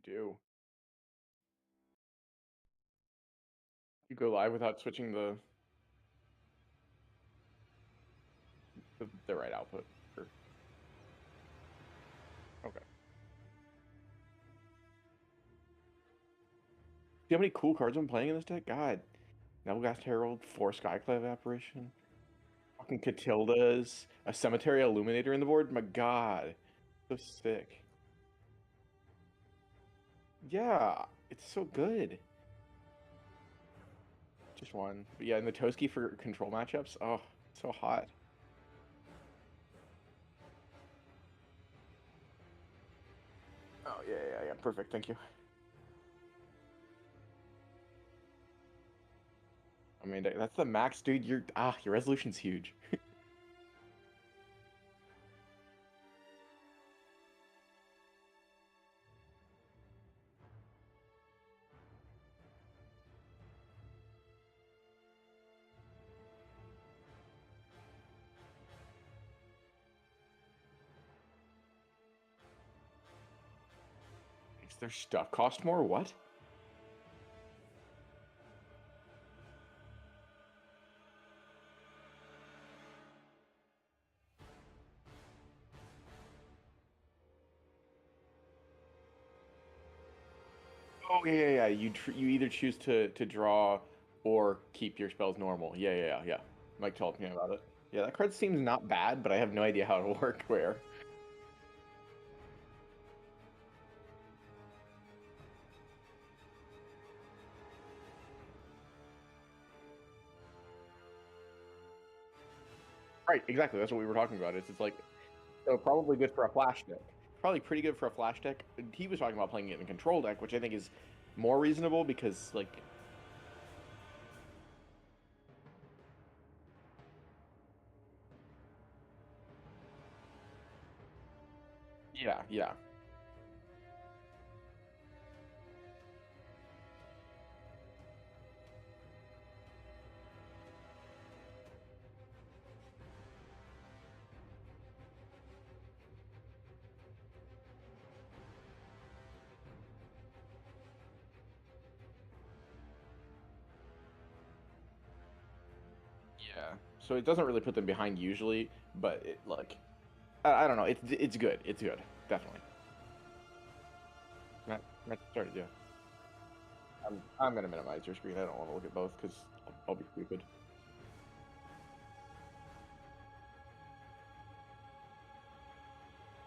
You do. You go live without switching the right output. Or, okay. See how many cool cards I'm playing in this deck? God. Nelgast Herald, 4 Skyclave Apparition, fucking Catildas, a Cemetery Illuminator in the board? My god. So sick. Yeah, it's so good. Just one. But yeah, and the Toski for control matchups, oh, so hot. Oh, yeah, perfect, thank you. I mean, that's the max, dude. Your resolution's huge. Makes their stuff cost more? What? Oh yeah. You either choose to draw or keep your spells normal. Yeah. Mike told me about it. Yeah, that card seems not bad, but I have no idea how it'll work where. Right, exactly. That's what we were talking about. It's like so probably good for a flash deck. Probably pretty good for a flash deck. He was talking about playing it in a control deck, which I think is more reasonable because like yeah. Yeah. So it doesn't really put them behind usually, but it like I don't know. It's good. It's good. Definitely. Matt started, yeah. I'm gonna minimize your screen. I don't want to look at both because I'll be stupid.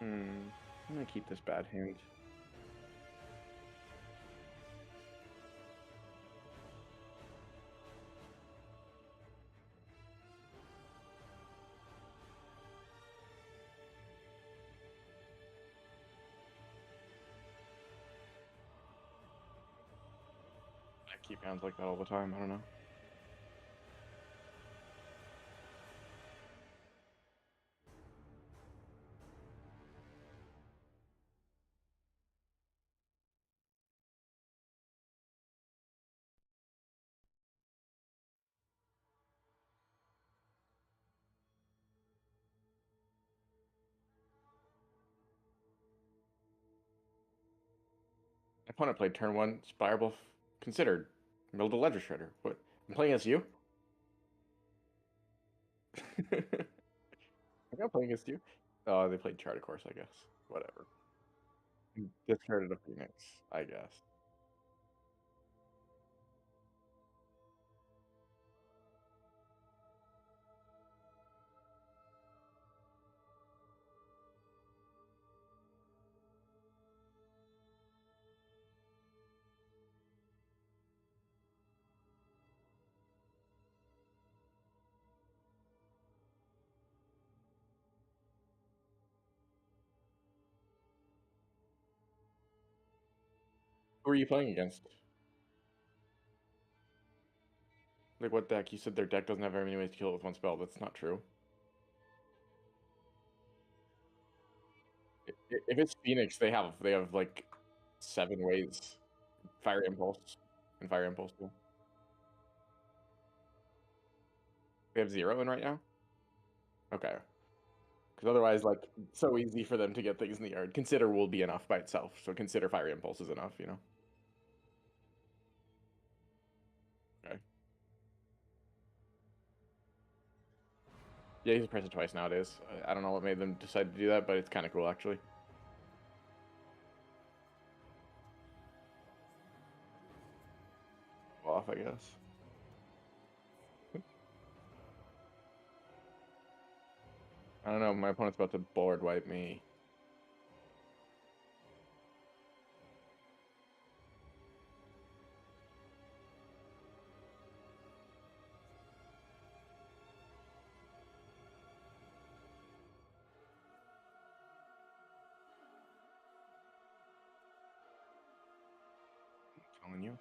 I'm gonna keep this bad hand. I keep hands like that all the time. I don't know. My opponent played turn one, Spire Bluff considered. Middle the Ledger Shredder. What? I'm playing as you? I'm not playing against you. Oh, they played Chart, of course, I guess. Whatever. Discarded a Phoenix, I guess. Who are you playing against? Like, what deck? You said their deck doesn't have very many ways to kill it with one spell. That's not true. If it's Phoenix, they have like 7 ways. Fire Impulse and Fire Impulse too. They have 0 in right now? Okay. Because otherwise, like, it's so easy for them to get things in the yard. Consider will be enough by itself, so consider Fiery Impulse is enough, you know? Okay. Yeah, he's pressed it twice nowadays. I don't know what made them decide to do that, but it's kind of cool, actually. Off, I guess. I don't know, my opponent's about to board wipe me. I'm telling you.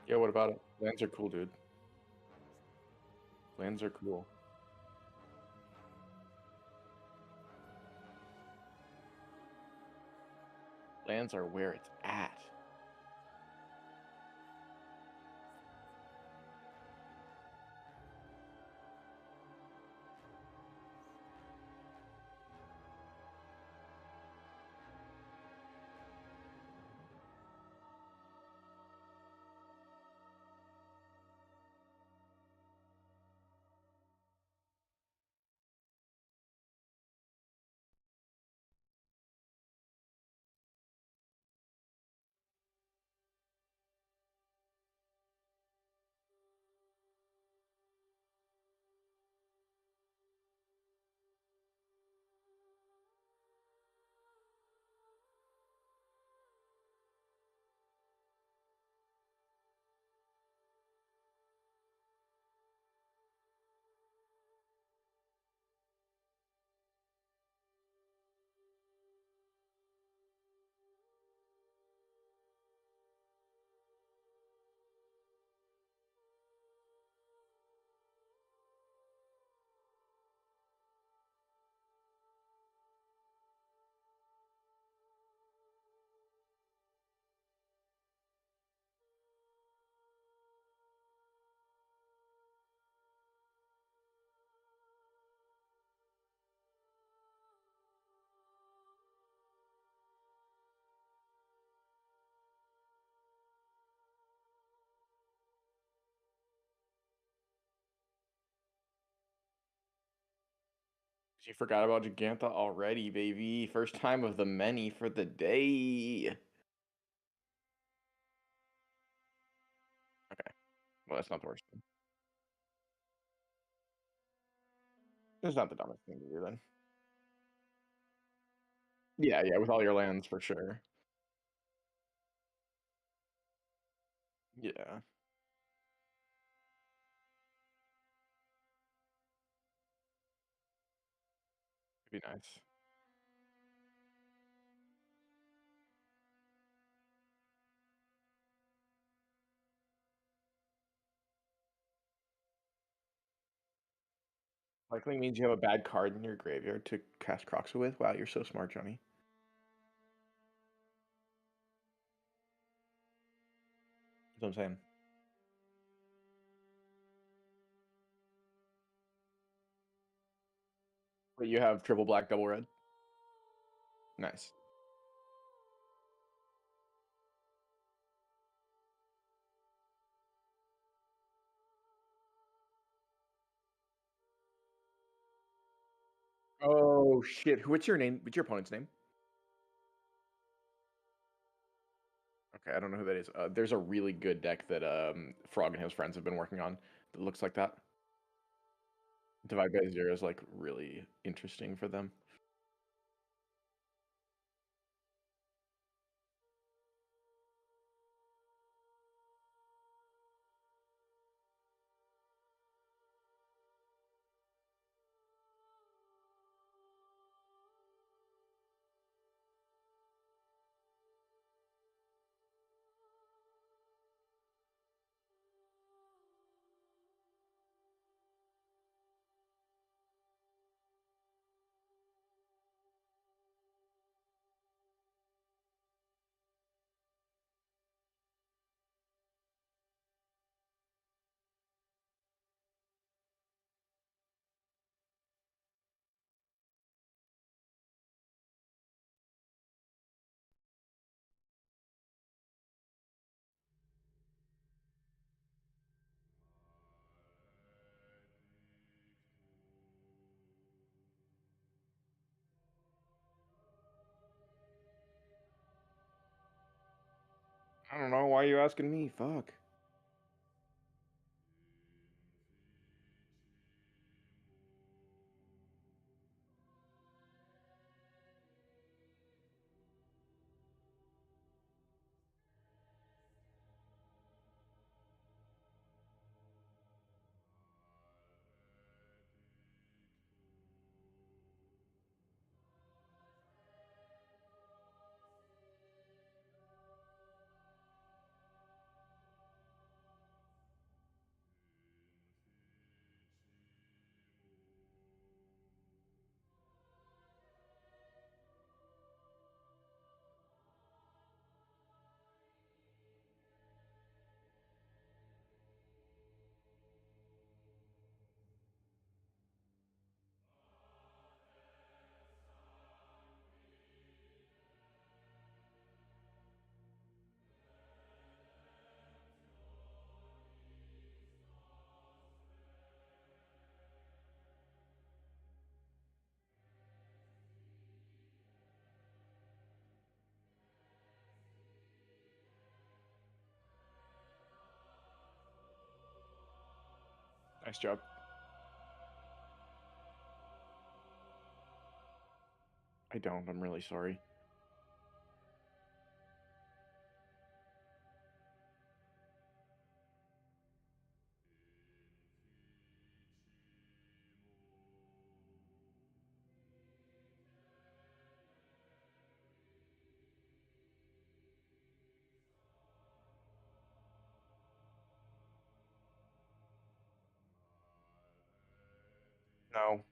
Yeah, what about it? Lands are cool, dude. Lands are cool. Lands are where it's at. You forgot about Giganta already, baby. First time of the many for the day. Okay, well, that's not the worst thing. It's not the dumbest thing to do then. Yeah, yeah, with all your lands for sure. Yeah, it'd be nice. Likely means you have a bad card in your graveyard to cast Croxa with. Wow, you're so smart, Johnny. That's what I'm saying. But you have triple black, double red. Nice. Oh shit! What's your name? What's your opponent's name? Okay, I don't know who that is. There's a really good deck that Frog and his friends have been working on that looks like that. Divide by Zero is like really interesting for them. I don't know why you're asking me. Fuck. Nice job. I don't. I'm really sorry. No.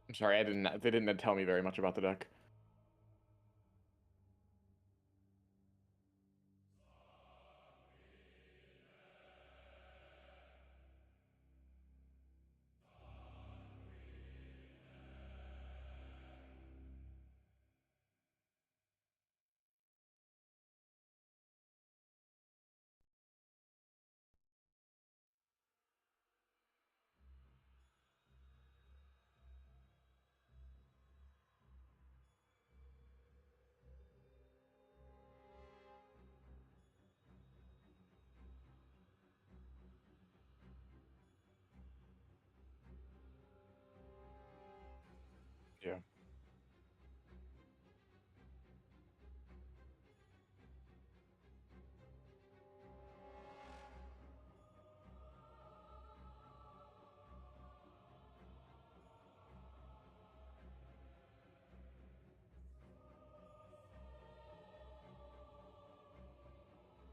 I'm sorry. I didn't. They didn't tell me very much about the deck. Yeah.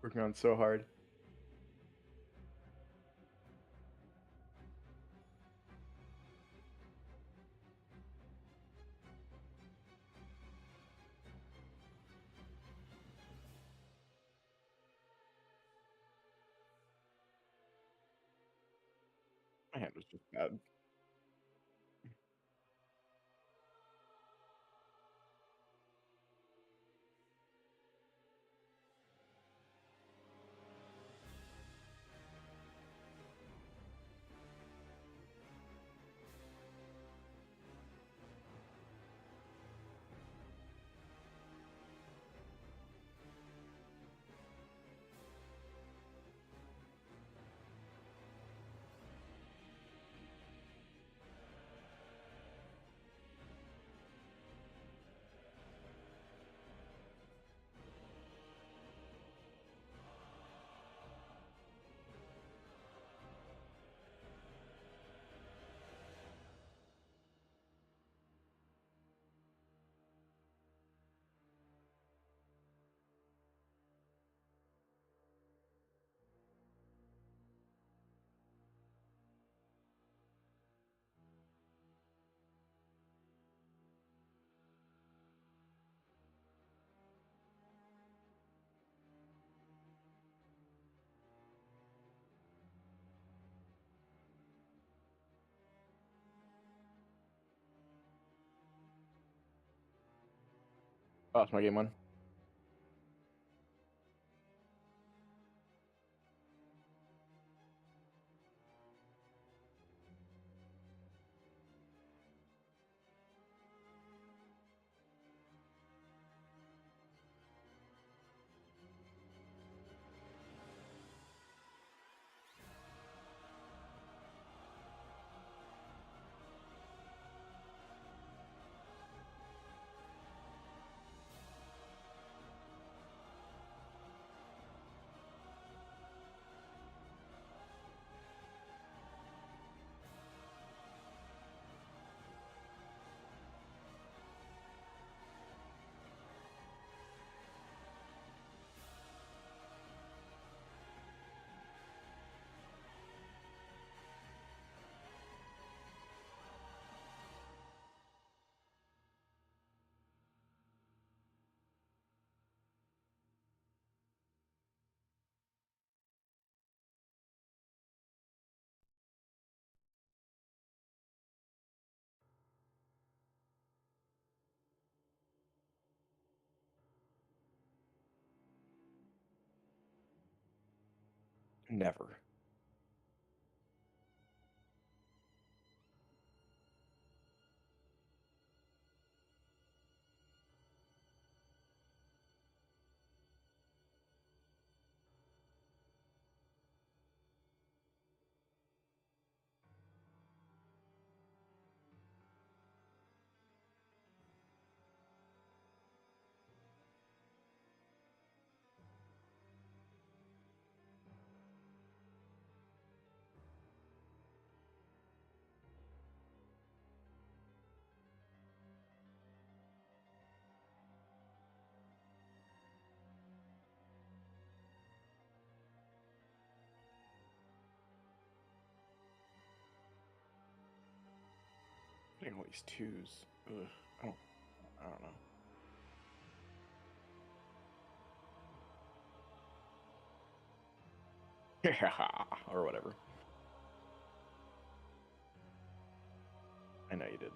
Working on so hard. My hand was just bad. Oh, it's my game one. Never. Getting all these twos. Ugh. I don't. I don't know. Yeah, or whatever. I know you did.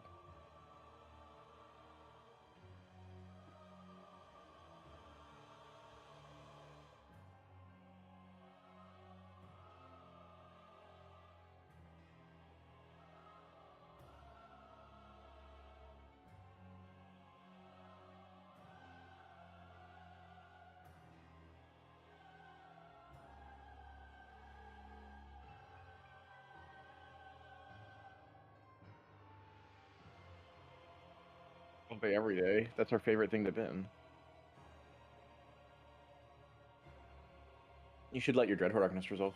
All day, every day. That's our favorite thing to bin. You should let your Dreadhorde Arcanist resolve.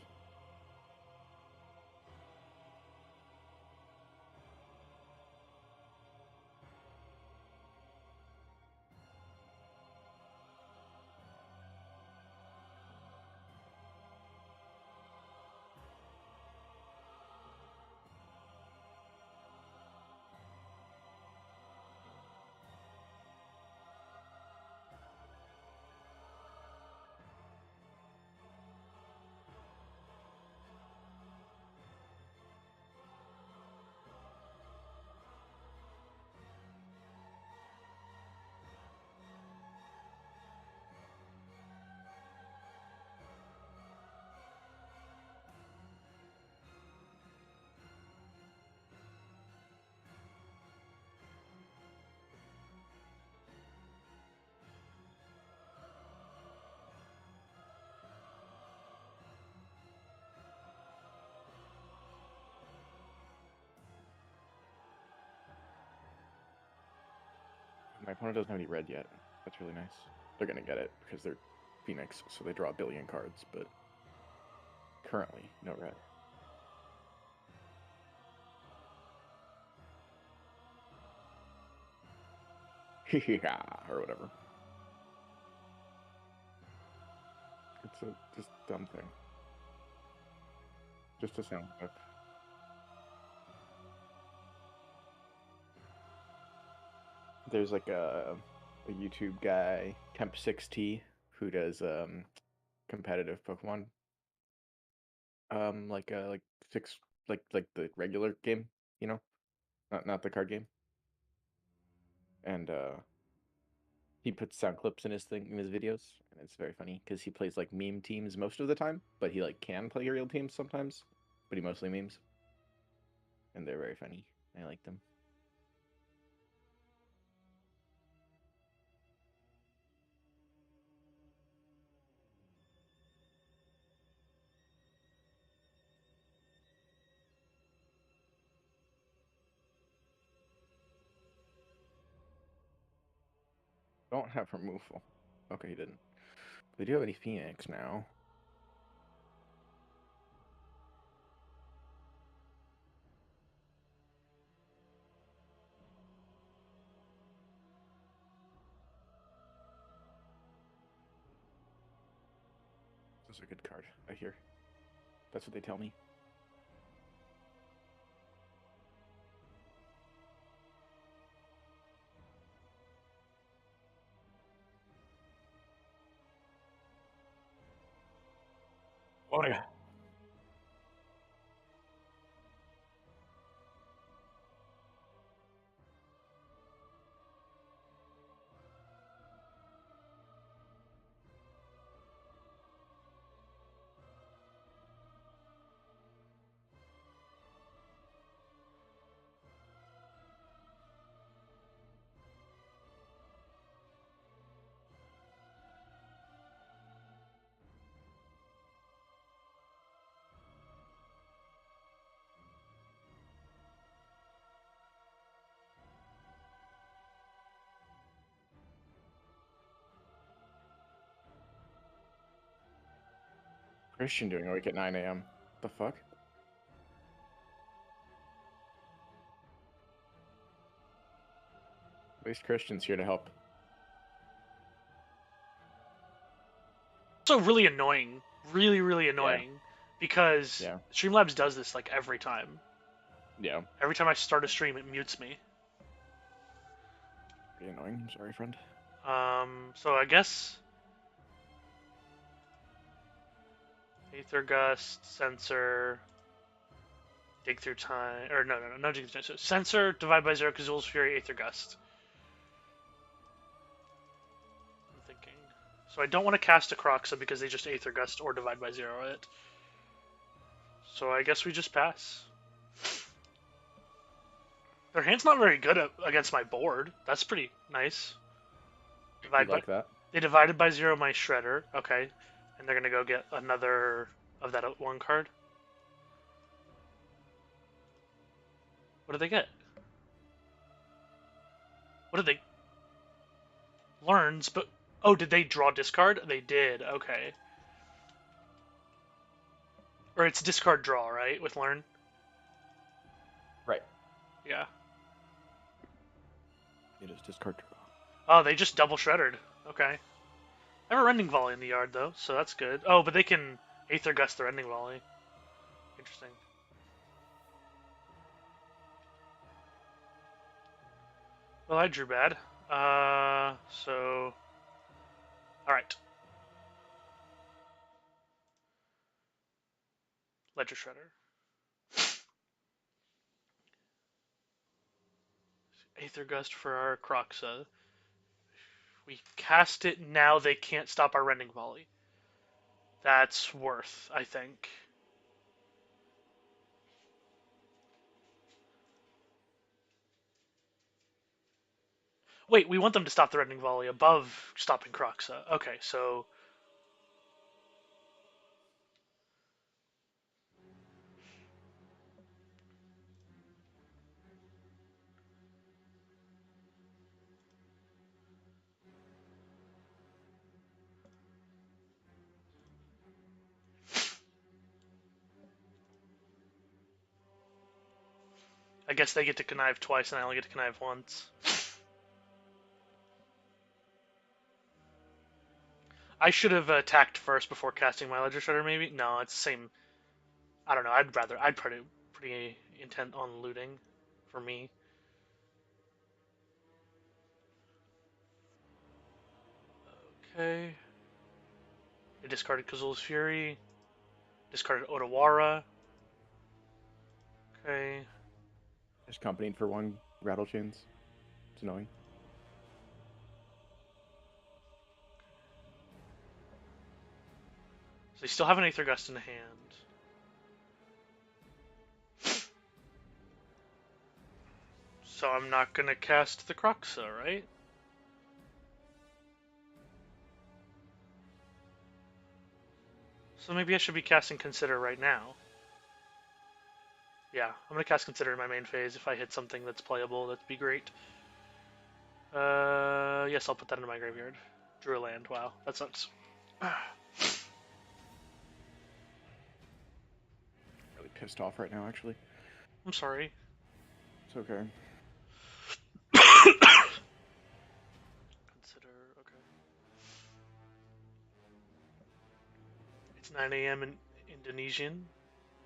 My opponent doesn't have any red yet. That's really nice. They're gonna get it because they're Phoenix, so they draw a billion cards, but currently no red. Yeah, or whatever. It's a just dumb thing. Just a sound clip. There's like a YouTube guy, Temp6T, who does competitive Pokemon. Like six like the regular game, you know? Not the card game. And He puts sound clips in his videos, and it's very funny because he plays like meme teams most of the time, but he like can play real teams sometimes, but he mostly memes, and they're very funny. I like them. Don't have removal. Okay, he didn't. We do have any Phoenix now. This is a good card, I hear. That's what they tell me. Oh my god. Christian doing awake at 9 a.m. The fuck? At least Christian's here to help. Also really annoying. Really annoying. Yeah. Because Yeah. Streamlabs does this like every time. Yeah. Every time I start a stream, it mutes me. Pretty annoying. I'm sorry, friend. So I guess Aether Gust, Sensor, Dig Through Time, or no, Dig Through Time. So Sensor, Divide by Zero, Kazul's Fury, Aether Gust. I'm thinking. So I don't want to cast a Croxa because they just Aether Gust or Divide by Zero it. So I guess we just pass. Their hand's not very good against my board. That's pretty nice. You like that? They divided by zero my Shredder. Okay. And they're going to go get another of that one card. What did they get? What did they... Learns, but... Oh, did they draw discard? They did. Okay. Or it's discard draw, right? With Learn? Right. Yeah. It is discard draw. Oh, they just double Shreddered. Okay. I have a Rending Volley in the yard, though, so that's good. Oh, but they can Aether Gust the Rending Volley. Interesting. Well, I drew bad. So... Alright. Ledger Shredder. Aether Gust for our Croxa. We cast it, now they can't stop our Rending Volley. That's worth, I think. Wait, we want them to stop the Rending Volley above stopping Croxa. Okay, so... I guess they get to connive twice and I only get to connive once. I should have attacked first before casting my Ledger Shredder, maybe? No, it's the same... I don't know, I'd pretty intent on looting, for me. Okay. They discarded Kazul's Fury. Discarded Otawara. Okay. Just accompanied for one rattle chains. It's annoying. they still have an Aether Gust in hand. So I'm not gonna cast the Croxa, right? So maybe I should be casting Consider right now. Yeah, I'm gonna cast Consider in my main phase. If I hit something that's playable, that'd be great. Yes, I'll put that into my graveyard. Drew a land. Wow, that sucks. Really pissed off right now, actually. I'm sorry. It's okay. Consider. Okay. It's 9 a.m. in Indonesian.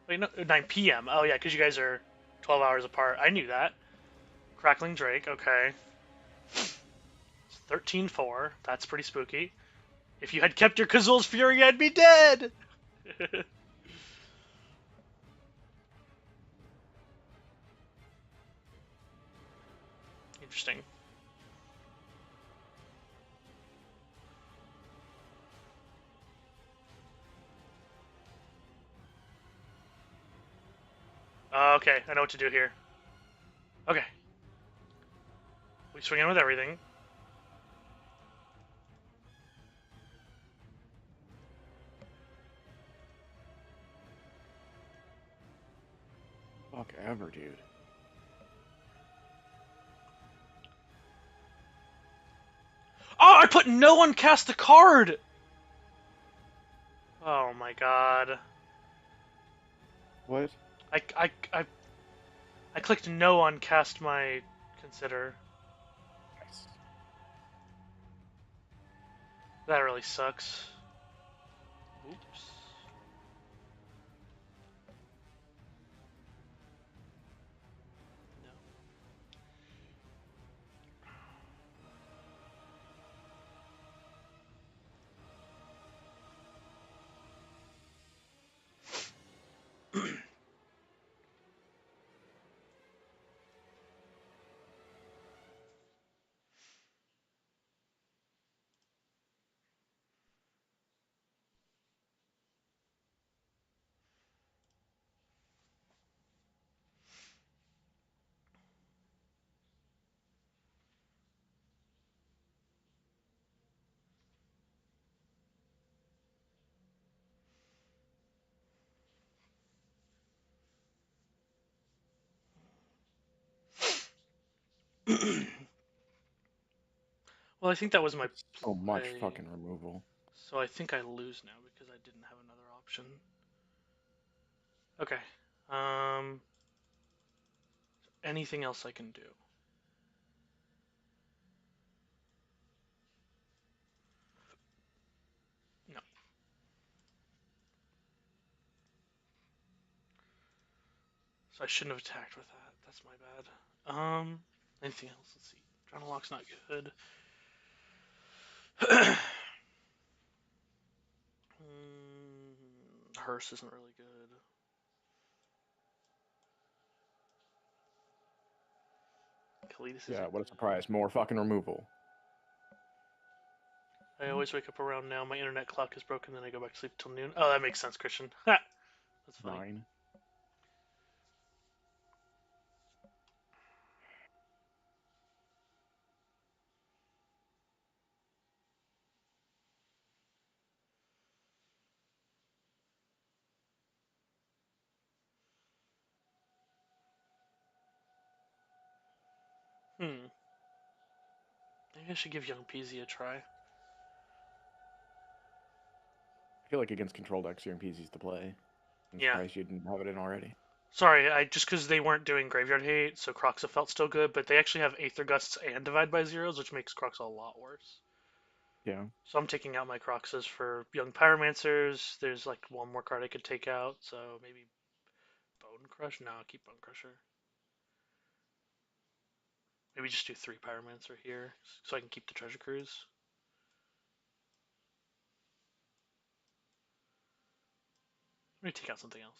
Wait, no, 9 p.m. Oh yeah, because you guys are 12 hours apart. I knew that. Crackling Drake. Okay. 13-4. That's pretty spooky. If you had kept your Kazul's Fury, I'd be dead! Interesting. Okay, I know what to do here. Okay. We swing in with everything. Fuck ever, dude. Oh, I put no one cast the card! Oh my god. What? I, I, I, I clicked no on cast my Consider. Nice. That really sucks. Oops. No. Well, I think that was my It's so much play. fucking removal. So I think I lose now because I didn't have another option. Okay. Um, anything else I can do? No. So I shouldn't have attacked with that. That's my bad. Anything else? Let's see. Drownalock's not good. Hearse isn't really good. Kalidas Yeah, isn't what a good. surprise. More fucking removal. I always wake up around now. My internet clock is broken, then I go back to sleep till noon. Oh, that makes sense, Christian. Ha! That's funny. 9. Hmm. Maybe I should give Young Peasy a try. I feel like against control decks, your MPC's to play. I'm Yeah. surprised you didn't have it in already. Sorry, I just because they weren't doing Graveyard Hate, so Croxa felt still good, but they actually have Aether Gusts and Divide by Zeros, which makes Croxa a lot worse. Yeah. So I'm taking out my Croxas for Young Pyromancers. There's like one more card I could take out, so maybe Bone Crush? No, I'll keep Bone Crusher. Maybe just do 3 Pyromancer here, so I can keep the Treasure Cruise. Let me take out something else.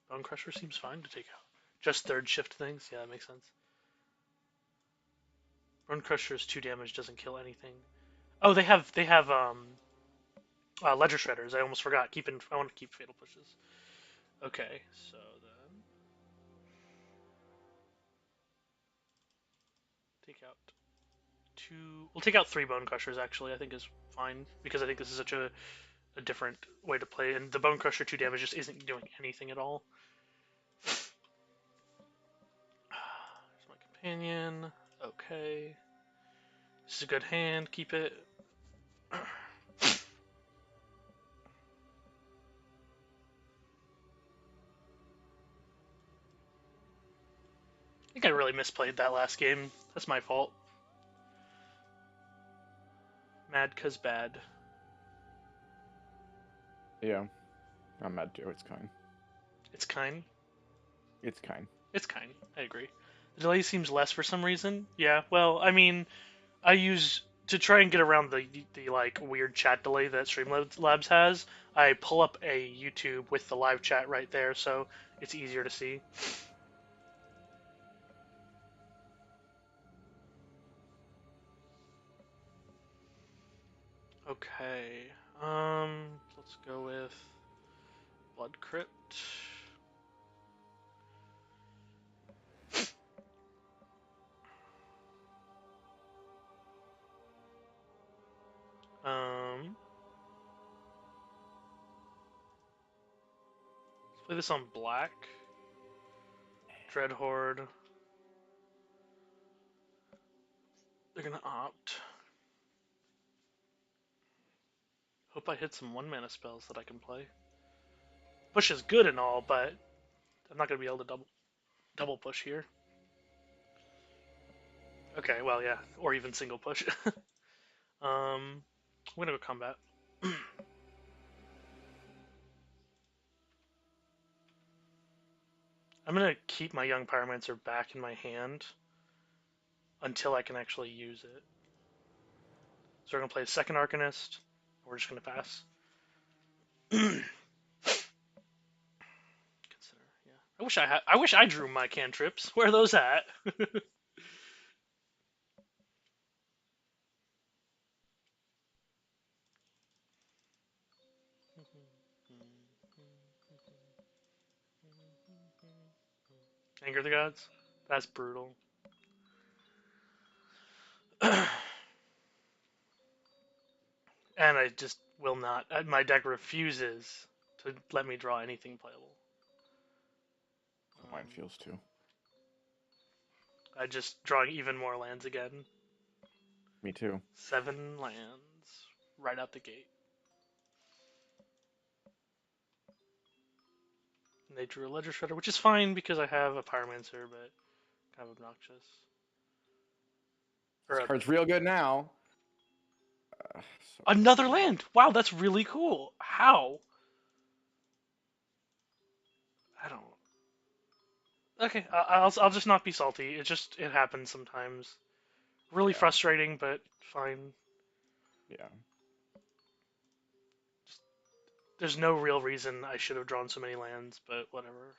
Bone Crusher seems fine to take out. Just third shift things? Yeah, that makes sense. Bone Crusher's 2 damage, doesn't kill anything. Oh, they have ledger shredders. I almost forgot. I want to keep fatal pushes. Okay, so then take out two. We'll take out three bone crushers. Actually, I think is fine because I think this is such a different way to play, and the bone crusher 2 damage just isn't doing anything at all. There's my companion. Okay, this is a good hand. Keep it. I think I really misplayed that last game. That's my fault. Mad cause bad. Yeah, I'm mad too. It's kind. It's kind. It's kind. It's kind. I agree. The delay seems less for some reason. Yeah. Well, I mean, I use to try and get around the like weird chat delay that Streamlabs has. I pull up a YouTube with the live chat right there, so it's easier to see. Okay. Let's go with Blood Crypt. Um, let's play this on black. Dread Horde. They're gonna opt. Hope I hit some 1 mana spells that I can play. Push is good and all, but I'm not gonna be able to double push here. Okay, well yeah, or even single push. I'm gonna go combat. I'm gonna keep my Young Pyromancer back in my hand until I can actually use it. So we're gonna play a second Arcanist. We're just gonna pass. Consider, yeah. I wish I drew my cantrips. Where are those at? Anger the Gods? That's brutal. And I just will not. My deck refuses to let me draw anything playable. Mine feels too. I just drawing even more lands again. Me too. 7 lands right out the gate. And they drew a Ledger Shredder, which is fine because I have a Pyromancer, but kind of obnoxious. This Or card's real good now. So another land. Wow, that's really cool. How? I don't. Okay, I'll just not be salty. It happens sometimes. Really yeah. frustrating, but fine. Yeah. There's no real reason I should have drawn so many lands, but whatever.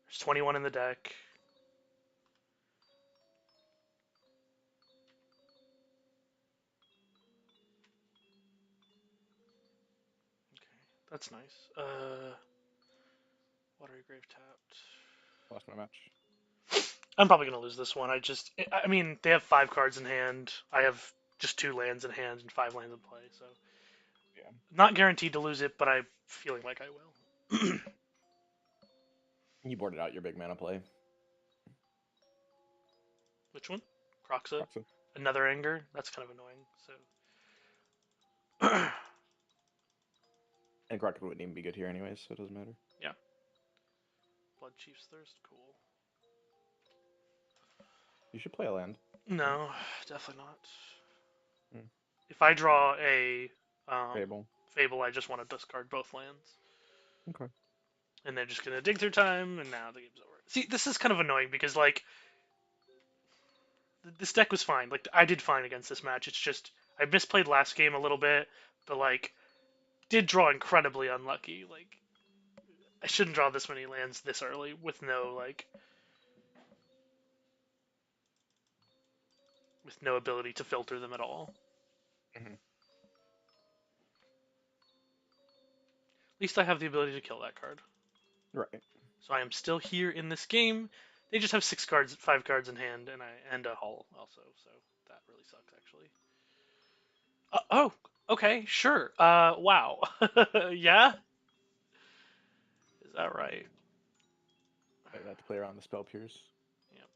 There's 21 in the deck. Okay, that's nice. Watery Grave tapped. Lost my match. I'm probably gonna lose this one. I mean, they have 5 cards in hand. I have just 2 lands in hand and 5 lands in play, so Yeah. not guaranteed to lose it, but I'm feeling like I will. You boarded out your big mana play. Which one? Croxa. Proxy. Another anger. That's kind of annoying. So And Crockett wouldn't even be good here anyways, so it doesn't matter. yeah. Blood Chief's Thirst. Cool. You should play a land. No, definitely not. Hmm. If I draw a Fable. Fable, I just want to discard both lands. Okay. And they're just gonna dig through time, and now the game's over. See, this is kind of annoying because like this deck was fine. Like I did fine against this match. It's just I misplayed last game a little bit, but like did draw incredibly unlucky. Like I shouldn't draw this many lands this early with no ability to filter them at all. Mhm. At least I have the ability to kill that card. Right. So I am still here in this game. They just have 6 cards, 5 cards in hand, and a hull also. So that really sucks, actually. Oh, okay, sure. Wow. Yeah, is that right? I have to play around the spell pierce. Yep.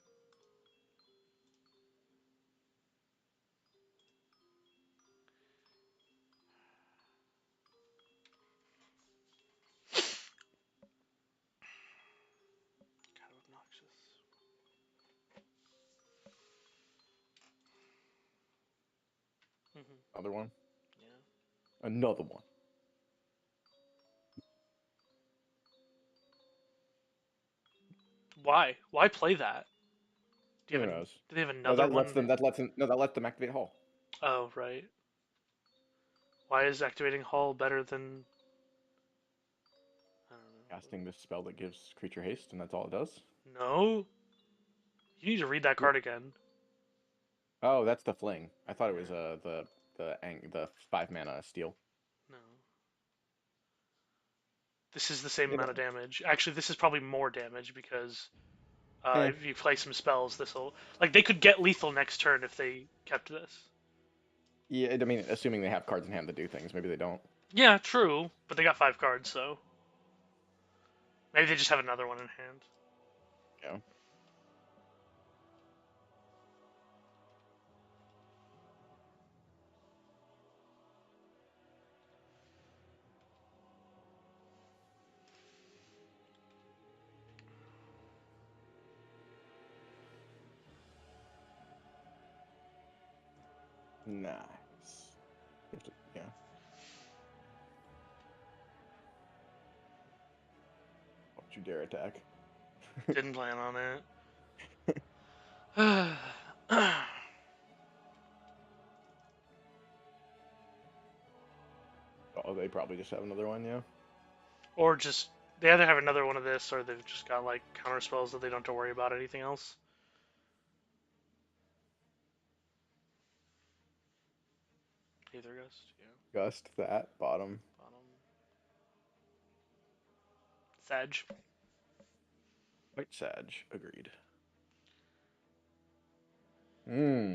Kind of obnoxious. Hmm. Another one. Yeah. Another one. Why? Why play that? Do you Who have knows? do they have No, another that lets one? them. That lets them. No, that lets them activate Hull. Oh, right. Why is activating hull better than? I don't Casting this spell that gives creature haste, and that's all it does. know. No, you need to read that Yeah. card again. Oh, that's the fling. I thought it was Yeah. the 5 mana steal. No. This is the same You amount know. of damage. Actually, this is probably more damage because Eh. if you play some spells, this'll like they could get lethal next turn if they kept this. Yeah, I mean, assuming they have cards in hand that do things. Maybe they don't. Yeah, true, but they got 5 cards, so maybe they just have another one in hand. Yeah. Nice. Yeah. Don't you dare attack. Didn't plan on it. Oh, they probably just have another one. Yeah. Or just they either have another one of this, or they've just got like counter spells that they don't have to worry about anything else. Aether Gust, yeah. Gust that bottom. Bottom. Sag. White Sag. Agreed. Hmm.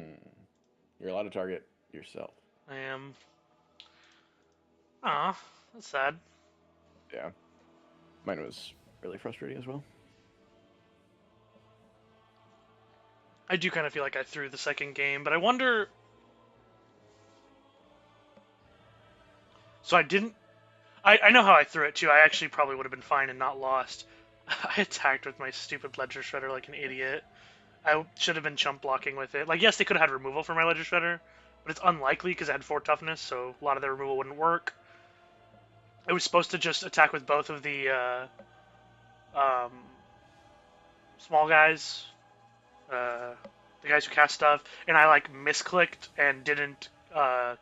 You're allowed to target yourself. I am. Ah, that's sad. Yeah. Mine was really frustrating as well. I do kind of feel like I threw the second game, but I wonder. So I didn't. I know how I threw it too. I actually probably would have been fine and not lost. I attacked with my stupid Ledger Shredder like an idiot. I should have been chump blocking with it. Like, yes, they could have had removal for my Ledger Shredder, but it's unlikely because it had 4 toughness, so a lot of their removal wouldn't work. It was supposed to just attack with both of the um, small guys, uh, the guys who cast stuff, and I like misclicked and didn't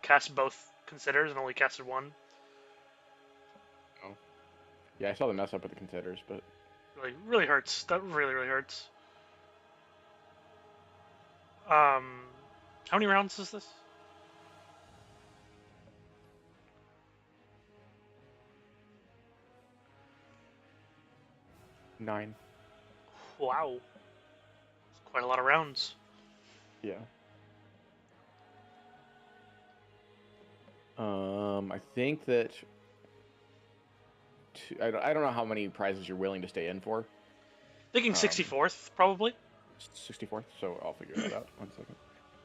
cast both considers and only casted one. Oh. Yeah, I saw the mess up with the considers, but Really, really hurts. That really, really hurts. How many rounds is this? nine. Wow, it's quite a lot of rounds. Yeah. I think that I don't know how many prizes you're willing to stay in for. Thinking 64th, probably. 64th, so I'll figure that out. 1 second.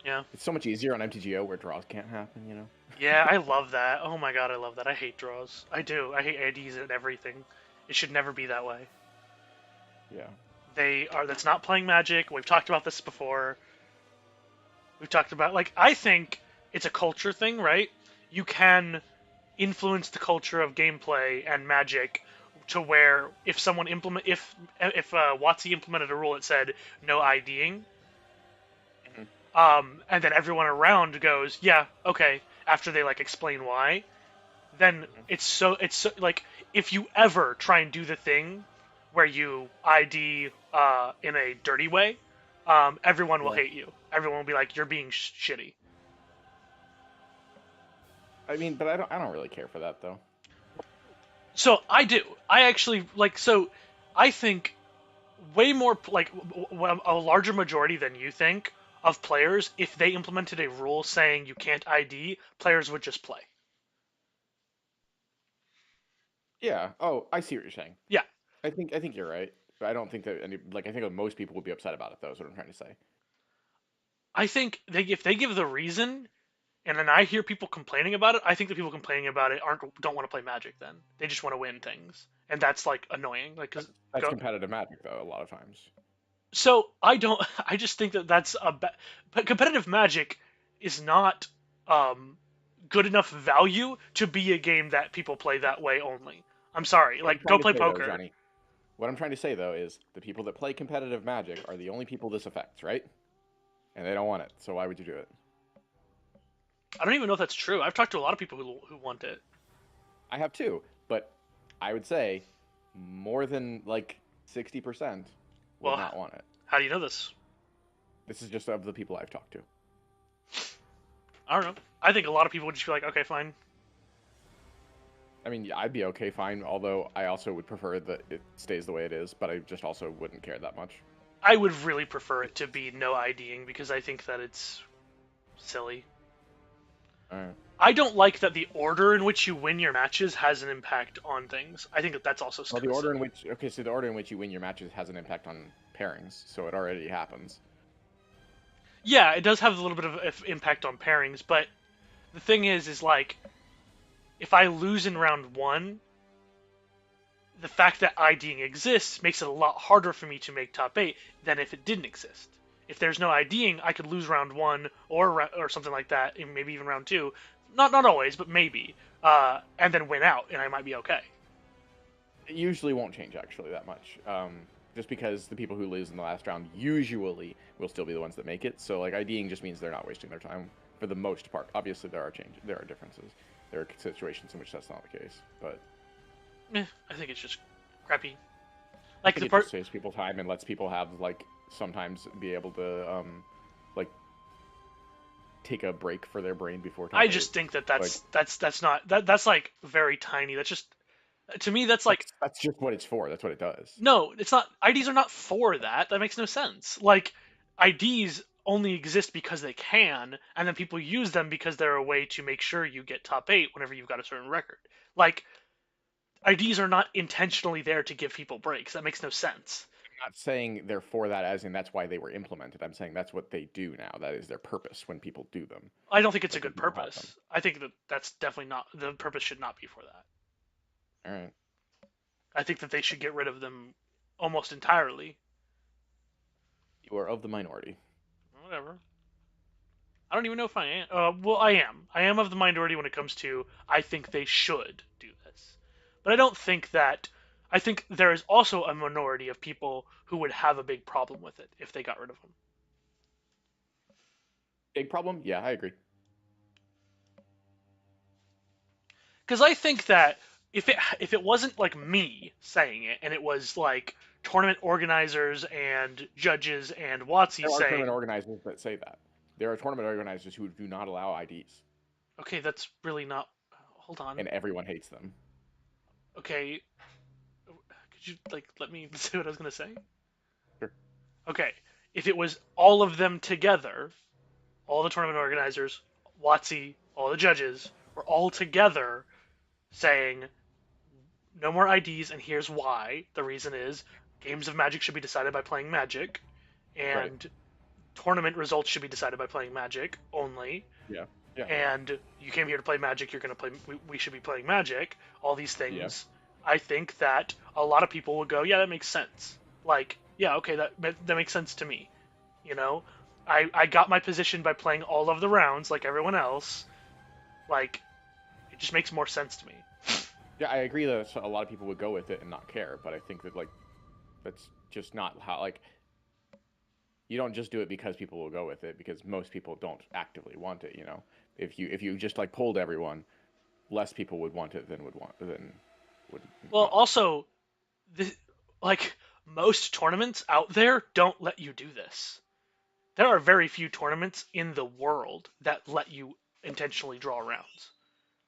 Yeah. It's so much easier on MTGO where draws can't happen, you know? Yeah, I love that. Oh my god, I love that. I hate draws. I do. I hate IDs and everything. It should never be that way. Yeah. They are. That's not playing Magic. We've talked about this before. We've talked about like I think it's a culture thing, right? You can influence the culture of gameplay and Magic to where if someone implement if WotC implemented a rule that said no IDing, Mhm. and then everyone around goes, yeah, okay, after they like explain why, then Mhm. it's so like if you ever try and do the thing where you ID in a dirty way, everyone will Yeah. hate you. Everyone will be like, you're being shitty. I mean, but I don't really care for that though. So I do. I actually like. So I think way more like a larger majority than you think of players, if they implemented a rule saying you can't ID, players would just play. Yeah. Oh, I see what you're saying. Yeah, I think you're right. But I don't think that any like I think that most people would be upset about it though. Is what I'm trying to say. I think if they give the reason, and then I hear people complaining about it, I think the people complaining about it don't want to play Magic. Then they just want to win things, and that's like annoying. Like, cause That's go. competitive Magic though. A lot of times. So I don't. I just think that but competitive Magic is not um, good enough value to be a game that people play that way only. I'm sorry. What I'm Like, go trying to play say though, poker. Johnny. What I'm trying to say though is the people that play competitive Magic are the only people this affects, right? And they don't want it. So why would you do it? I don't even know if that's true. I've talked to a lot of people who want it. I have too, but I would say more than like 60% would Well, not want it. how do you know this? This is just of the people I've talked to. I don't know. I think a lot of people would just be like, okay, fine. I mean, I'd be okay, fine. Although I also would prefer that it stays the way it is, but I just also wouldn't care that much. I would really prefer it to be no IDing because I think that it's silly. All right. I don't like that the order in which you win your matches has an impact on things. I think that that's also Well, kind of silly. so the order in which you win your matches has an impact on pairings, so it already happens. Yeah, it does have a little bit of impact on pairings, but the thing is like, if I lose in round one, the fact that IDing exists makes it a lot harder for me to make top eight than if it didn't exist. If there's no IDing, I could lose round one or something like that, and maybe even round two. Not always, but maybe, and then win out, and I might be okay. It usually won't change actually that much, just because the people who lose in the last round usually will still be the ones that make it. So like IDing just means they're not wasting their time for the most part. Obviously, there are differences. There are situations in which that's not the case, but I think it's just crappy. I Like think the it part, just saves people time and lets people have like sometimes be able to like take a break for their brain before I top eight. just think that Like that's not that's like very tiny. That's just to me that's like that's just what it's for. That's what it does. no, it's not. IDs are not for that. That makes no sense. Like, IDs only exist because they can, and then people use them because they're a way to make sure you get top eight whenever you've got a certain record. Like, IDs are not intentionally there to give people breaks. That makes no sense. I'm not saying they're for that as in that's why they were implemented. I'm saying that's what they do now. That is their purpose when people do them. I don't think it's a Like when good people have them. purpose. I think that that's definitely not the purpose. Should not be for that. All right. I think that they should get rid of them almost entirely. You are of the minority. Whatever. I don't even know if I am. Well, I am. I am of the minority when it comes to I think they should do this. But I don't think that. I think there is also a minority of people who would have a big problem with it if they got rid of them. Big problem? Yeah, I agree. Because I think that if it wasn't like me saying it, and it was like tournament organizers and judges and WotC There are tournament saying, organizers that say that. There are tournament organizers who do not allow IDs, okay, that's really not. Hold on. and everyone hates them. Okay, could you like let me say what I was gonna say? Sure. Okay, if it was all of them together, all the tournament organizers, WotC, all the judges, were all together saying no more IDs, and here's why. The reason is games of Magic should be decided by playing Magic, Right. and tournament results should be decided by playing Magic only. Yeah. Yeah. And you came here to play Magic, you're going to play. We should be playing Magic. All these Yeah. things. I think that a lot of people would go, yeah, that makes sense. Like, yeah, okay, that makes sense to me. You know, I got my position by playing all of the rounds like everyone else. Like, it just makes more sense to me. Yeah, I agree that a lot of people would go with it and not care, but I think that like that's just not how like you don't just do it because people will go with it because most people don't actively want it, you know. If you just like polled everyone, less people would want it than would Well, not. also, the, like most tournaments out there don't let you do this. There are very few tournaments in the world that let you intentionally draw rounds.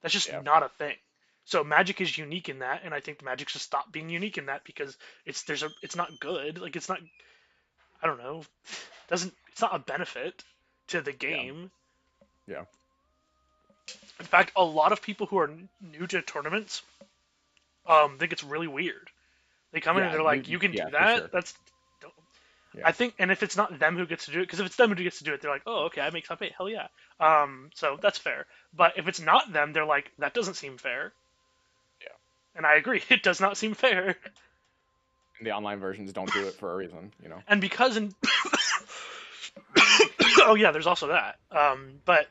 That's just Yeah. not a thing. So Magic is unique in that, and I think Magic should stop being unique in that because it's not good. Like it's not, I don't know, doesn't it's not a benefit to the Yeah. game. Yeah. In fact, a lot of people who are new to tournaments think it's really weird. They come in and Yeah. they're like, "You can Yeah, do for that? sure. That's." Yeah. I think, and if it's not them who gets to do it, because if it's them who gets to do it, they're like, "Oh, okay, I make top 8, hell yeah." So that's fair. But if it's not them, they're like, "That doesn't seem fair." Yeah. And I agree, it does not seem fair. And the online versions don't do it for a reason, you know. And because in, oh yeah, there's also that. But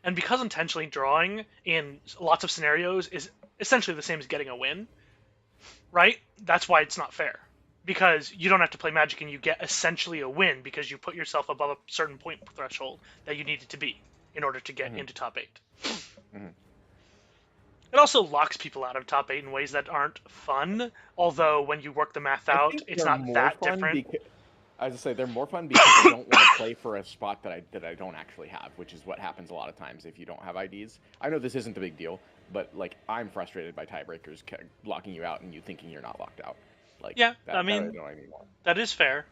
and because intentionally drawing in lots of scenarios is essentially the same as getting a win, right? That's why it's not fair. Because you don't have to play Magic and you get essentially a win because you put yourself above a certain point threshold that you needed to be in order to get Mm-hmm. into top 8. Mm-hmm. It also locks people out of top 8 in ways that aren't fun, although when you work the math I out, think it's they're not more that fun different. because I just say they're more fun because I don't want to play for a spot that I don't actually have, which is what happens a lot of times if you don't have IDs. I know this isn't a big deal, but like I'm frustrated by tiebreakers blocking you out and you thinking you're not locked out. Like Yeah, I that mean, annoying me more. that is fair.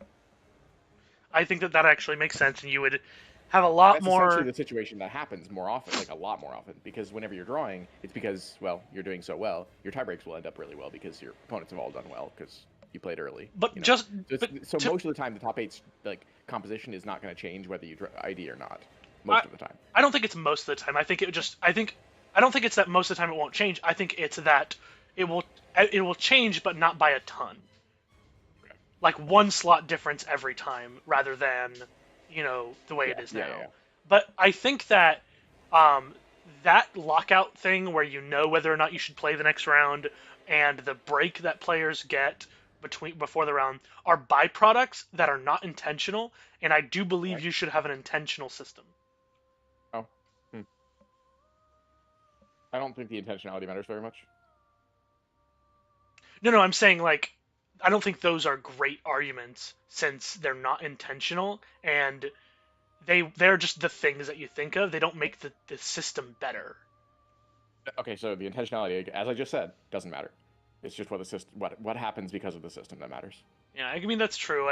I think that actually makes sense, and you would have a And lot that's essentially more. the situation that happens more often, like a lot more often, because whenever you're drawing, it's because, well, you're doing so well, your tiebreaks will end up really well because your opponents have all done well because you played early, But you know. just. So, But so to, most of the time, the top eight's like composition is not going to change whether you ID or not. I, Most of the time. I don't think it's most of the time. I think it just. I don't think it's that most of the time it won't change. I think it's that it will. It will change, but not by a ton. Okay. Like one slot difference every time, rather than, the way it Yeah, is yeah, now. yeah, But I think that um, that lockout thing, where you know whether or not you should play the next round, and the break that players get before the round, are byproducts that are not intentional. And I do yeah. believe Right. you should have an intentional system. Oh, hmm. I don't think the intentionality matters very much. No, I'm saying like I don't think those are great arguments since they're not intentional and they're just the things that you think of. They don't make the system better. Okay, so the intentionality, as I just said, doesn't matter. It's just what the system, what happens because of the system that matters. Yeah, I mean that's true.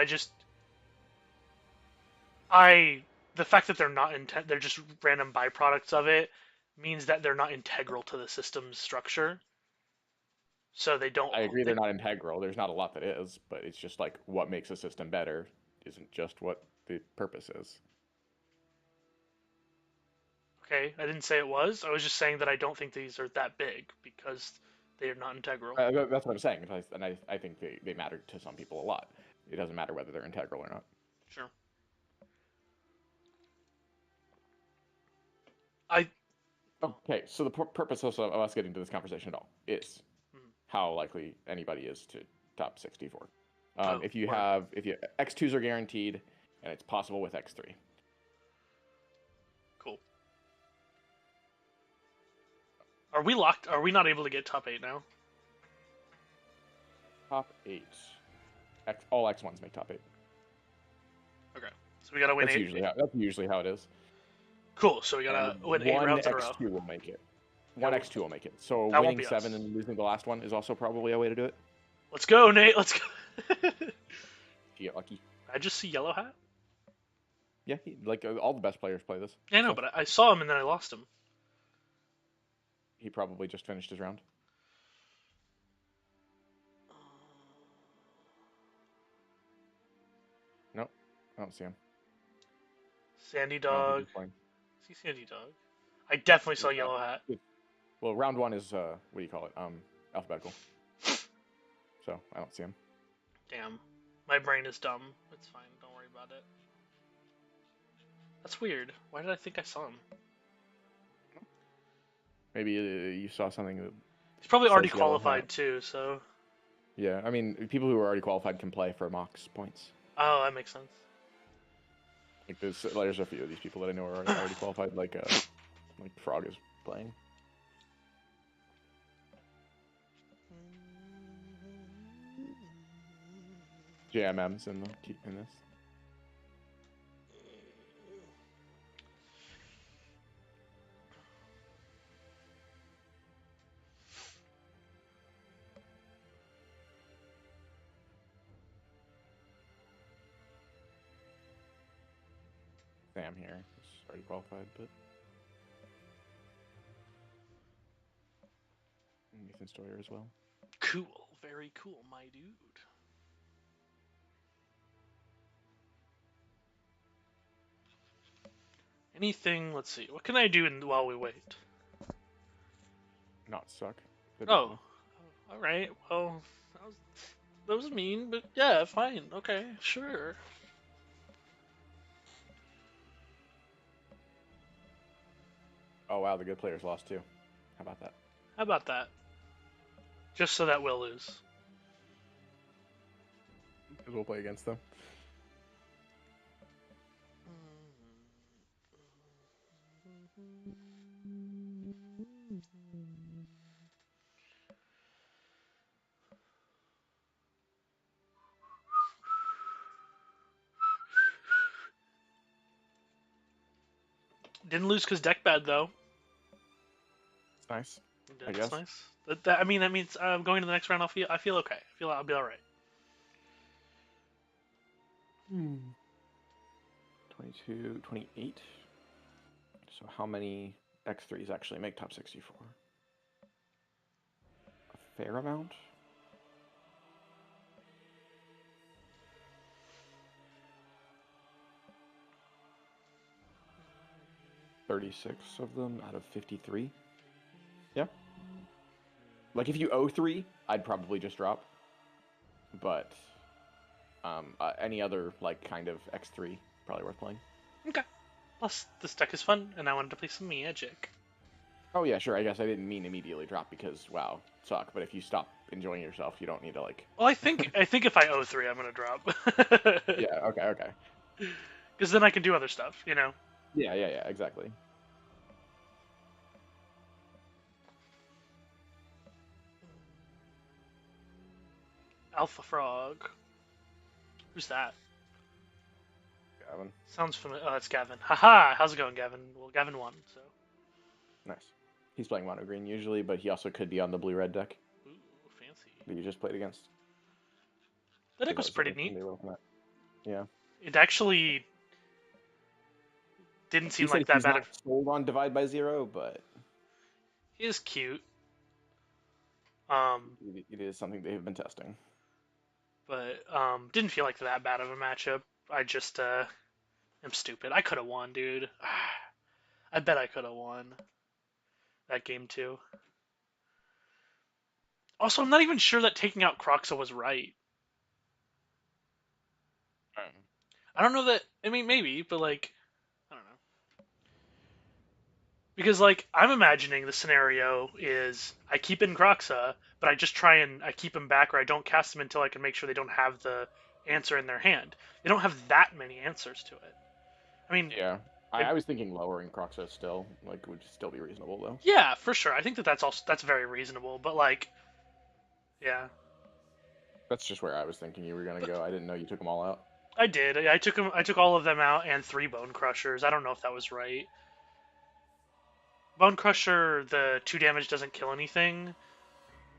I the fact that they're just random byproducts of it means that they're not integral to the system's structure. So they don't I agree they're they, not integral. There's not a lot that is, but it's just like what makes a system better isn't just what the purpose is. okay, I didn't say it was. I was just saying that I don't think these are that big because they are not integral. That's what I'm saying, and I think they matter to some people a lot. It doesn't matter whether they're integral or not. Sure. I Okay, so the purpose of us getting to this conversation at all is mhm. how likely anybody is to top 64. Oh, word. If you X2s are guaranteed, and it's possible with X3. Cool. Are we locked? Are we not able to get top 8 now? Top 8. All X1s make top 8. Okay. So we gotta win That's 8. usually how it is. Cool. So we And gotta win 8 one rounds in a row. X2 will make it. One That X2 will make it. So won't winning be 7 us. and losing the last one is also probably a way to do it. Let's go, Nate. Let's go. If you get lucky. I just see Yellow Hat. Yeah, all the best players play this. Yeah, I know, So but I saw him and then I lost him. he probably just finished his round. Nope, I don't see him. Sandy I don't think Dog. he's playing. See Sandy Dog. I definitely saw Yellow Hat. Well, round 1 is what do you call it? Alphabetical. So I don't see him. Damn. My brain is dumb. It's fine. Don't worry about it. That's weird. Why did I think I saw him? Maybe you saw something that. He's probably already says Yellow qualified Hat. too, so. Yeah, I mean, people who are already qualified can play for Mox points. Oh, that makes sense. Like there's a few of these people that I know are already qualified. Like Frog is playing. JMM's in this. Sam here. He's already qualified, but Nathan Stoyer as well. Cool. Very cool, my dude. Anything? Let's see. What can I do while we wait? Not suck. Oh. All right. Well, that was mean, but yeah, fine. Okay, sure. Oh wow, the good players lost too. How about that? How about that? Just so that we'll lose. Because we'll play against them. Didn't lose because deck bad though. It's nice. I That's guess. nice. I mean, that means going to the next round. I feel okay. I feel I'll be all right. 22, 28. So how many X3s actually make top 64? A fair amount? $36 of them out of 53. Yeah. Like if you owe 3, I'd probably just drop. But any other like kind of X3 probably worth playing. Okay. Plus, this deck is fun, and I wanted to play some magic. Oh yeah, sure. I guess I didn't mean immediately drop because wow, suck. But if you stop enjoying yourself, you don't need to like. Well, I think if I owe 3, I'm gonna drop. Yeah. Okay. Because then I can do other stuff, you know. Yeah. Exactly. Alpha Frog. Who's that? Gavin. Sounds familiar. Oh, that's Gavin. Haha! How's it going, Gavin? Well, Gavin won, so. Nice. He's playing mono green usually, but he also could be on the blue red deck. Ooh, fancy. That you just played against. That deck was pretty neat. Yeah. It actually didn't seem He said like that he's bad. not sold on Divide by Zero, but He is cute. it is something they've been testing. But didn't feel like that bad of a matchup. I just am stupid. I could have won, dude. I bet I could have won that game too. Also, I'm not even sure that taking out Croxa was right. I don't know that. I mean, maybe, but like, I don't know. Because like, I'm imagining the scenario is I keep in Croxa, but I just try and I keep him back, or I don't cast him until I can make sure they don't have the answer in their hand. They don't have that many answers to it. I mean, yeah. I was thinking lowering Croxa still, like, would still be reasonable though. Yeah, for sure. I think that's very reasonable. But like, yeah, That's just where I was thinking you were gonna go. I didn't know you took them all out. I did. I took him. I took all of them out and 3 Bone Crushers. I don't know if that was right. Bone Crusher, the 2 damage doesn't kill anything,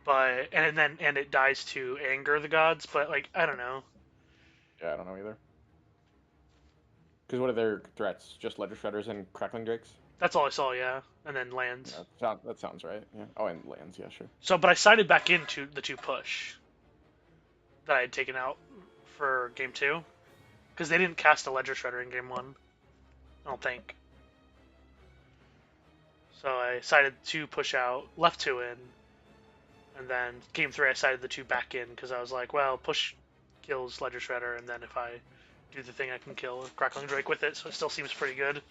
but and it dies to anger the gods. But like, I don't know. Yeah, I don't know either. Because what are their threats? Just Ledger Shredders and Crackling Drakes? That's all I saw. Yeah, and then lands. Yeah, that sounds right. Yeah. Oh, and lands. Yeah, sure. So, but I sided back into the 2 push that I had taken out for game 2 because they didn't cast a Ledger Shredder in game 1. I don't think. So I sided 2 push out, left 2 in, and then game 3 I sided the 2 back in because I was like, well, push kills Ledger Shredder, and then if I do the thing, I can kill Crackling Drake with it, so it still seems pretty good.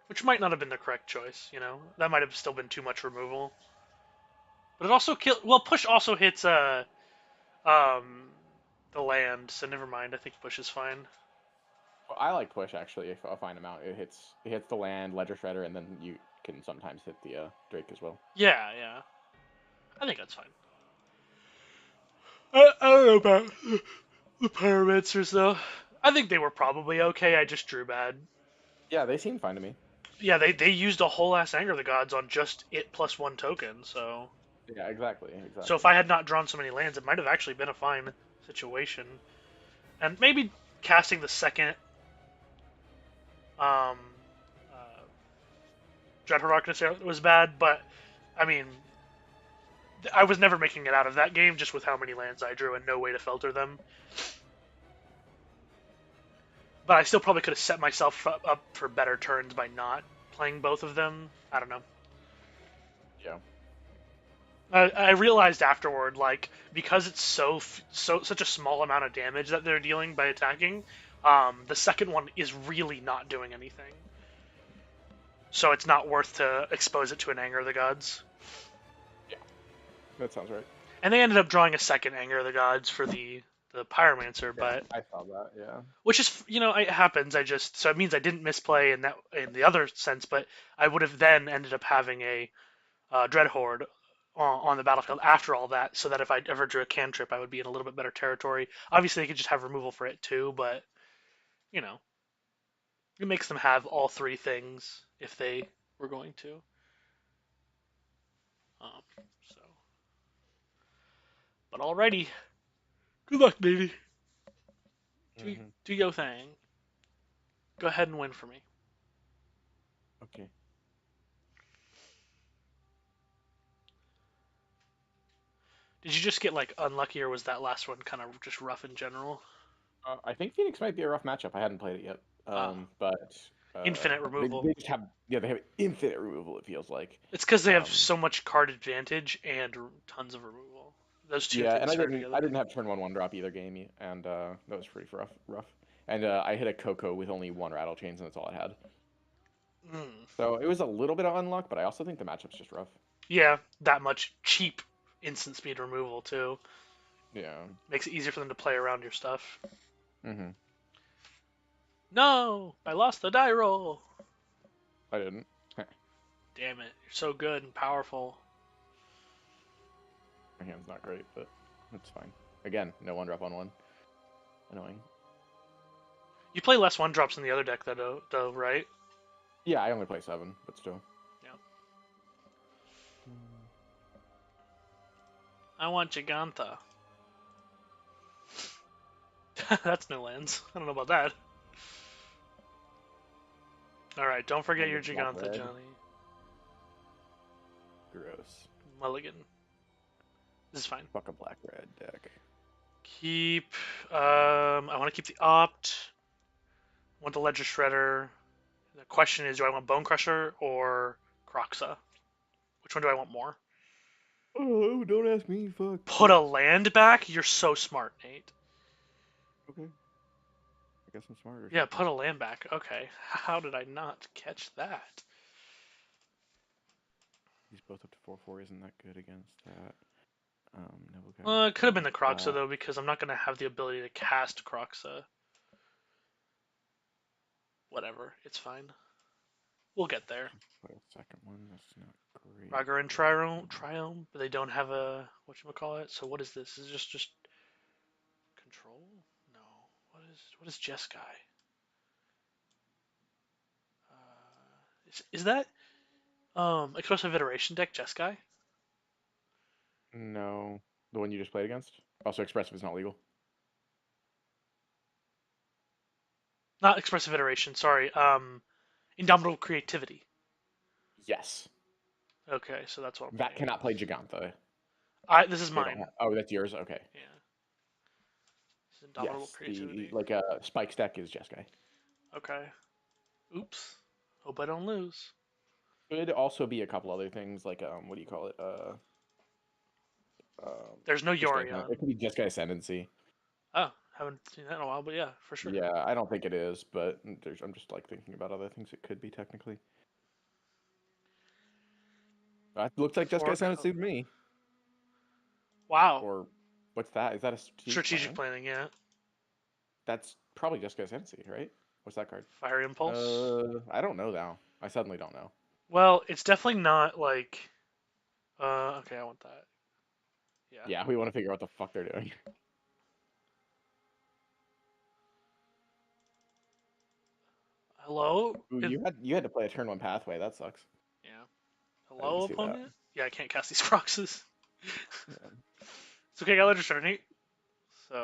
Which might not have been the correct choice, you know? That might have still been too much removal. But it also well, push also hits the land, so never mind. I think push is fine. Well, I like push actually. If a fine amount, it hits the land, Ledger Shredder, and then you can sometimes hit the Drake as well. Yeah. I think that's fine. I don't know about the Pyromancers though. I think they were probably okay. I just drew bad. Yeah, they seem fine to me. Yeah, they used a whole ass Anger of the Gods on just it plus 1 token, so. Yeah, exactly. So if I had not drawn so many lands, it might have actually been a fine situation. And maybe casting the second um, uh, Dreadhorde Arcanist was bad, but I mean, I was never making it out of that game just with how many lands I drew and no way to filter them. But I still probably could have set myself up for better turns by not playing both of them. I don't know. Yeah. I realized afterward, like because it's such a small amount of damage that they're dealing by attacking, the second one is really not doing anything. So it's not worth to expose it to an Anger of the Gods. Yeah. That sounds right. And they ended up drawing a second Anger of the Gods for the Pyromancer, Yeah, but I saw that. Yeah. which is it happens. So it means I didn't misplay in the other sense, but I would have then ended up having a Dreadhorde on the battlefield after all that, so that if I ever drew a cantrip, I would be in a little bit better territory. Obviously, they could just have removal for it too, but you know, it makes them have all three things if they were going to. So, but alrighty, good luck, baby. Do your thing. Go ahead and win for me. Okay. Did you just get like unlucky, or was that last one kind of just rough in general? I think Phoenix might be a rough matchup. I hadn't played it yet. Ah, But infinite they removal. just have they have infinite removal. It feels like. It's because they have Um, so much card advantage and tons of removal. Those two yeah, and things I started didn't I together. didn't have turn one drop either game, and that was pretty rough. And I hit a Coco with only one rattle chains, and that's all I had. Mm. So it was a little bit of unluck, but I also think the matchup's just rough. Yeah, that much cheap instant speed removal too. Yeah. Makes it easier for them to play around your stuff. Mm-hmm. No, I lost the die roll. I didn't. Damn it, you're so good and powerful. My hand's not great, but it's fine. Again, no one drop on one. Annoying. You play less one drops in the other deck though, right? Yeah, I only play 7, but still. Yeah. I want Giganta. That's no lands. I don't know about that. Alright, don't forget your Black Giganta, red. Johnny. Gross. Mulligan. This is fine. Fuck a black red deck. Keep. I want to keep the Opt. I want the Ledger Shredder. The question is, do I want Bone Crusher or Croxa? Which one do I want more? Oh, don't ask me. Fuck. Put a land back? You're so smart, Nate. Okay. I guess I'm smarter. Yeah, put a land back. Okay. How did I not catch that? He's both up to 4/4. Isn't that good against that? No. Well, it could have been the Croxa, though, because I'm not going to have the ability to cast Croxa. Whatever. It's fine. We'll get there. Play a second one. That's not great. Ragar and Triome, but they don't have a whatchamacallit. So what is this? Is it just control? No. What is Jeskai? Is that expressive iteration deck Jeskai? No. The one you just played against? Also, expressive is not legal. Not expressive iteration. Sorry. Indomitable Creativity. Yes. Okay, so that's what I'm That playing. cannot play Giganta. This is mine. Oh, that's yours? Okay. Yeah. This is Indomitable Yes. Creativity. Spike stack is Jeskai. Okay. Oops. Hope I don't lose. Could also be a couple other things like what do you call it? There's no Yorion. It could be Jeskai Ascendancy. Oh, haven't seen that in a while, but yeah, for sure. Yeah, I don't think it is, but I'm just like thinking about other things it could be technically. It looks like Jeskai Ascendancy to me. Wow. Or what's that? Is that a Strategic planning? Yeah. That's probably Jeskai Ascendancy, right? What's that card? Fire Impulse. I don't know now. I suddenly don't know. Well, it's definitely not like. Okay, I want that. Yeah. Yeah, we want to figure out what the fuck they're doing. Hello. Ooh, you had to play a turn one pathway. That sucks. Yeah. Hello, see that. opponent. Yeah, I can't cast these Croxes. Yeah. It's okay. I got Ledger Shredder, Nate. So.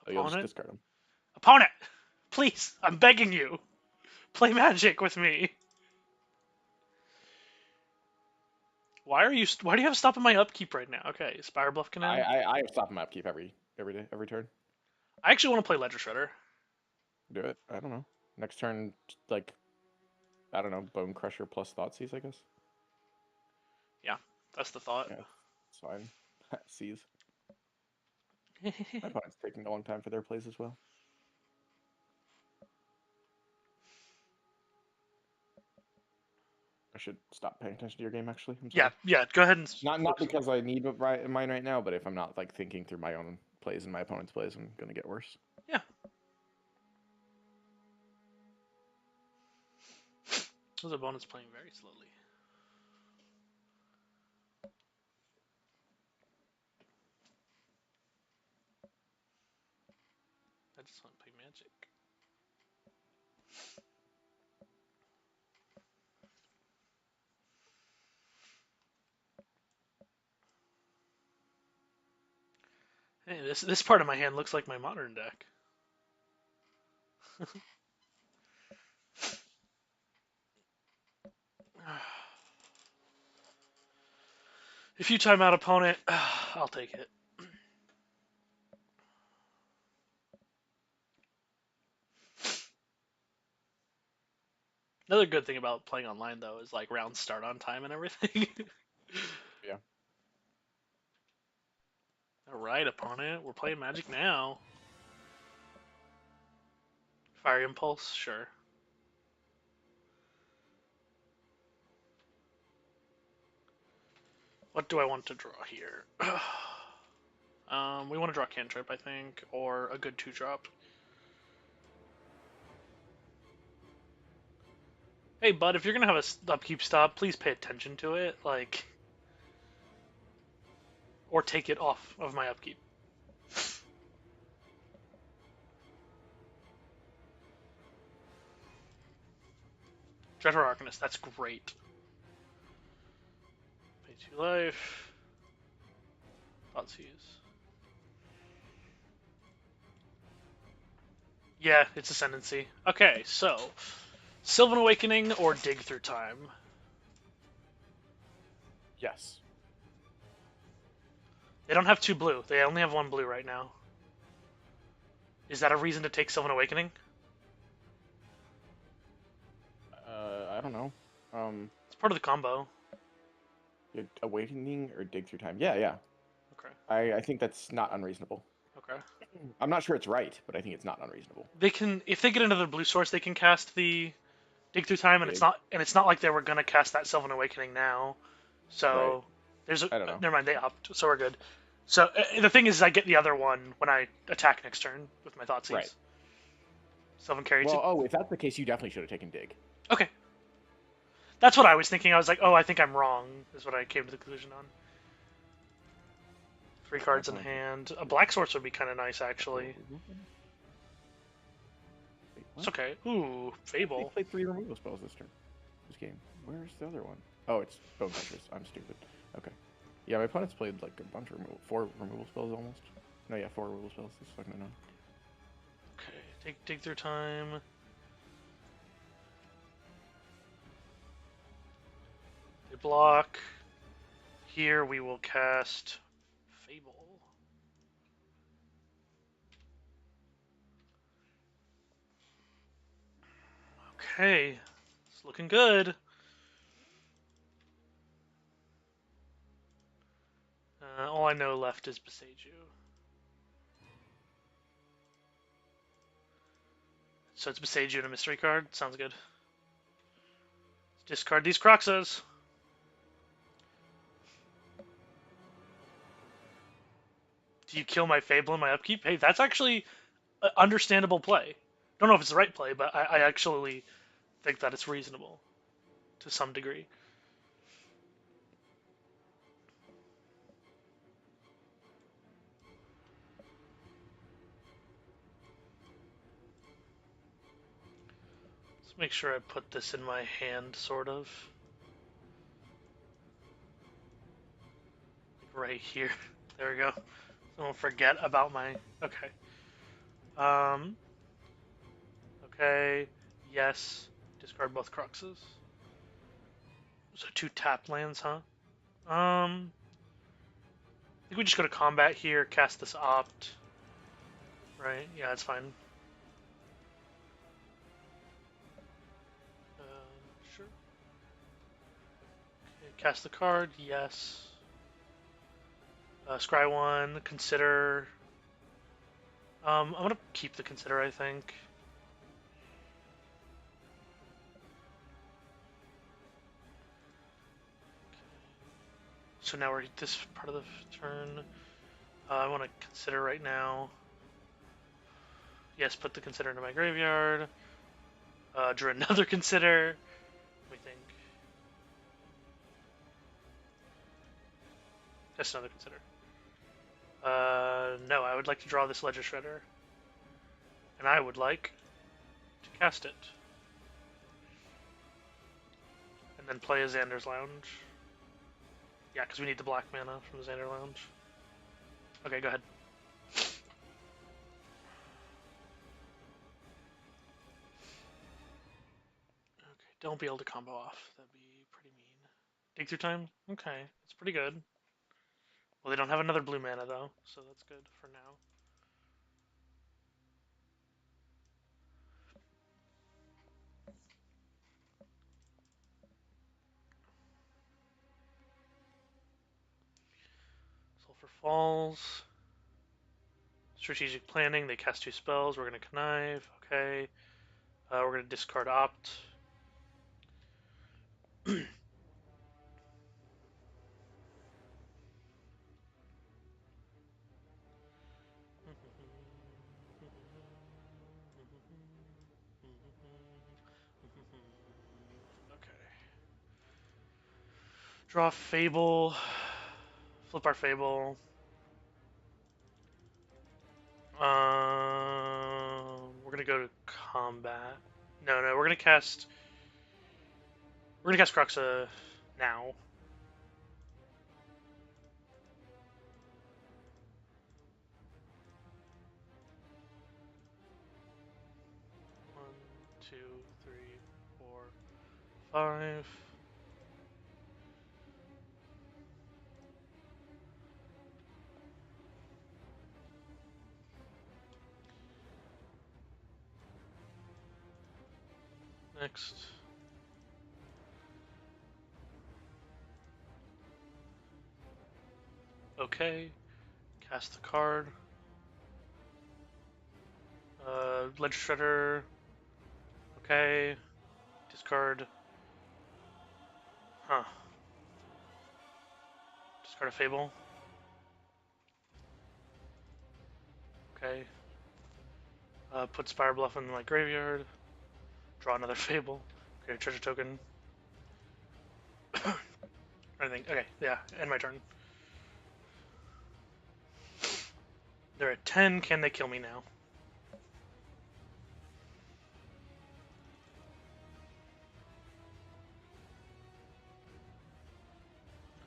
Oh, you'll just Opponent. discard them. Opponent, please, I'm begging you, play Magic with me. Why do you have stop in my upkeep right now? Okay, Spire Bluff Canal. I stop my upkeep every day, every turn. I actually want to play Ledger Shredder. Do it. I don't know. Next turn, like, I don't know, Bone Crusher plus Thoughtseize, I guess. Yeah, that's the thought. Yeah, it's fine. Seize. My opponent's taking a long time for their plays as well. I should stop paying attention to your game, actually. I'm sorry. Yeah. Go ahead and Not because I need mine right now, but if I'm not like thinking through my own plays and my opponent's plays, I'm gonna get worse. Yeah. Those opponents playing very slowly. I just want to play Magic. Hey, this part of my hand looks like my modern deck. If you time out opponent, I'll take it. Another good thing about playing online though is like rounds start on time and everything. Yeah. Alright, opponent, we're playing Magic now. Fire Impulse, sure. What do I want to draw here? We want to draw Cantrip, I think, or a good 2-drop. Hey, bud, if you're gonna have a upkeep stop, please pay attention to it, like, or take it off of my upkeep. Dreadhorde Arcanist, that's great. Pay 2 life. Thoughtseize. Yeah, it's Ascendancy. Okay, so Sylvan Awakening or Dig Through Time? Yes. They don't have 2 blue. They only have 1 blue right now. Is that a reason to take Sylvan Awakening? I don't know. It's part of the combo. Awakening or Dig Through Time? Yeah. Okay. I think that's not unreasonable. Okay. I'm not sure it's right, but I think it's not unreasonable. They can, if they get another blue source, they can cast the Dig Through Time, and Dig. it's not like they were gonna cast that Sylvan Awakening now. So Right. there's a, I don't know. never mind, they opt, so we're good. So the thing is, I get the other one when I attack next turn with my Thoughtseize. Right. Sylvan carries. Well, if that's the case, you definitely should have taken Dig. Okay. That's what I was thinking. I was like, oh, I think I'm wrong, is what I came to the conclusion on. 3 cards in hand. A black source would be kind of nice, actually. Wait, It's okay. Ooh, Fable. They played 3 removal spells this turn. This game. Where's the other one? Oh, it's Bone Crushers. I'm stupid. Okay. Yeah, my opponent's played like a bunch of 4 removal spells almost. No, yeah, 4 removal spells. This is fucking annoying. Okay, dig through time. They block. Here we will cast Fable. Okay, it's looking good. All I know left is Beseiju. So it's Beseiju and a mystery card. Sounds good. Let's discard these Croxas. Do you kill my Fable in my upkeep? Hey, that's actually an understandable play. Don't know if it's the right play, but I actually think that it's reasonable to some degree. Let's make sure I put this in my hand, sort of. Right here. There we go. So don't forget about my... Okay. Okay. Yes. Discard both Cruxes. So 2 tap lands, huh? I think we just go to combat here, cast this Opt. Right? Yeah, that's fine. Sure. Okay, cast the card, yes. Scry 1, consider. I'm gonna keep the consider, I think. So now we're at this part of the turn. I want to consider right now. Yes, put the consider into my graveyard. Drew another consider. Let me think. Just another consider. No, I would like to draw this Ledger Shredder. And I would like to cast it. And then play a Xander's Lounge. Yeah, because we need the black mana from the Xander Lounge. Okay, go ahead. Okay, don't be able to combo off. That'd be pretty mean. Dig through time? Okay, that's pretty good. Well, they don't have another blue mana, though, so that's good for now. Sulfur Falls. Strategic planning. They cast 2 spells. We're going to connive. Okay. We're going to discard Opt. Okay. Draw Fable. Flip our Fable. We're gonna go to combat. No, we're gonna cast. We're gonna cast Croxa now. One, two, three, four, five. Next. Okay. Cast the card. Ledger Shredder. Okay. Discard. Huh. Discard a Fable. Okay. Put Spire Bluff in my graveyard. Draw another Fable. Create a treasure token. I think. Okay, yeah, end my turn. They're at 10. Can they kill me now?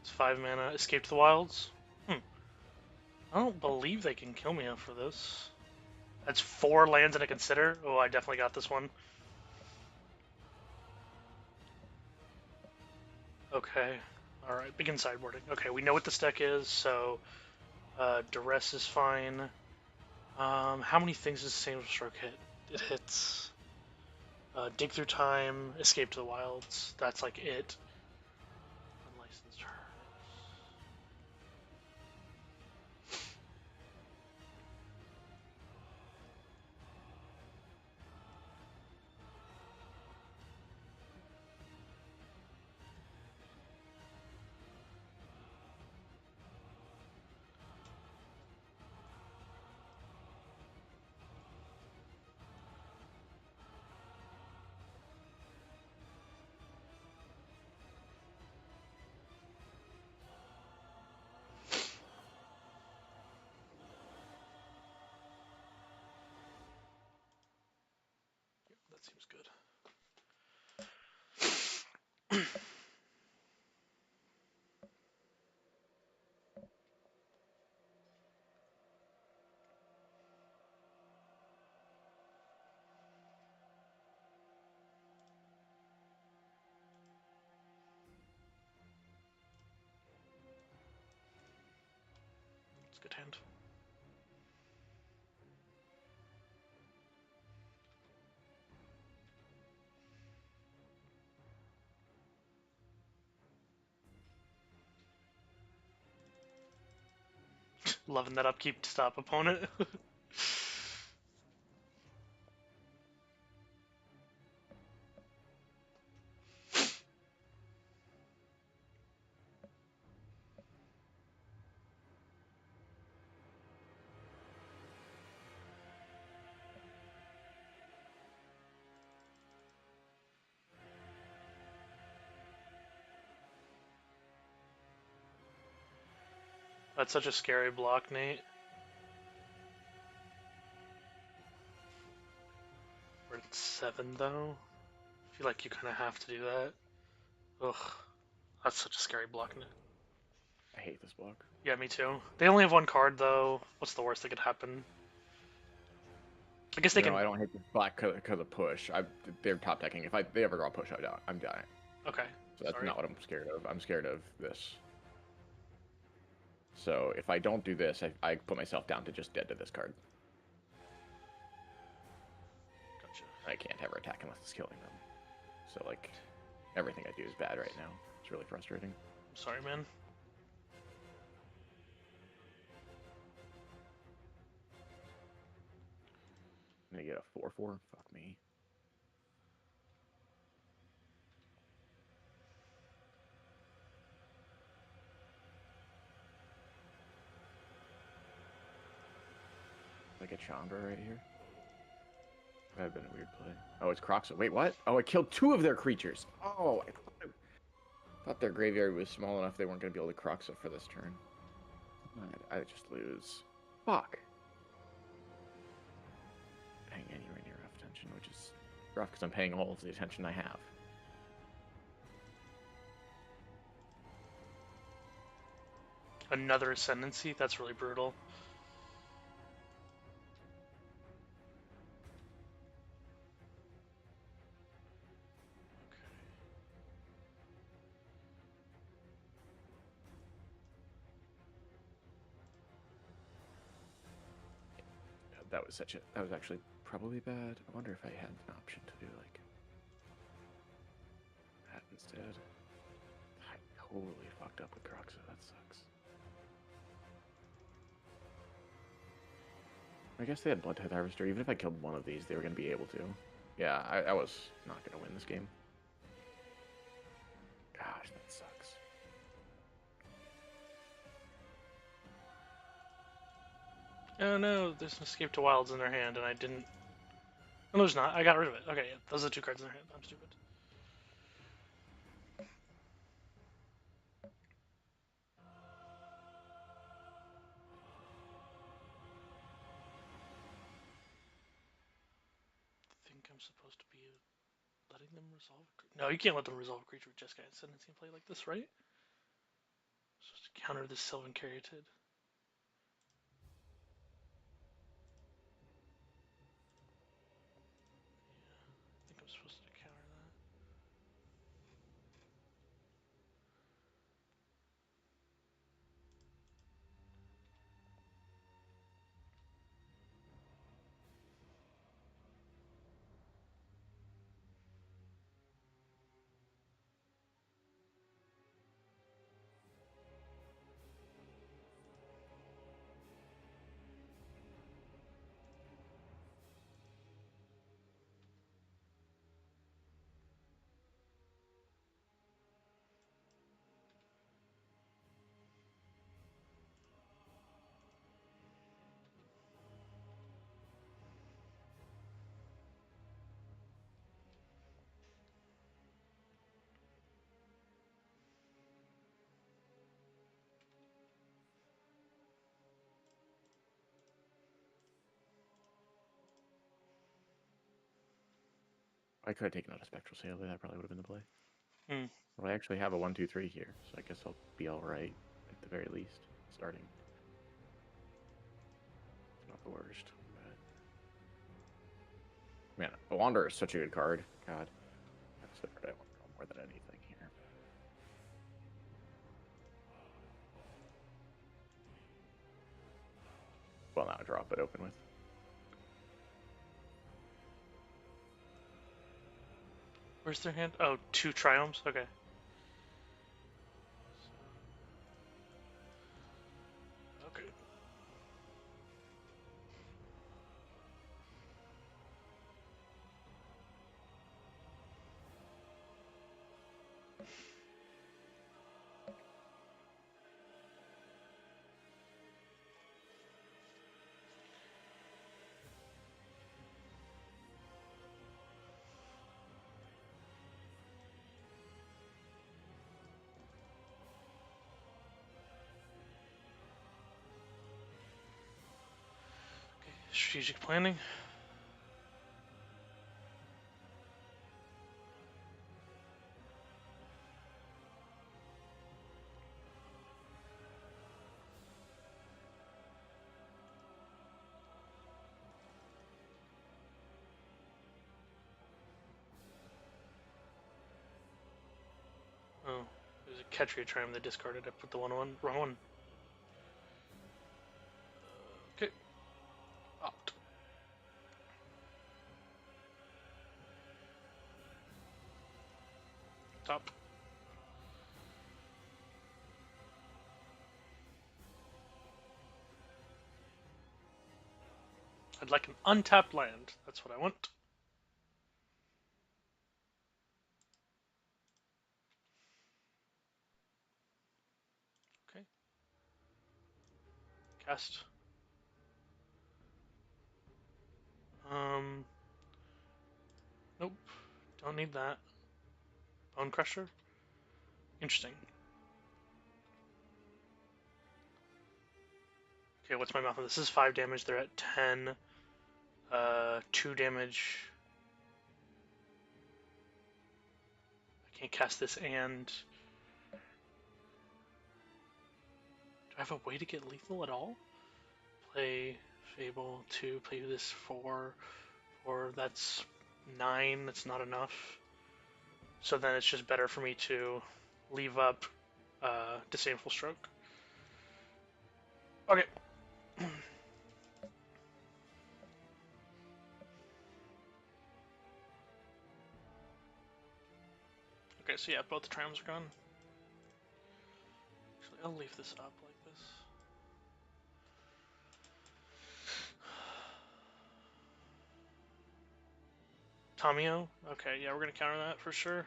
It's 5 mana. Escape to the Wilds. I don't believe they can kill me after this. That's 4 lands and a consider. Oh, I definitely got this one. Okay. Alright, begin sideboarding. Okay, we know what this deck is, so Duress is fine. How many things does Same Stroke hit? It hits Dig Through Time, Escape to the Wilds. That's like it. Unlicensed Her. That seems good. a good hand. Loving that upkeep to stop opponent. That's such a scary block, Nate. We're at 7 though. I feel like you kind of have to do that. Ugh, that's such a scary block, Nate. I hate this block. Yeah, me too. They only have one card though. What's the worst that could happen? I guess they can. I don't hate this block because of push. They're top decking. If they ever draw push, I'm dying. Okay. So that's Sorry. not what I'm scared of. I'm scared of this. So if I don't do this, I put myself down to just dead to this card. Gotcha. I can't ever attack unless it's killing them. So like, everything I do is bad right now. It's really frustrating. I'm sorry, man. I'm gonna get a 4/4. Fuck me. Like a Chandra right here. That would have been a weird play. Oh, it's Croxa. Wait, what? Oh, I killed 2 of their creatures. Oh, I thought their graveyard was small enough they weren't going to be able to Croxa for this turn. I just lose. Fuck. Paying anywhere near enough attention, which is rough because I'm paying all of the attention I have. Another Ascendancy? That's really brutal. That was actually probably bad. I wonder if I had an option to do like that instead. I totally fucked up with Croxa. That sucks. I guess they had Bloodtithe Harvester. Even if I killed one of these, they were going to be able to. Yeah, I was not going to win this game. Gosh, that sucks. Oh no, there's an Escape to Wilds in their hand, and I didn't. No, there's not. I got rid of it. Okay, yeah, those are the 2 cards in their hand. I'm stupid. I think I'm supposed to be letting them resolve a creature. No, you can't let them resolve a creature with Jeskai Ascendancy and play like this, right? Supposed to counter this Sylvan Caryatid. I think I'm supposed to counter that. I could have taken out a Spectral Sailor. That probably would have been the play. Hmm. Well, I actually have a 1/2/3 here, so I guess I'll be all right at the very least. Starting. It's not the worst, but man, the Wanderer is such a good card. God, that's the card I want more than anything here. well, not draw, but open with. Where's their hand? Oh, 2 triumphs? Okay. Okay. Strategic planning. Oh, there's a Ketria Triumph that discarded. I put the wrong one. Okay. Opt. Top. I'd like an untapped land. That's what I want. Okay. Cast. Nope. Don't need that. Bone Crusher? Interesting. Okay, what's my mouth on this? This is 5 damage. They're at 10. 2 damage. I can't cast this and... Do I have a way to get lethal at all? Play Fable 2, play this 4. 4, that's 9. That's not enough. So then it's just better for me to leave up Disdainful Stroke. Okay. Okay, so yeah, both the triumphs are gone. Actually, I'll leave this up like this. Tamio? Okay, yeah, we're gonna counter that for sure.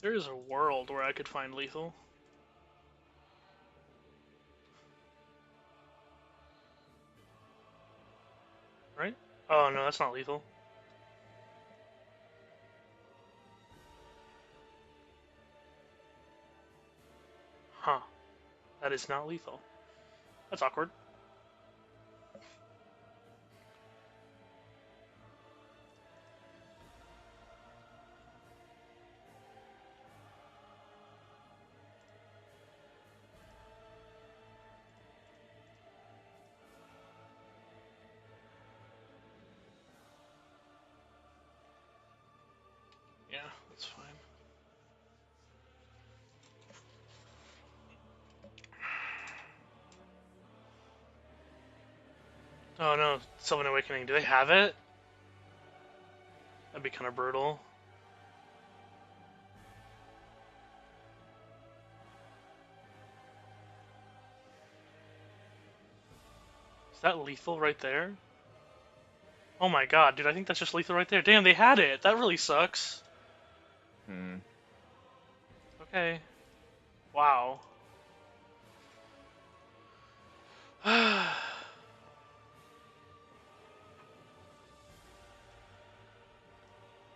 There is a world where I could find lethal. Right? Oh no, that's not lethal. Huh. That is not lethal. That's awkward. Yeah, that's fine. Oh no, Sylvan Awakening. Do they have it? That'd be kind of brutal. Is that lethal right there? Oh my god, dude, I think that's just lethal right there. Damn, they had it! That really sucks. Hmm. Okay. Wow.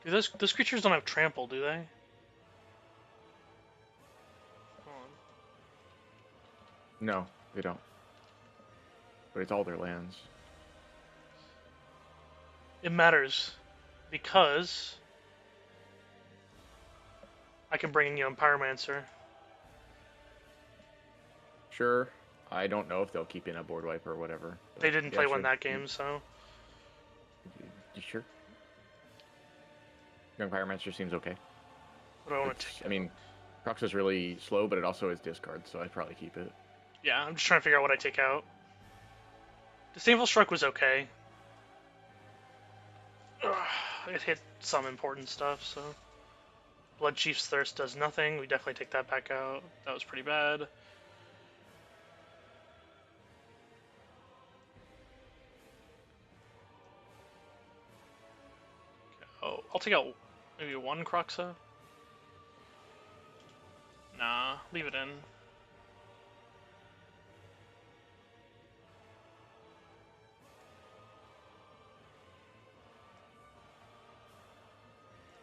Dude, those creatures don't have trample, do they? Hold on. No, they don't. But it's all their lands. It matters because I can bring in you a Pyromancer. Sure. I don't know if they'll keep in a board wipe or whatever. They But didn't yeah, play one sure. that game, so You sure? Young Pyromancer seems okay. what do I want to take? I mean, Crux is really slow, but it also is discard, so I'd probably keep it. Yeah, I'm just trying to figure out what I take out. Disdainful Strike was okay. Ugh, it hit some important stuff, so. Blood Chief's Thirst does nothing. We definitely take that back out. That was pretty bad. Oh, I'll take out maybe one Croxa. Nah, leave it in.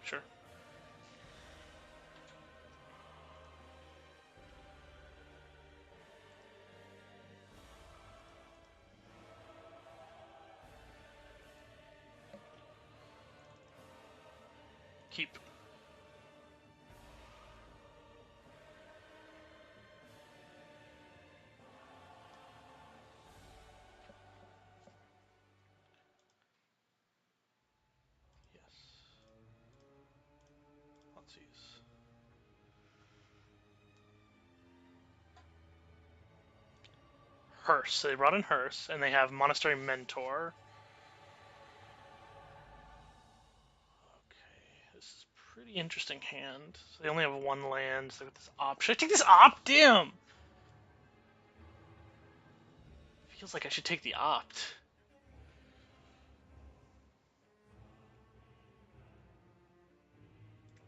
Sure. Keep. Yes. Let's use. Hearse. So they brought in Hearse, and they have Monastery Mentor. Okay, this is a pretty interesting hand. So they only have one land, so with this op. Should I take this op? Damn! Feels like I should take the opt.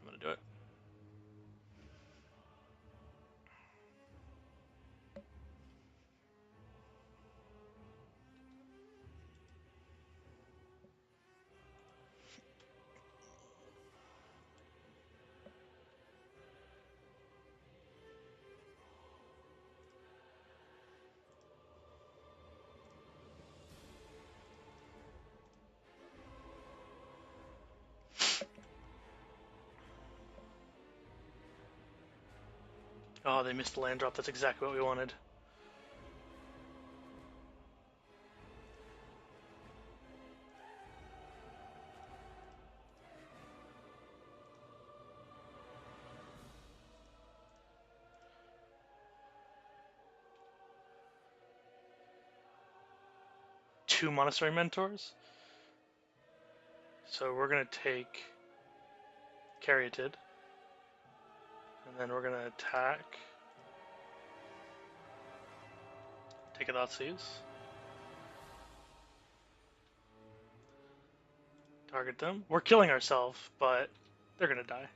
I'm gonna do it. Oh, they missed the land drop. That's exactly what we wanted. Two Monastery Mentors. So we're gonna take Caryatid, and then we're gonna attack. Take a Thoughtseize. Target them. We're killing ourselves, but they're gonna die.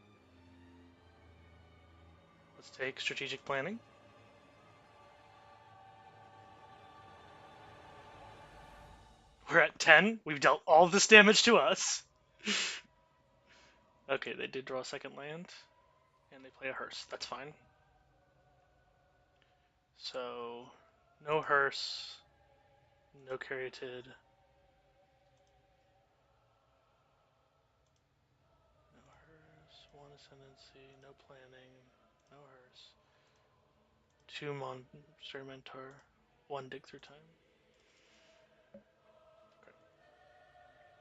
Let's take Strategic Planning. We're at 10. We've dealt all this damage to us. Okay, they did draw a second land, and they play a Hearse. That's fine. So, no Hearse, no Caryatid, no Hearse, one Ascendancy, no Planning, no Hearse, two Monster Mentor, one Dig Through Time. Okay.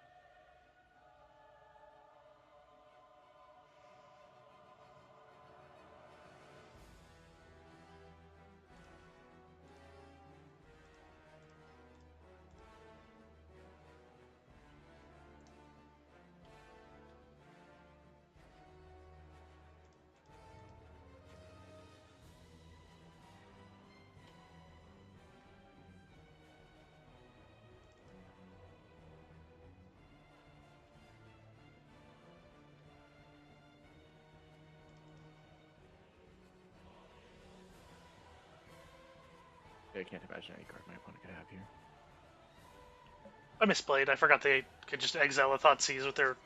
I can't imagine any card my opponent could have here. I misplayed. I forgot they could just exile a Thoughtseize with their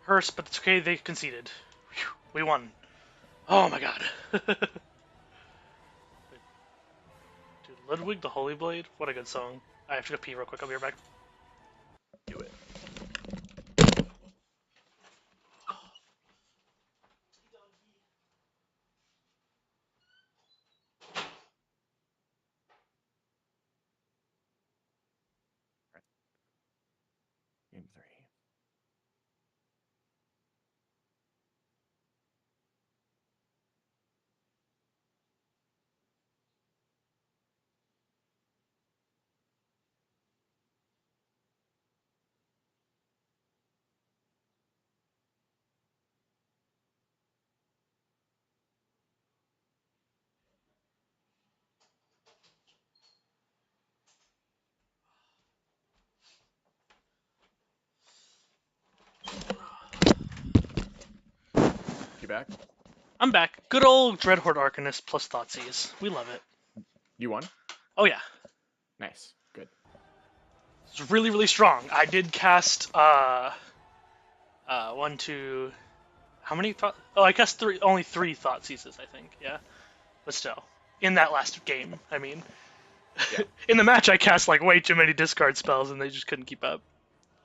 Hearse, but it's okay. They conceded. Whew, we won. Oh my god. Dude, Ludwig the Holy Blade? What a good song. I have to go pee real quick. I'll be right back. Do it. Game 3. You back? I'm back. Good old Dreadhorde Arcanist plus Thoughtseize. We love it. You won? Oh yeah, Nice. Good. it's really really strong. I did cast one, two. How many thought? Oh, I cast three. Only three Thoughtseizes, I think. Yeah, but still, in that last game, I mean, Yeah. in the match, I cast like way too many discard spells, and they just couldn't keep up.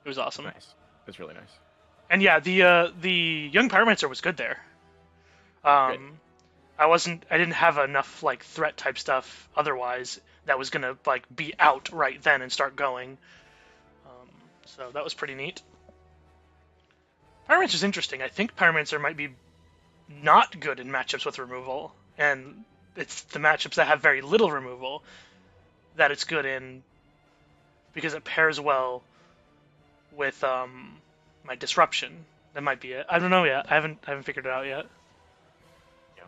It was awesome. Nice. That's really nice. And yeah, the young pyromancer was good there. Good. I didn't have enough like threat type stuff otherwise that was gonna like be out right then and start going. So that was pretty neat. Pyromancer's interesting. I think Pyromancer might be not good in matchups with removal, and it's the matchups that have very little removal that it's good in because it pairs well with my disruption. That might be it. I don't know yet. I haven't figured it out yet. Yeah.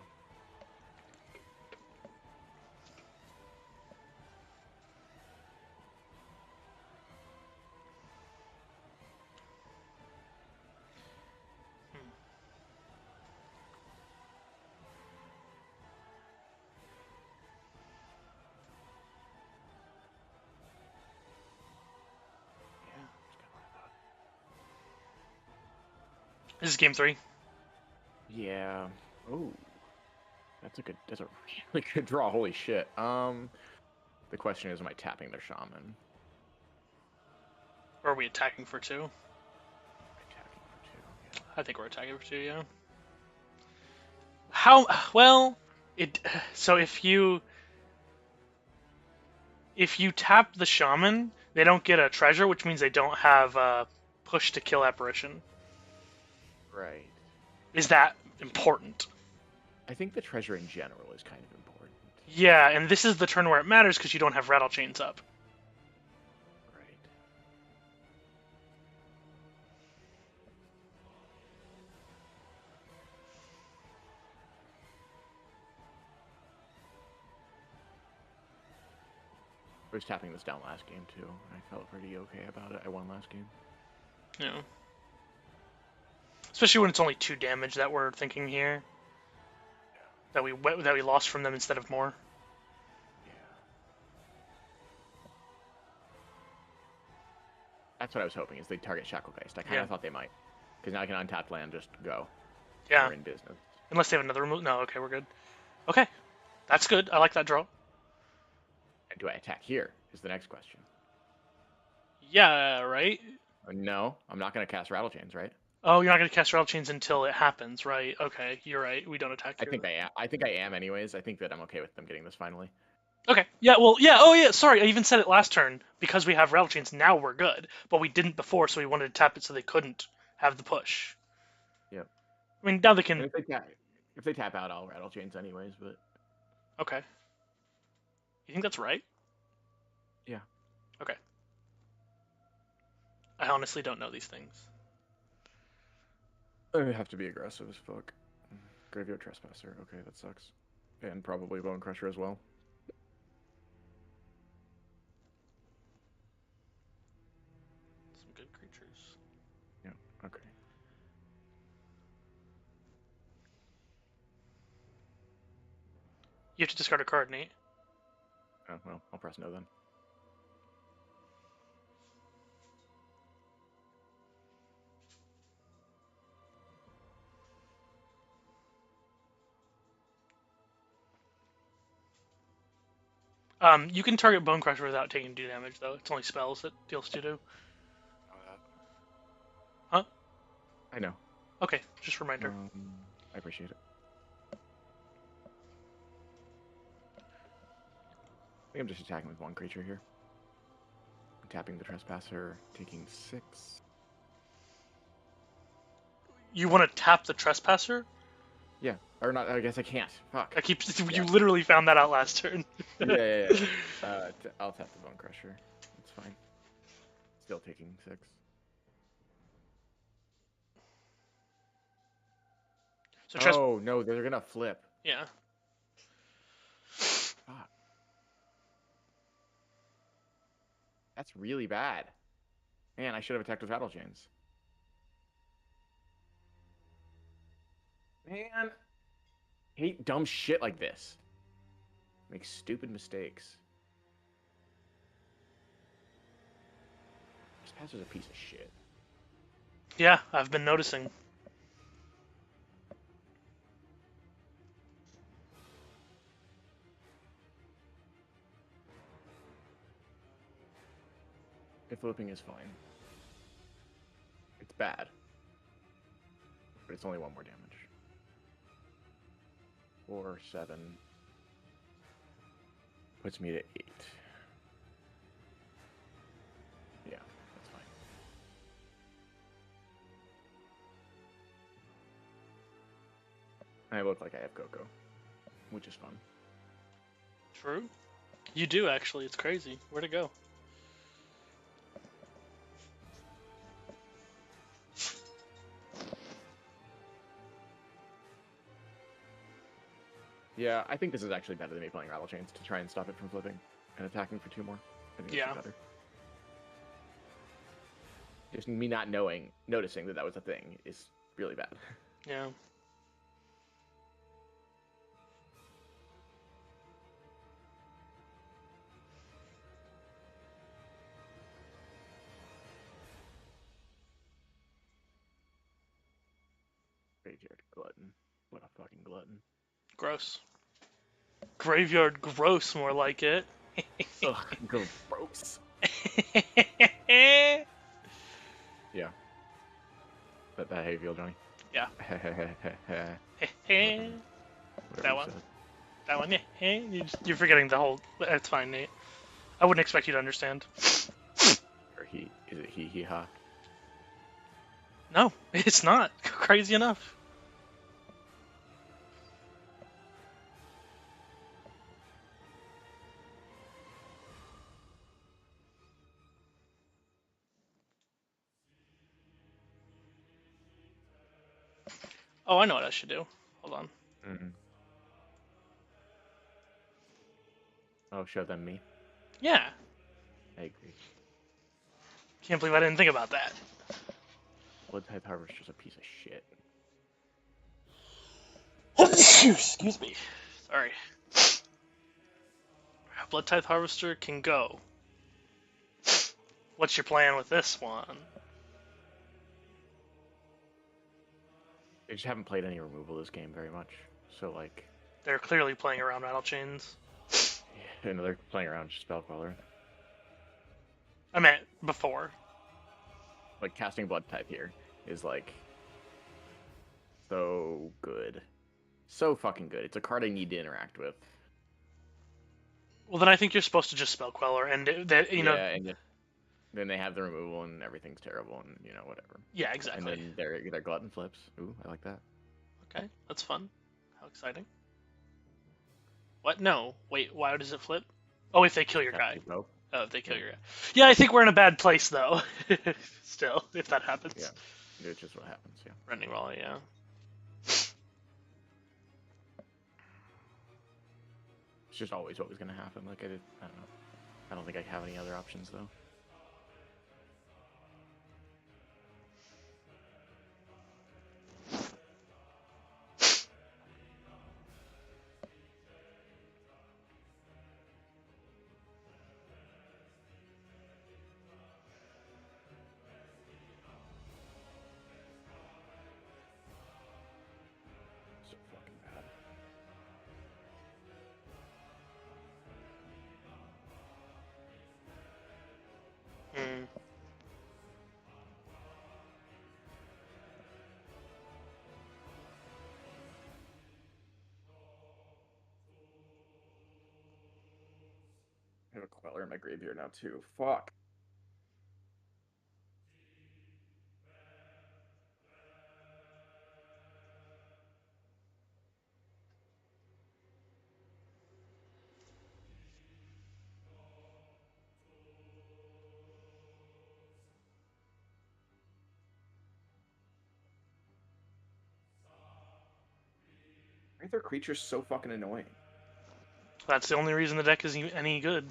Yeah. It's kind of what I thought. This is game 3. Yeah. Oh. That's a really good draw. Holy shit. The question is, am I tapping their shaman? Or are we attacking for 2? Attacking for 2. Yeah. I think we're attacking for 2. Yeah. How well it? So if you tap the shaman, they don't get a treasure, which means they don't have push to kill apparition. Right. Is that important? I think the treasure in general is kind of important. Yeah, and this is the turn where it matters because you don't have rattle chains up. Right. I was tapping this down last game too, and I felt pretty okay about it. I won last game. Yeah. Especially when it's only 2 damage that we're thinking here. That we lost from them instead of more. Yeah. That's what I was hoping, is they'd target Shacklegeist. I kind of thought they might. Because now I can untap land, just go. Yeah. We're in business. Unless they have another remove. No, okay, we're good. Okay. That's good. I like that draw. And do I attack here, is the next question. Yeah, right? No, I'm not going to cast Rattle Chains, right? Oh, you're not going to cast rattle chains until it happens, right? Okay, you're right. We don't attack I here. think I am. I think I am anyways. I think that I'm okay with them getting this finally. Okay. Yeah, well, yeah. Oh, yeah. Sorry, I even said it last turn. Because we have rattle chains, now we're good. But we didn't before, so we wanted to tap it so they couldn't have the push. Yep. I mean, now they And can. if they tap out, I'll Rattle Chains anyways, but... Okay. You think that's right? Yeah. Okay. I honestly don't know these things. I have to be aggressive as fuck. Graveyard Trespasser. Okay, that sucks. And probably Bone Crusher as well. Some good creatures. Yeah, okay. You have to discard a card, Nate. Oh, well, I'll press no then. You can target Bone Crusher without taking 2 damage, though. It's only spells that deals 2 do. Huh? I know. Okay, just a reminder. I appreciate it. I think I'm just attacking with one creature here. I'm tapping the Trespasser, taking 6. You want to tap the trespasser? Yeah, or not? I guess I can't. Fuck. I keep. Yeah. You literally found that out last turn. Yeah. I'll tap the Bone Crusher. It's fine. Still taking 6. So Oh no, they're gonna flip. yeah. Fuck. That's really bad. Man, I should have attacked with Rattle Chains. Man, hate dumb shit like this. Make stupid mistakes. This passer's a piece of shit. Yeah, I've been noticing. If flipping is fine. It's bad. But it's only 1 more damage. 4, 7. Puts me to 8. Yeah, that's fine. I look like I have Coco, which is fun. True. You do actually. It's crazy. Where'd it go? Yeah, I think this is actually better than me playing Rattle Chains to try and stop it from flipping and attacking for 2 more. I think Yeah. it's better. Just me not noticing that that was a thing is really bad. Yeah. Graveyard glutton. What a fucking glutton. Gross. Graveyard gross, more like it. Ugh, gross. Yeah. That behavior, Johnny. Yeah. Whatever That you one. said. That one. You're forgetting the whole. It's fine, Nate. I wouldn't expect you to understand. Or is it he ha? No, it's not. Crazy enough. Oh, I know what I should do. Hold on. Mm-hmm. Oh, show them me. Yeah. I agree. Can't believe I didn't think about that. Blood type Harvester's a piece of shit. Excuse me. Sorry. Blood Tithe Harvester can go. What's your plan with this one? They just haven't played any removal this game very much. So, like... They're clearly playing around Rattle Chains. Yeah, no, they're playing around just Spell Queller. I meant before. Like, casting Blood type here is, like... so good. So fucking good. It's a card I need to interact with. Well, then I think you're supposed to just Spell Queller, and that you know. Yeah, and then they have the removal and everything's terrible and, you know, whatever. Yeah, exactly. And then their glutton flips. Ooh, I like that. Okay, that's fun. How exciting. What? No. Wait, why does it flip? Oh, if they kill your guy. Oh, Oh, if they kill your guy. Yeah, I think we're in a bad place, though. Still, if that happens. yeah. It's just what happens, yeah. Running Wall, yeah. It's just always what was going to happen. Like, I don't know. I don't think I have any other options, though. So fucking bad. Hmm. I have a Queller in my graveyard now, too. Fuck. are their creatures so fucking annoying? That's the only reason the deck is any good.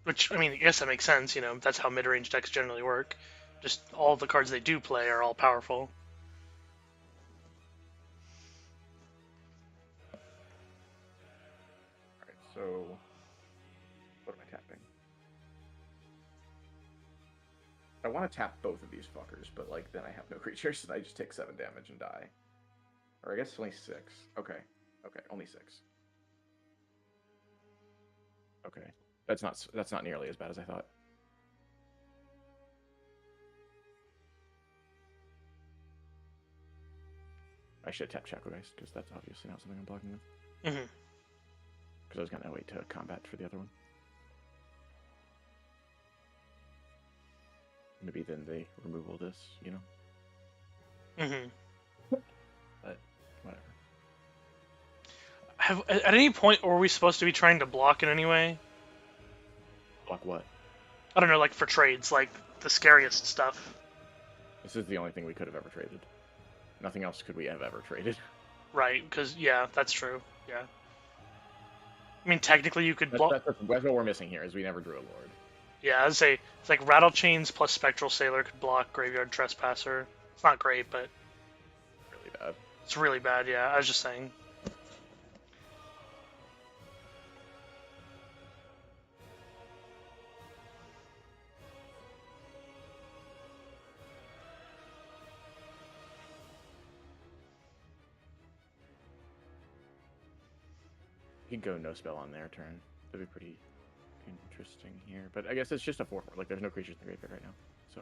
Which, I mean, I guess that makes sense, you know, that's how mid-range decks generally work. Just all the cards they do play are all powerful. Alright, so what am I tapping? I want to tap both of these fuckers, but like then I have no creatures, and I just take 7 damage and die. Or I guess only 6. Okay. Okay, only 6. Okay. That's not nearly as bad as I thought. I should tap Shackle Geist, because that's obviously not something I'm blocking with. Mm-hmm. Because I was gonna wait to combat for the other one. Maybe then they remove all this, you know? Mm-hmm. But whatever. At any point were we supposed to be trying to block in any way? Block what? I don't know, like for trades, like the scariest stuff. This is the only thing we could have ever traded. Nothing else could we have ever traded. Right, because, yeah, that's true. Yeah. I mean, technically you could block... That's what we're missing here, is we never drew a Lord. Yeah, I'd say it's like Rattle Chains plus Spectral Sailor could block Graveyard Trespasser. It's not great, but... Really bad. It's really bad, yeah. I was just saying. You could go no spell on their turn. That'd be pretty interesting here. But I guess it's just a 4/4. Like, there's no creatures in the graveyard right now. So.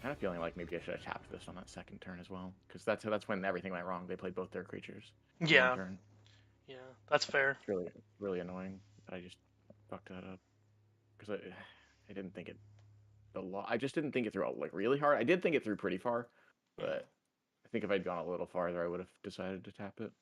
Kind of feeling like maybe I should have tapped this on that second turn as well. Because that's when everything went wrong. They played both their creatures. Yeah. On turn. Yeah, that's fair. It's really annoying that I just fucked that up. Because I didn't think it I just didn't think it through like really hard. I did think it through pretty far, but I think if I'd gone a little farther, I would have decided to tap it.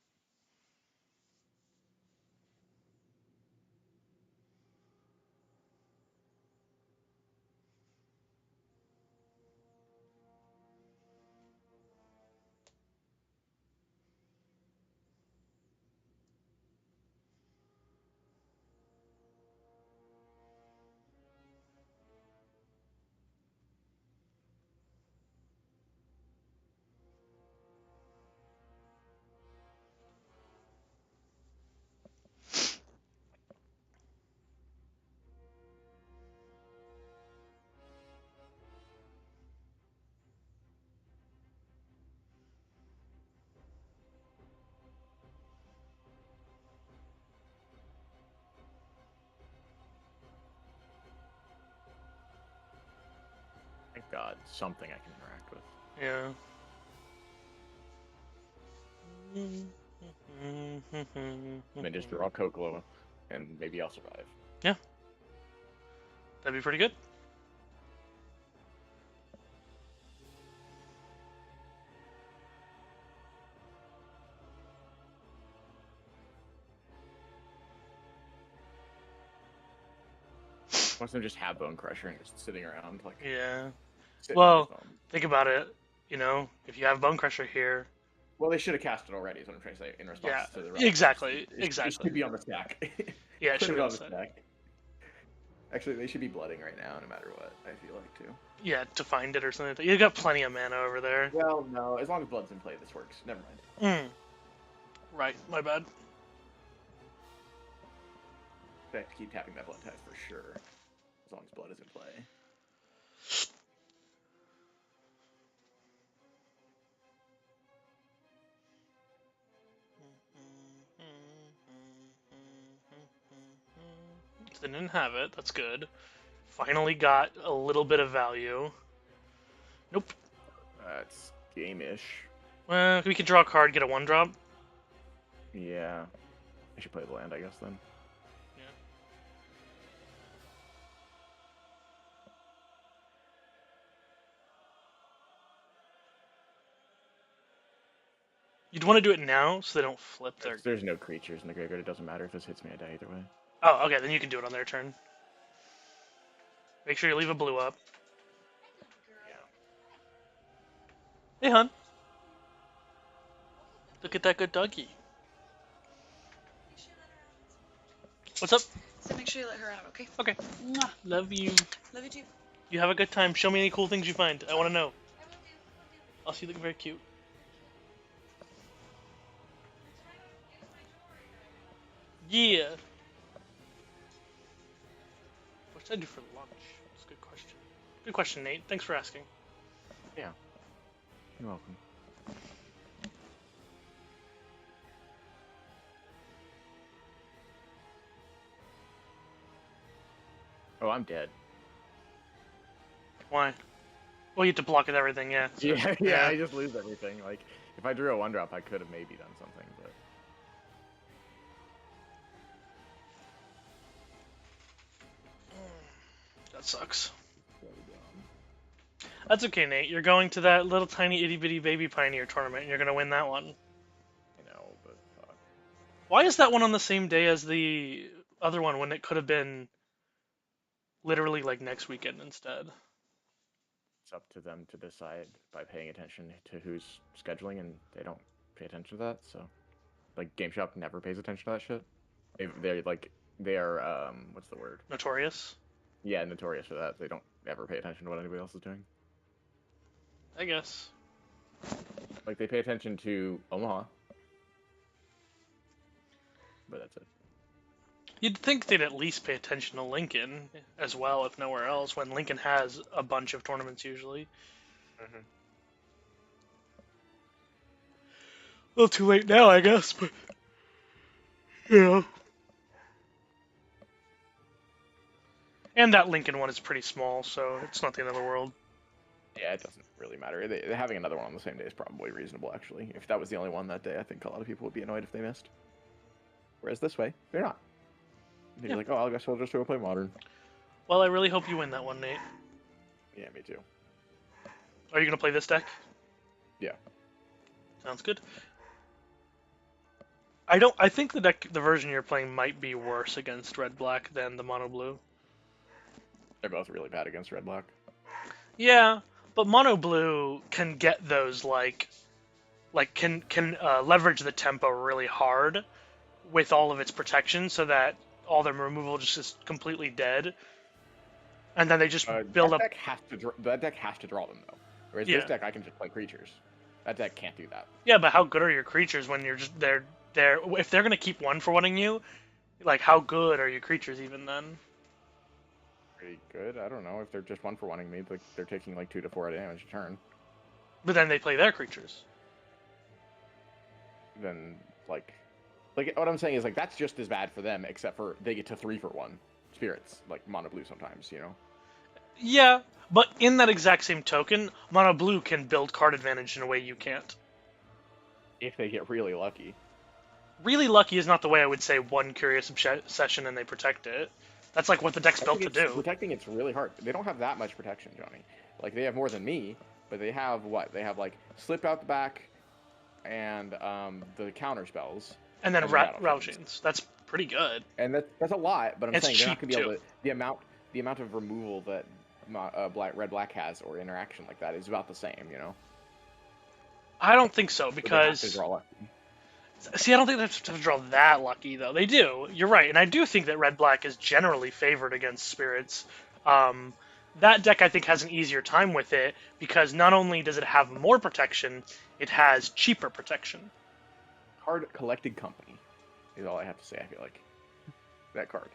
Thank God, something I can interact with. Yeah. And then just draw Kokolo, and maybe I'll survive. Yeah. That'd be pretty good. Most of them just have Bone Crusher and just sitting around like. Yeah. Sitting Well, think about it. You know, if you have Bone Crusher here. Well, they should have cast it already. Is what I'm trying to say in response to the. Exactly. It should be on the stack. Yeah, it should Put be on the stack. Actually, they should be blooding right now, no matter what. I feel like too. Yeah, to find it or something. Like that. You got plenty of mana over there. Well, no, as long as blood's in play, this works. Never mind. Right, my bad. I have to keep tapping that blood tag for sure, as long as blood is in play. Didn't have it. That's good. Finally got a little bit of value. Nope. That's game-ish. Well, we could draw a card, get a 1-drop. Yeah. I should play the land, I guess, then. Yeah. You'd want to do it now so they don't flip their... There's no creatures in the graveyard. It doesn't matter if this hits me, I die either way. Oh, okay, then you can do it on their turn. Make sure you leave a blue up. Hey, hon. Look at that good doggy. What's up? So make sure you let her out, okay? Okay. Mwah. Love you. Love you too. You have a good time. Show me any cool things you find. I want to know. I will do. I'll see you looking very cute. Yeah. What should I do for lunch? That's a good question. Good question, Nate. Thanks for asking. Yeah. You're welcome. Oh, I'm dead. Why? Well, you have to block it everything, yeah. So, Yeah, I just lose everything. Like, if I drew a 1-drop, I could have maybe done something, but... That sucks. That's okay, Nate. You're going to that little tiny itty bitty baby pioneer tournament, and you're gonna win that one. I know, but... Why is that one on the same day as the other one when it could have been literally like next weekend instead? It's up to them to decide by paying attention to who's scheduling, and they don't pay attention to that, so... Like, Game Shop never pays attention to that shit. They are, what's the word? Notorious? Yeah, notorious for that. They don't ever pay attention to what anybody else is doing. I guess. Like, they pay attention to Omaha. But that's it. You'd think they'd at least pay attention to Lincoln as well, if nowhere else, when Lincoln has a bunch of tournaments usually. Mm-hmm. A little too late now, I guess, but... Yeah. And that Lincoln one is pretty small, so it's not the end of the world. Yeah, it doesn't really matter. Having another one on the same day is probably reasonable, actually. If that was the only one that day, I think a lot of people would be annoyed if they missed. Whereas this way, they're not. They're Yeah. like, oh, I guess I'll just go play Modern. Well, I really hope you win that one, Nate. Yeah, me too. Are you going to play this deck? Yeah. Sounds good. I think the version you're playing might be worse against red-black than the mono-blue. They're both really bad against Red-Black. Yeah, but mono-blue can get those, can leverage the tempo really hard with all of its protection so that all their removal just is completely dead. And then they just build up... That deck has to draw them, though. Whereas Yeah. this deck, I can just play creatures. That deck can't do that. Yeah, but how good are your creatures when you're just... They're if they're going to keep one-for-one-ing you, like, how good are your creatures even then? Pretty good. I don't know. If they're just 1-for-1ing me, like, they're taking like 2 to 4 damage a turn. But then they play their creatures. Then, like what I'm saying is, like, that's just as bad for them, except for they get to 3-for-1 spirits, like mono blue sometimes, you know? Yeah, but in that exact same token, mono blue can build card advantage in a way you can't. If they get really lucky. Really lucky is not the way I would say one Curious Obsession and they protect it. That's like what the deck's built to do. Protecting it's really hard. They don't have that much protection, Johnny. Like, they have more than me, but they have what? They have, like, Slip Out the Back and the counter spells. And then the Rattle Chains. That's pretty good. And that's a lot, but I'm It's saying they're not cheap, going to be able to... The amount of removal that Red-Black has, or interaction like that, is about the same, you know? I don't think so, So they have because... to draw lucky. See, I don't think they have to draw that lucky, though. They do. You're right. And I do think that red-black is generally favored against spirits. That deck, I think, has an easier time with it, because not only does it have more protection, it has cheaper protection. Card Collected Company is all I have to say, I feel like. That card.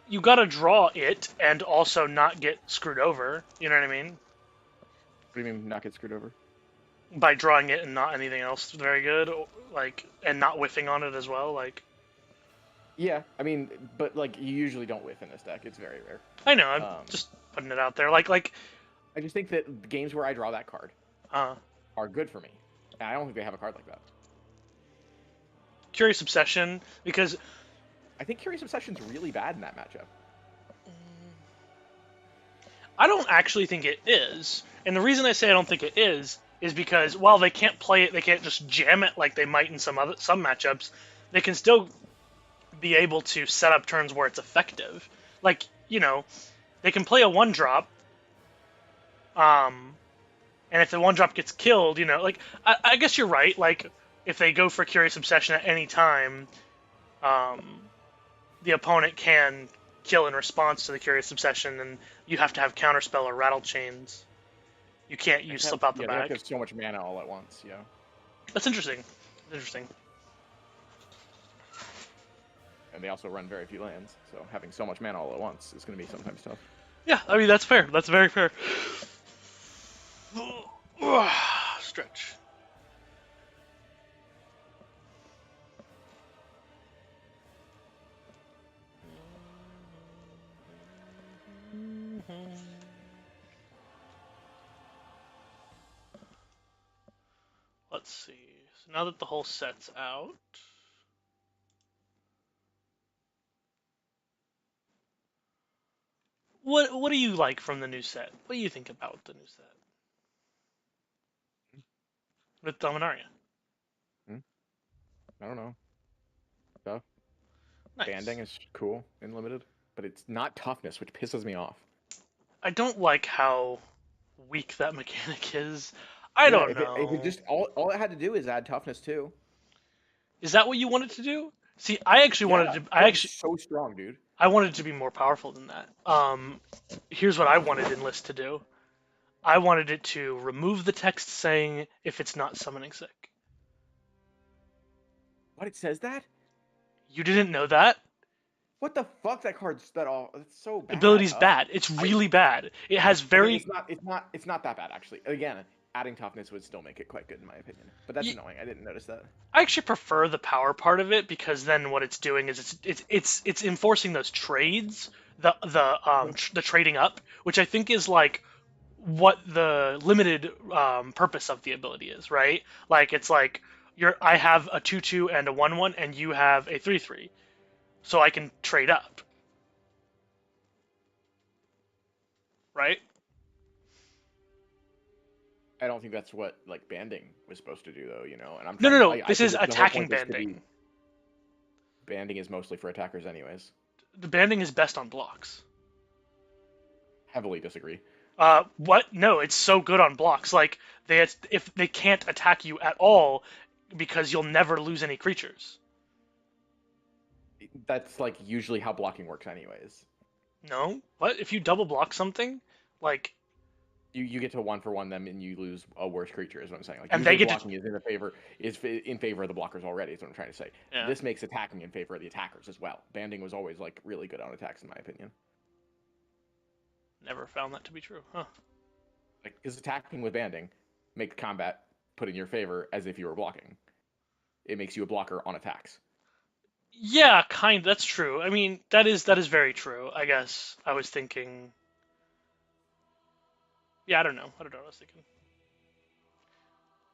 You gotta draw it, and also not get screwed over. You know what I mean? What do you mean, not get screwed over? By drawing it and not anything else very good, like, and not whiffing on it as well, like... Yeah, I mean, but, like, you usually don't whiff in this deck. It's very rare. I know, I'm just putting it out there. Like... I just think that the games where I draw that card are good for me. And I don't think they have a card like that. Curious Obsession, because... I think Curious Obsession's really bad in that matchup. I don't actually think it is. And the reason I say I don't think it is because while they can't play it, they can't just jam it like they might in some matchups, they can still be able to set up turns where it's effective. Like, you know, they can play a 1-drop, And if the 1-drop gets killed, like I guess you're right. Like if they go for Curious Obsession at any time, the opponent can kill in response to the Curious Obsession, and you have to have Counterspell or Rattle Chains. You can't use Slip Out the They have Bag. to have so much mana all at once. Yeah. That's interesting. Interesting. And they also run very few lands, so having so much mana all at once is going to be sometimes tough. Yeah, I mean that's fair. That's very fair. Stretch. Let's see. So now that the whole set's out, what do you like from the new set? What do you think about the new set with Dominaria? I don't know. Tough. Nice. Banding is cool in limited, but it's not toughness, which pisses me off. I don't like how weak that mechanic is. I don't know. If it just all it had to do is add toughness too. Is that what you wanted to do? See, I actually wanted to. So strong, dude. I wanted it to be more powerful than that. Here's what I wanted Enlist to do. I wanted it to remove the text saying if it's not summoning sick. What, it says that? You didn't know that? What the fuck? That card's that's so bad. Ability's bad. It's really bad. It has very. It's not that bad actually. Again, adding toughness would still make it quite good in my opinion. But that's annoying. I didn't notice that. I actually prefer the power part of it because then what it's doing is it's enforcing those trades, the trading up, which I think is like what the limited purpose of the ability is, right? Like it's like I have a 2/2 and a 1/1 and you have a 3/3. So I can trade up. Right? I don't think that's what like banding was supposed to do, though. And I'm no. This is attacking banding. Banding is mostly for attackers, anyways. The banding is best on blocks. Heavily disagree. What? No, it's so good on blocks. Like if they can't attack you at all, because you'll never lose any creatures. That's like usually how blocking works, anyways. No. What if you double block something? Like. You get to 1-for-1 them and you lose a worse creature is what I'm saying. Like, and they get blocking is in favor of the blockers already. Is what I'm trying to say. Yeah. This makes attacking in favor of the attackers as well. Banding was always like really good on attacks in my opinion. Never found that to be true, huh? Like, because attacking with banding makes combat put in your favor as if you were blocking. It makes you a blocker on attacks. Yeah, that's true. I mean, that is very true. I guess I was thinking. Yeah, I don't know what I was thinking.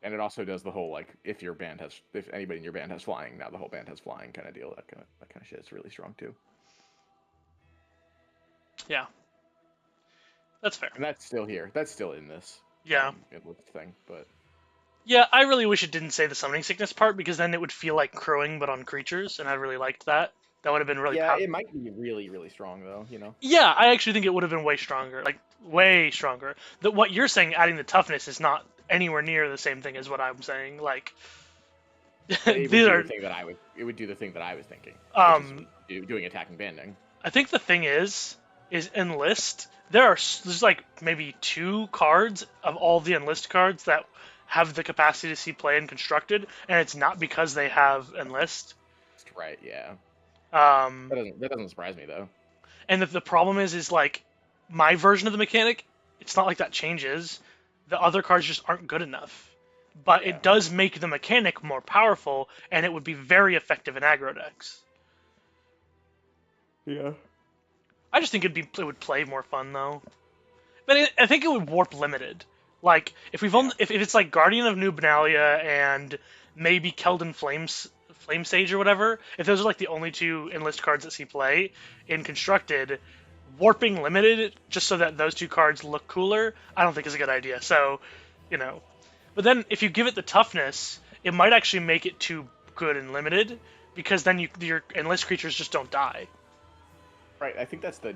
And it also does the whole like if anybody in your band has flying, now the whole band has flying kind of deal. That kind of shit is really strong too. Yeah, that's fair. And that's still here. That's still in this. Yeah. Thing, but. Yeah, I really wish it didn't say the summoning sickness part because then it would feel like crowing but on creatures, and I really liked that. That would have been really. Yeah, it might be really, really strong though. Yeah, I actually think it would have been way stronger. Like way stronger. What you're saying, adding the toughness, is not anywhere near the same thing as what I'm saying. Like. It would do the thing that I was thinking. Doing attacking banding. I think the thing is Enlist. There's like maybe 2 cards of all the Enlist cards that have the capacity to see play in Constructed, and it's not because they have Enlist. Right, yeah. That doesn't surprise me, though. And the problem is like, my version of the mechanic, it's not like that changes. The other cards just aren't good enough. But it does make the mechanic more powerful, and it would be very effective in aggro decks. Yeah. I just think it would play more fun, though. But I think it would warp limited. Like, if it's like Guardian of New Benalia and maybe Keldon Flame Sage or whatever, if those are like the only 2 Enlist cards that see play in Constructed, warping limited just so that those 2 cards look cooler, I don't think is a good idea. So, But then if you give it the toughness, it might actually make it too good and limited, because then your Enlist creatures just don't die. Right, I think that's the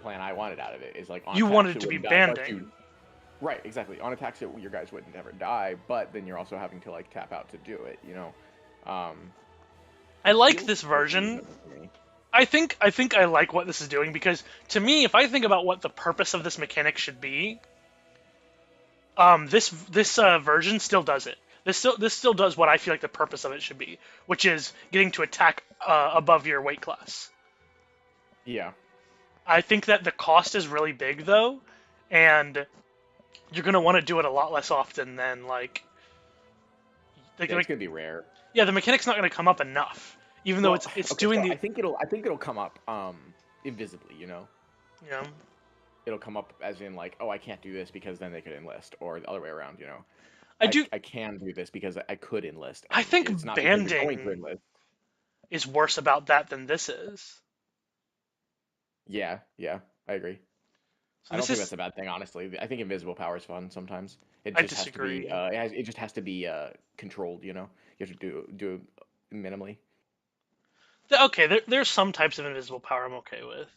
plan I wanted out of it. Is like you wanted it to be banding. Right, exactly. On attacks, your guys wouldn't ever die, but then you're also having to like tap out to do it. I It like feels this pretty version. reasonable to me. I think I like what this is doing because to me, if I think about what the purpose of this mechanic should be, this version still does it. This still does what I feel like the purpose of it should be, which is getting to attack above your weight class. Yeah, I think that the cost is really big though, and you're gonna want to do it a lot less often than yeah, it's gonna be rare. yeah, the mechanic's not gonna come up enough, even though Well, it's okay, doing so the I think it'll come up invisibly. you know It'll come up as in like, oh, I can't do this because then they could enlist, or the other way around. I I do I can do this because I could enlist, I and think it's not because you're going to banding enlist. is worse about that than this is. Yeah, yeah, I agree. So I don't this think that's is a bad thing, honestly. I think invisible power is fun sometimes. It I just has to be disagree. it just has to be controlled. You have to do it minimally. Okay, there's some types of invisible power I'm okay with.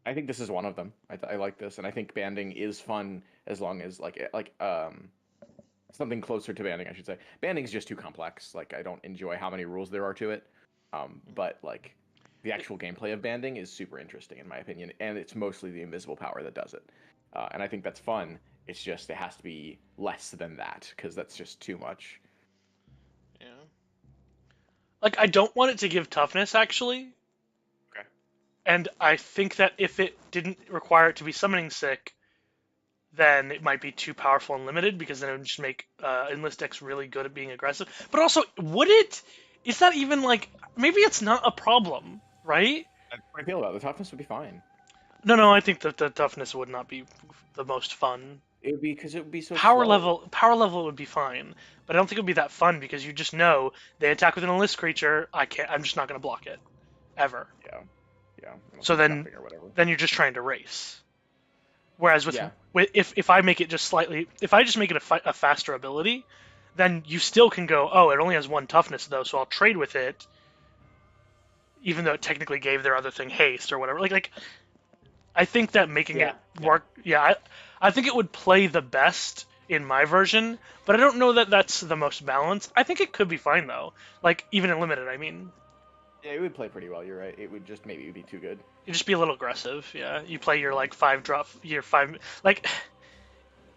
I think this is one of them. I like this, and I think banding is fun as long as something closer to banding, I should say. Banding is just too complex. Like I don't enjoy how many rules there are to it. But like the actual gameplay of banding is super interesting in my opinion, and it's mostly the invisible power that does it. And I think that's fun. It's just it has to be less than that because that's just too much. Yeah. Like I don't want it to give toughness actually, Okay. and I think that if it didn't require it to be summoning sick, then it might be too powerful and limited because then it would just make enlist decks really good at being aggressive. But also, would it? Is that even like maybe it's not a problem, right? That's what I feel about it. The toughness would be fine. No, I think that the toughness would not be the most fun. It would be because it would be so Power slow. level, power level would be fine, but I don't think it would be that fun because you just know they attack with an enlist creature. I can't. I'm just not going to block it, ever. Yeah, yeah. Unless So you're then, stuffing or whatever. then you're just trying to race. Whereas Yeah, if I make it just slightly, if I just make it a faster ability, then you still can go. Oh, it only has one toughness though, so I'll trade with it, even though it technically gave their other thing haste or whatever. Like I think that making yeah, it yeah. work, yeah, I think it would play the best in my version, but I don't know that that's the most balanced. I think it could be fine though, like even in limited. I mean, Yeah, it would play pretty well. You're right. It would just maybe be too good. you just be a little aggressive. Yeah, you play your like 5 drop, your 5 like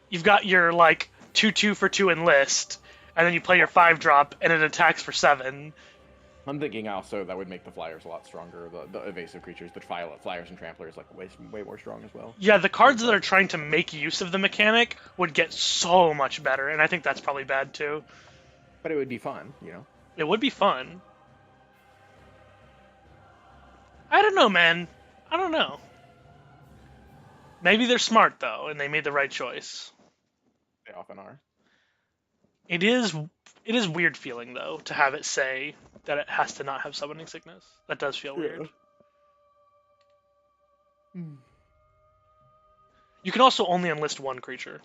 you've got your like 2/2 for 2 enlist, and then you play your 5 drop and it attacks for 7. I'm thinking also that would make the flyers a lot stronger. The evasive creatures, the flyers and tramplers, like way more strong as well. Yeah, the cards that are trying to make use of the mechanic would get so much better, and I think that's probably bad too. But it would be fun. It would be fun. I don't know, man. I don't know. Maybe they're smart though, and they made the right choice. They often are. It is it is weird feeling though to have it say that it has to not have summoning sickness. That does feel weird. Hmm. You can also only enlist one creature.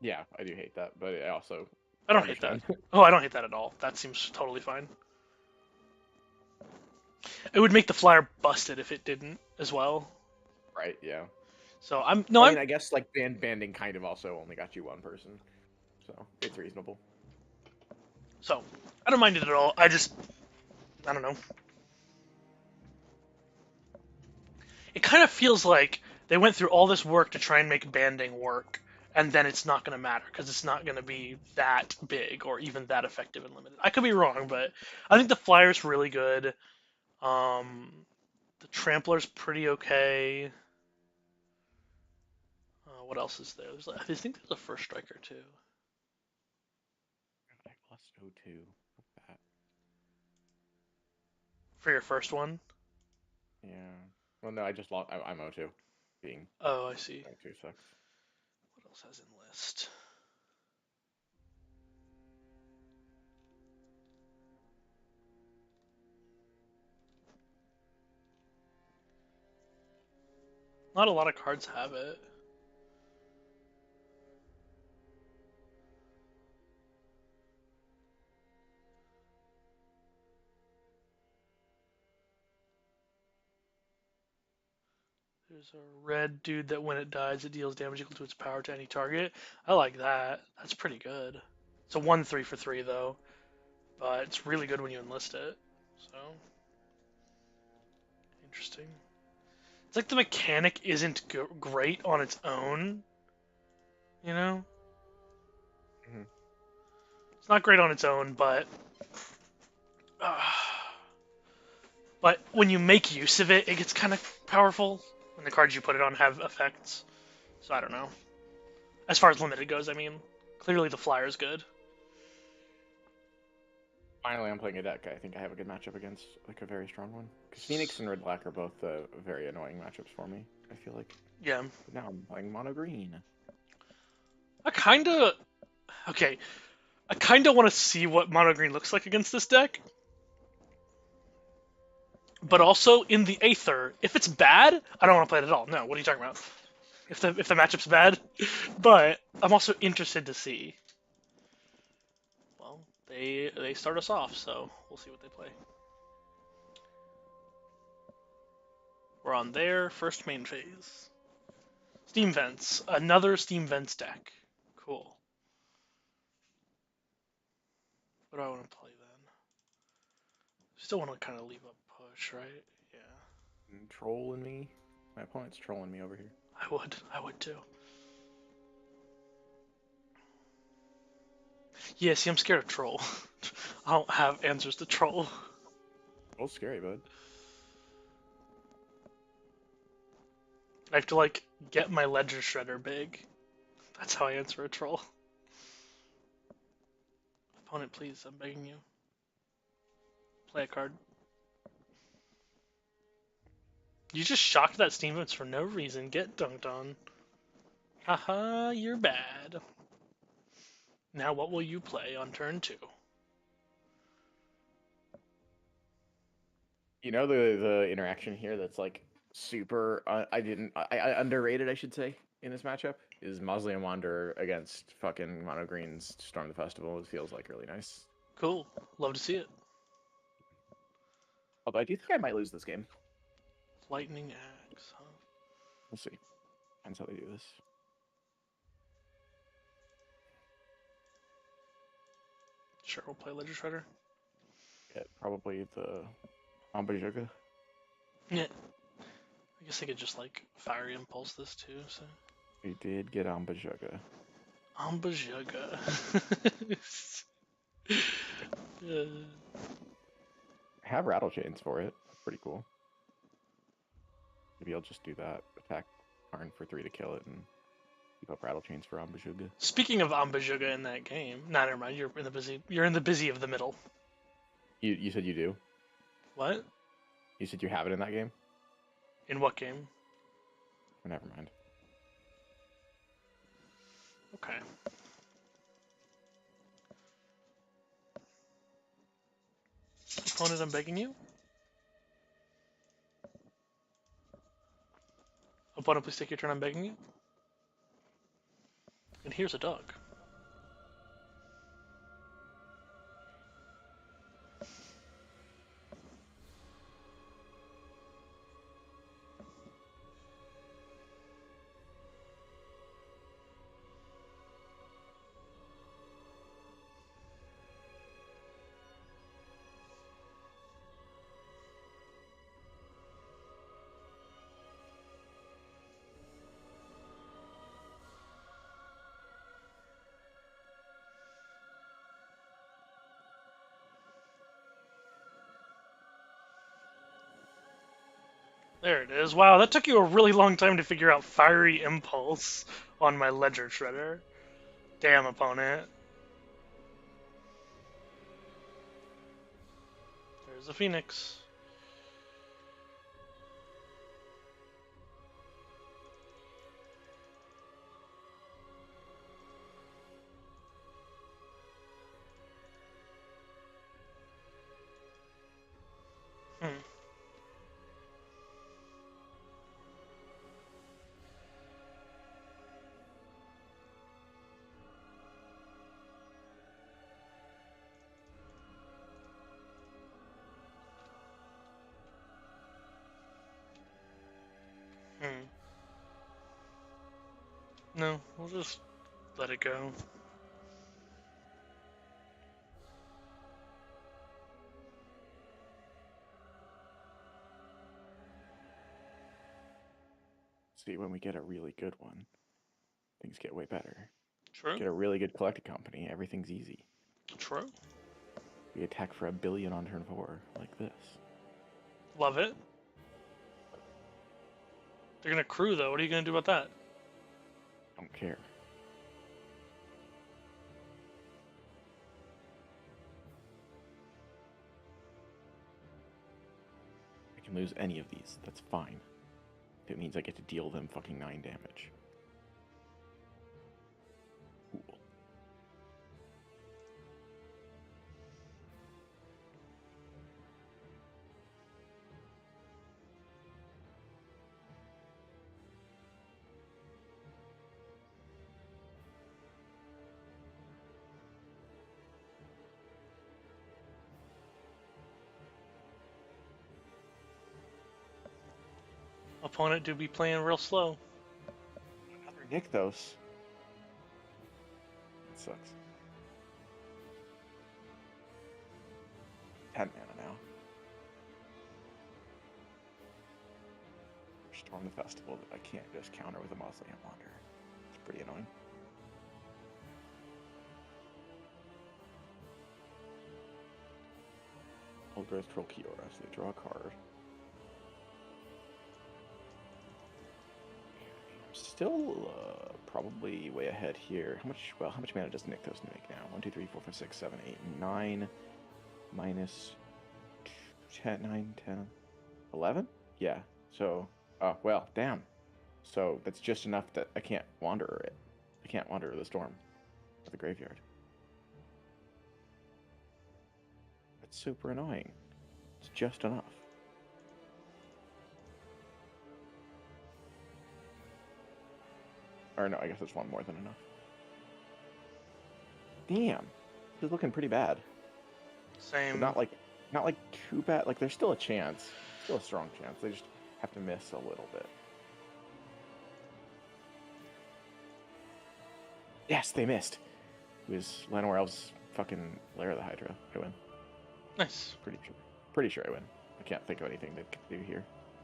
Yeah, I do hate that, but I also I don't hate that. understand. Oh, I don't hate that at all. That seems totally fine. It would make the flyer busted if it didn't as well. Right? Yeah. So I'm no, I I'm mean, I guess like banding kind of also only got you one person, so it's reasonable. so I don't mind it at all. I don't know. It kind of feels like they went through all this work to try and make banding work, and then it's not going to matter because it's not going to be that big or even that effective and limited. I could be wrong, but I think the flyer's really good. The trampler's pretty okay. What else is there? I think there's a first striker too. I lost O2. That. For your first one. Yeah. Well, no, I just lost. I'm O2. Being Oh, I see. O2 sucks. What else has in list? Not a lot of cards have it. There's a red dude that when it dies, it deals damage equal to its power to any target. I like that. That's pretty good. It's a 1/3 for 3 though, but it's really good when you enlist it. So interesting. It's like the mechanic isn't great on its own, you know. Mhm. It's not great on its own, uh, but when you make use of it, it gets kind of powerful. When the cards you put it on have effects. So I don't know. As far as limited goes, I mean, clearly the flyer is good. Finally, I'm playing a deck I think I have a good matchup against, like a very strong one. Because Phoenix and Red Black are both very annoying matchups for me, I feel like. Yeah. But now I'm playing Mono Green. I kinda okay. I kinda want to see what mono green looks like against this deck. But also in the Aether, if it's bad, I don't want to play it at all. No, what are you talking about? If the matchup's bad, but I'm also interested to see. Well, they start us off, so we'll see what they play. We're on their first main phase. Steam Vents, another Steam Vents deck. Cool. What do I want to play then? Still want to kind of leave a push, right? Yeah. Trolling me. My opponent's trolling me over here. I would too. Yeah, see, I'm scared of troll. I don't have answers to troll. Oh, scary, bud. I have to like get my ledger shredder big. That's how I answer a troll. Opponent, please, I'm begging you. Play a card. You just shocked that Steam Votes for no reason. Get dunked on. Haha, you're bad. Now what will you play on turn 2? You know the interaction here that's like super I underrated, I should say, in this matchup is Mausoleum Wanderer against fucking Mono Green's Storm the Festival. It feels like really nice. Cool. Love to see it. Although I do think I might lose this game. Lightning Axe, huh? We'll see. Depends how they do this. Sure, we'll play Ledger Shredder. Yeah, probably the Ambajuga. Yeah. I guess I could just like Fiery Impulse this too, so. We did get Ambajuga. Ambajuga. I have Rattle Chains for it. That's pretty cool. Maybe I'll just do that. Attack Karn for 3 to kill it and keep up Rattle Chains for Ambajuga. Speaking of Ambajuga in that game, nah, never mind. You're in the busy of the middle. You said you do? What? You said you have it in that game? In what game? Oh, never mind. Okay. Opponent, I'm begging you. Opponent, please take your turn. I'm begging you. And here's a dog. There it is. Wow, that took you a really long time to figure out Fiery Impulse on my Ledger Shredder. Damn, opponent. There's a Phoenix. Hmm. Hmm. No, we'll just let it go. See, when we get a really good one, things get way better. True. Get a really good collected company, everything's easy. True. We attack for 1 billion on turn 4, like this. Love it. They're gonna crew though. What are you gonna do about that? Don't care. I can lose any of these, that's fine. If it means I get to deal them fucking 9 damage. Cool. Opponent do be playing real slow. Another Nykthos. That sucks. 10 mana now. Storm the Festival that I can't just counter with a Mausoleum Wanderer. It's pretty annoying. Old Growth Troll Kiora, so they draw a card. I'm still probably way ahead here. How much mana does Nykthos make now? 1, 2, 3, 4, 5, 6, 7, 8, 9, minus 10, 9, 10, 11? Yeah, so, oh, well, damn. So that's just enough that I can't wander it. I can't wander the storm of the graveyard. That's super annoying. It's just enough. Or no, I guess it's one more than enough. Damn. This is looking pretty bad. Same. But not like too bad. Like there's still a chance. Still a strong chance. They just have to miss a little bit. Yes, they missed. It was Llanowar Elves fucking Lair of the Hydra. I win. Nice. Pretty sure I win. I can't think of anything that could do here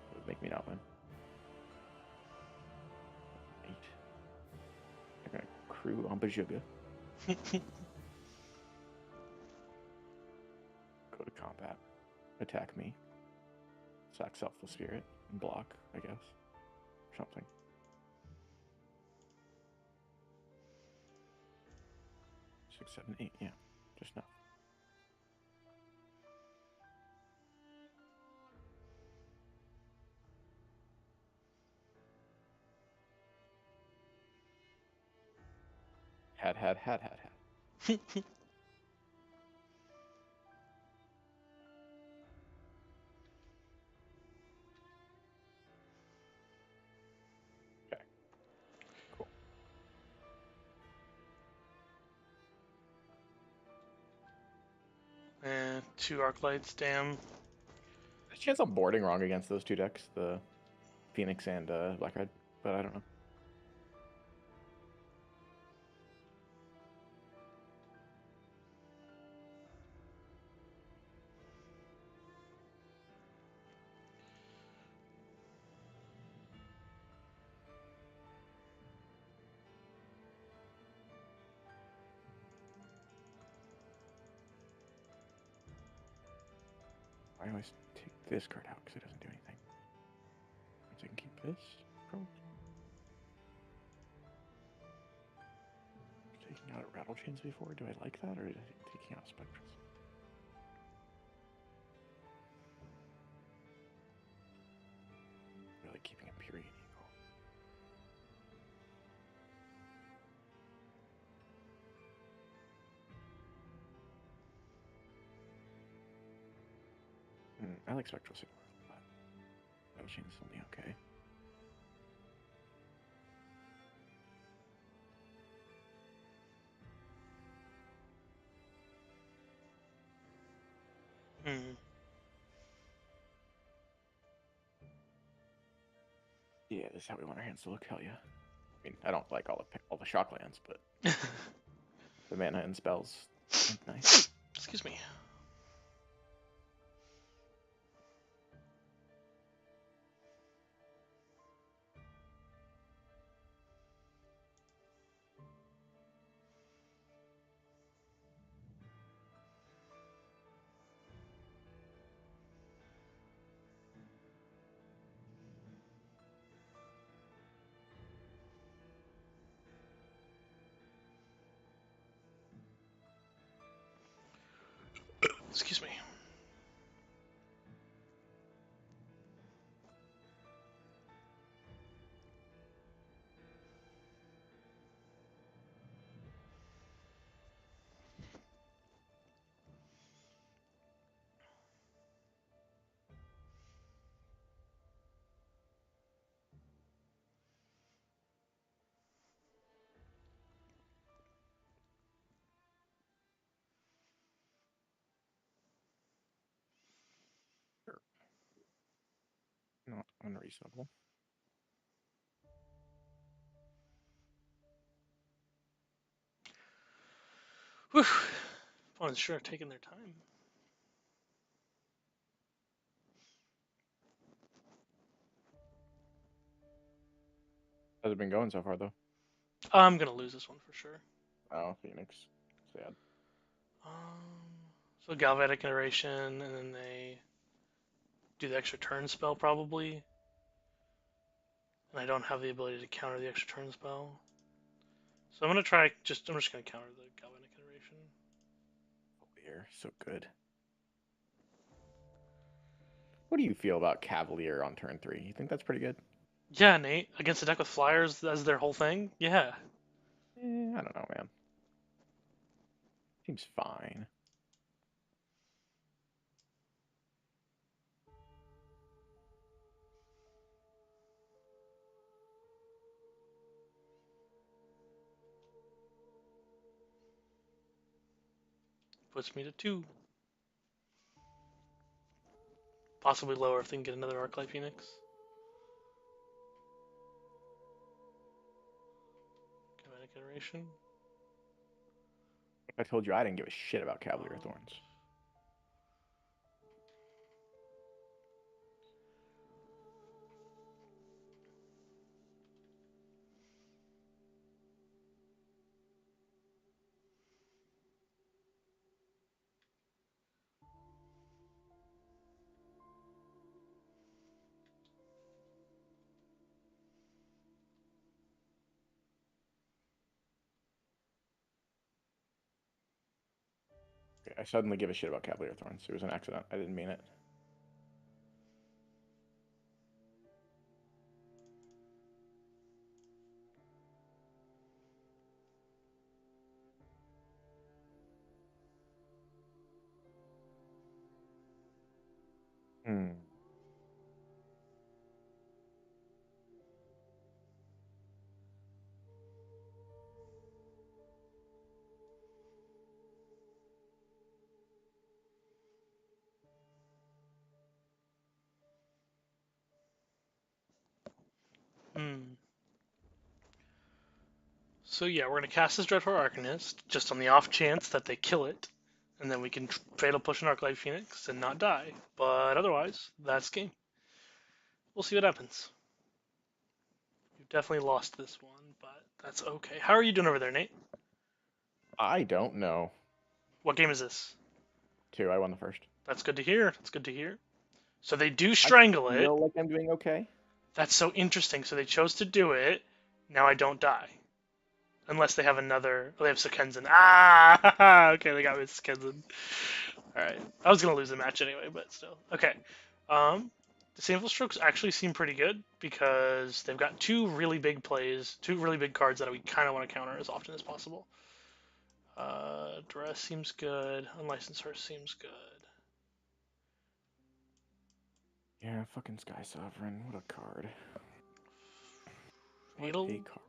that would make me not win. 8. They're gonna crew on Bajuga. Go to combat. Attack me. Sack Selfless Spirit. And block, I guess. Something. Six, 7, 8. Yeah. Just enough. Had. Okay. Cool. And 2 Arclights, damn. There's a chance I'm boarding wrong against those two decks, the Phoenix and Black Red, but I don't know. I always take this card out because it doesn't do anything. So I can keep this, probably. Taking out a Rattle Chains before, do I like that, or is it taking out Spectres? Really keeping a period equal. I like Spectral Sigil, but Rattle Chains will be okay. Hmm. Yeah, this is how we want our hands to look. Hell yeah. I mean, I don't like all the shock lands, but the mana and spells look nice. Excuse me. Excuse me. Sure. Not unreasonable. Whew. Opponents sure have taken their time. How's it been going so far, though? I'm gonna lose this one for sure. Oh, Phoenix. Sad. So Galvanic Iteration, and then they do the extra turn spell probably. And I don't have the ability to counter the extra turn spell. So I'm just gonna counter the Galvanic Iteration. Cavalier, so good. What do you feel about Cavalier on turn 3? You think that's pretty good? Yeah, Nate, against a deck with flyers as their whole thing? Yeah. I don't know, man. Seems fine. Puts me to 2. Possibly lower if they can get another Arclight Phoenix. Galvanic Iteration. I told you I didn't give a shit about Cavalier Thorns. Okay, I suddenly give a shit about Cavalier Thorns. It was an accident. I didn't mean it. Hmm. Hmm. So yeah, we're gonna cast this Dreadful Arcanist just on the off chance that they kill it, and then we can Fatal Push an Arclight Phoenix and not die. But otherwise, that's game. We'll see what happens. You've definitely lost this one, but that's okay. How are you doing over there, Nate? I don't know. What game is this? 2. I won the first. That's good to hear. That's good to hear. So they do I strangle it. feel like I'm doing okay. That's so interesting. So they chose to do it. Now I don't die. Unless they have another. Oh, they have Sekenzen. Ah! Okay, they got me Sekenzen. Alright. I was going to lose the match anyway, but still. Okay. The Sample Strokes actually seem pretty good because they've got 2 really big plays, 2 really big cards that we kind of want to counter as often as possible. Dress seems good. Unlicensed Hearse seems good. Yeah, fucking Sky Sovereign. What a card. Fatal. What a card.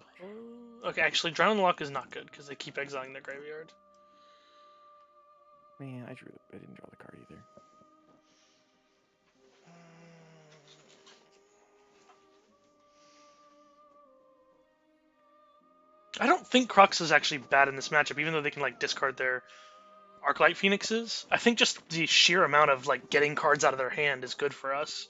Okay, actually, Drown in Luck is not good because they keep exiling their graveyard. Man, I didn't draw the card either. I don't think Crux is actually bad in this matchup, even though they can like discard their Arclight Phoenixes. I think just the sheer amount of like getting cards out of their hand is good for us.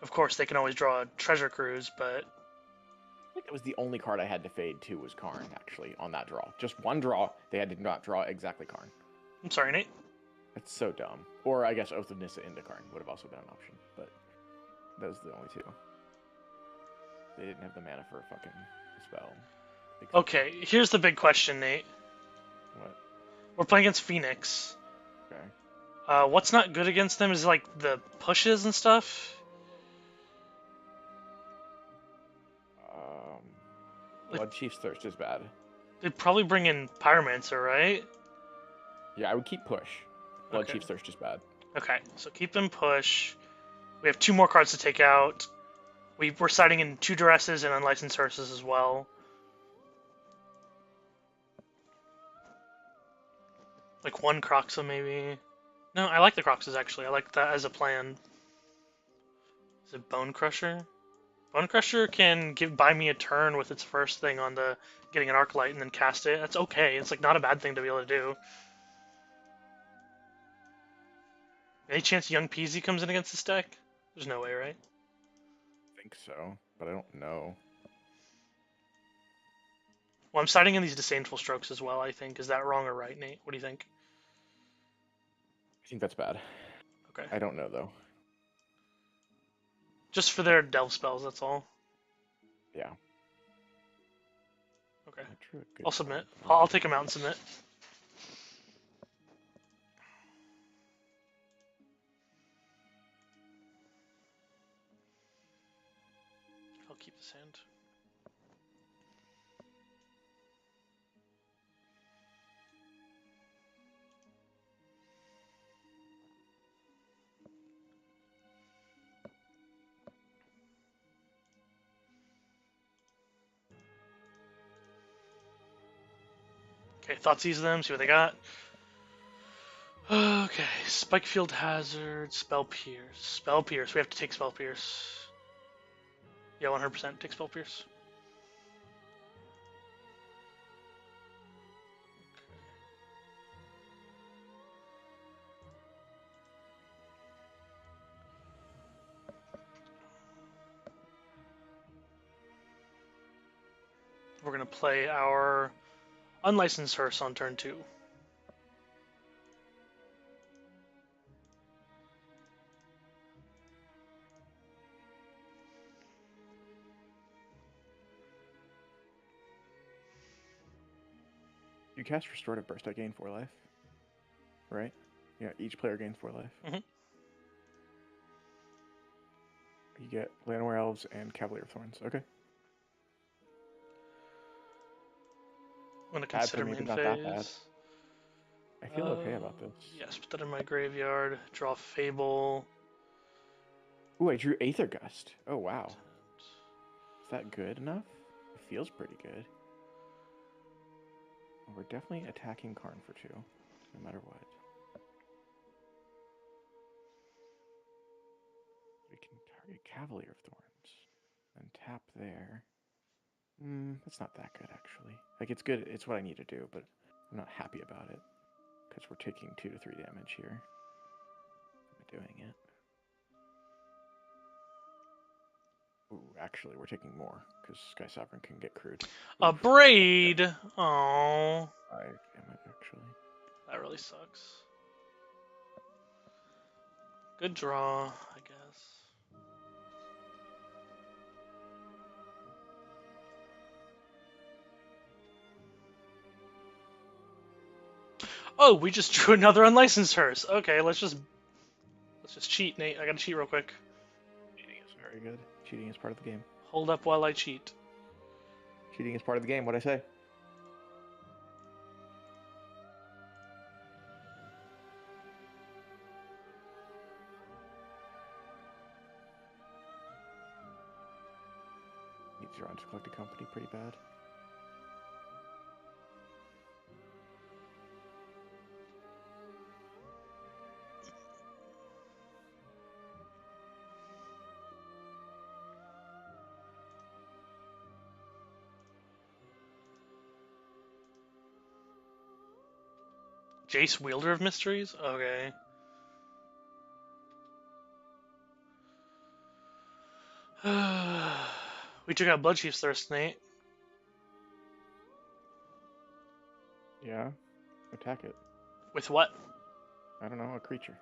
Of course, they can always draw a Treasure Cruise, but I think that was the only card I had to fade too was Karn, actually, on that draw. Just one draw, they had to not draw exactly Karn. I'm sorry, Nate. That's so dumb. Or I guess Oath of Nissa into Karn would have also been an option, but those are the only two. They didn't have the mana for a fucking spell. Okay, here's the big question, Nate. What? We're playing against Phoenix. Okay. What's not good against them is like the pushes and stuff. Blood Chief's Thirst is bad. They'd probably bring in Pyromancer, right? Yeah, I would keep push. Blood Okay. Chief's Thirst is bad. Okay, so keep them push. We have 2 more cards to take out. We're siding in 2 Duresses and Unlicensed Hearses as well. Like 1 Croxa maybe. No, I like the Croxas actually. I like that as a plan. Is it Bone Crusher? Bone Crusher can buy me a turn with its first thing on the getting an Arclight and then cast it. That's okay. It's like not a bad thing to be able to do. Any chance Young Peasy comes in against this deck? There's no way, right? I think so, but I don't know. Well, I'm siding in these Disdainful Strokes as well, I think. Is that wrong or right, Nate? What do you think? I think that's bad. Okay. I don't know, though. Just for their Delve spells, that's all. Yeah. Okay. True, I'll submit. I'll take him out and submit. I'll keep this hand. Okay, Thoughtseize them, see what they got. Okay, Spikefield Hazard, Spell Pierce. Spell Pierce, we have to take Spell Pierce. Yeah, 100% take Spell Pierce. We're going to play our Unlicensed Hearse on turn 2. You cast Restorative Burst, I gain 4 life. Right? Yeah, each player gains 4 life. Mhm. You get Llanowar Elves and Cavalier of Thorns. Okay. I'm going to Bad for consider me, main but not that bad. phase. I feel okay about this. Yes, put that in my graveyard. Draw Fable. Ooh, I drew Aether Gust. Oh, wow. Is that good enough? It feels pretty good. We're definitely attacking Karn for 2, no matter what. We can target Cavalier of Thorns and tap there. That's not that good, actually. Like, it's good. It's what I need to do, but I'm not happy about it. Because we're taking 2 to 3 damage here. I'm doing it. Ooh, actually, we're taking more, because Sky Sovereign can get crude. A Braid! Oh, I am it, actually. that really sucks. Good draw, I guess. Oh, we just drew another Unlicensed Hearse. Okay, let's just cheat, Nate. I gotta cheat real quick. Cheating is very good. Cheating is part of the game. Hold up while I cheat. Cheating is part of the game, what'd I say? Needs to run to collect a company pretty bad. Jace, Wielder of Mysteries? Okay. We took out Bloodchief's Thirst, Nate. Yeah. Attack it. With what? I don't know, a creature.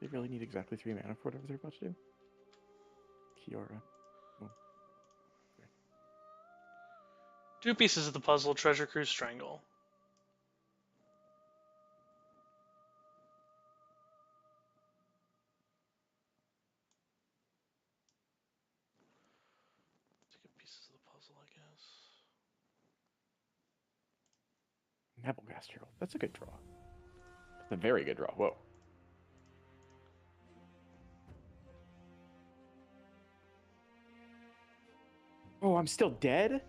They really need exactly 3 mana for whatever they're about to do. Kiora. Oh. Okay. 2 pieces of the puzzle, Treasure Cruise Strangle. Take pieces of the puzzle, I guess. Nebelgast Herald. That's a good draw. That's a very good draw. Whoa. Oh, I'm still dead?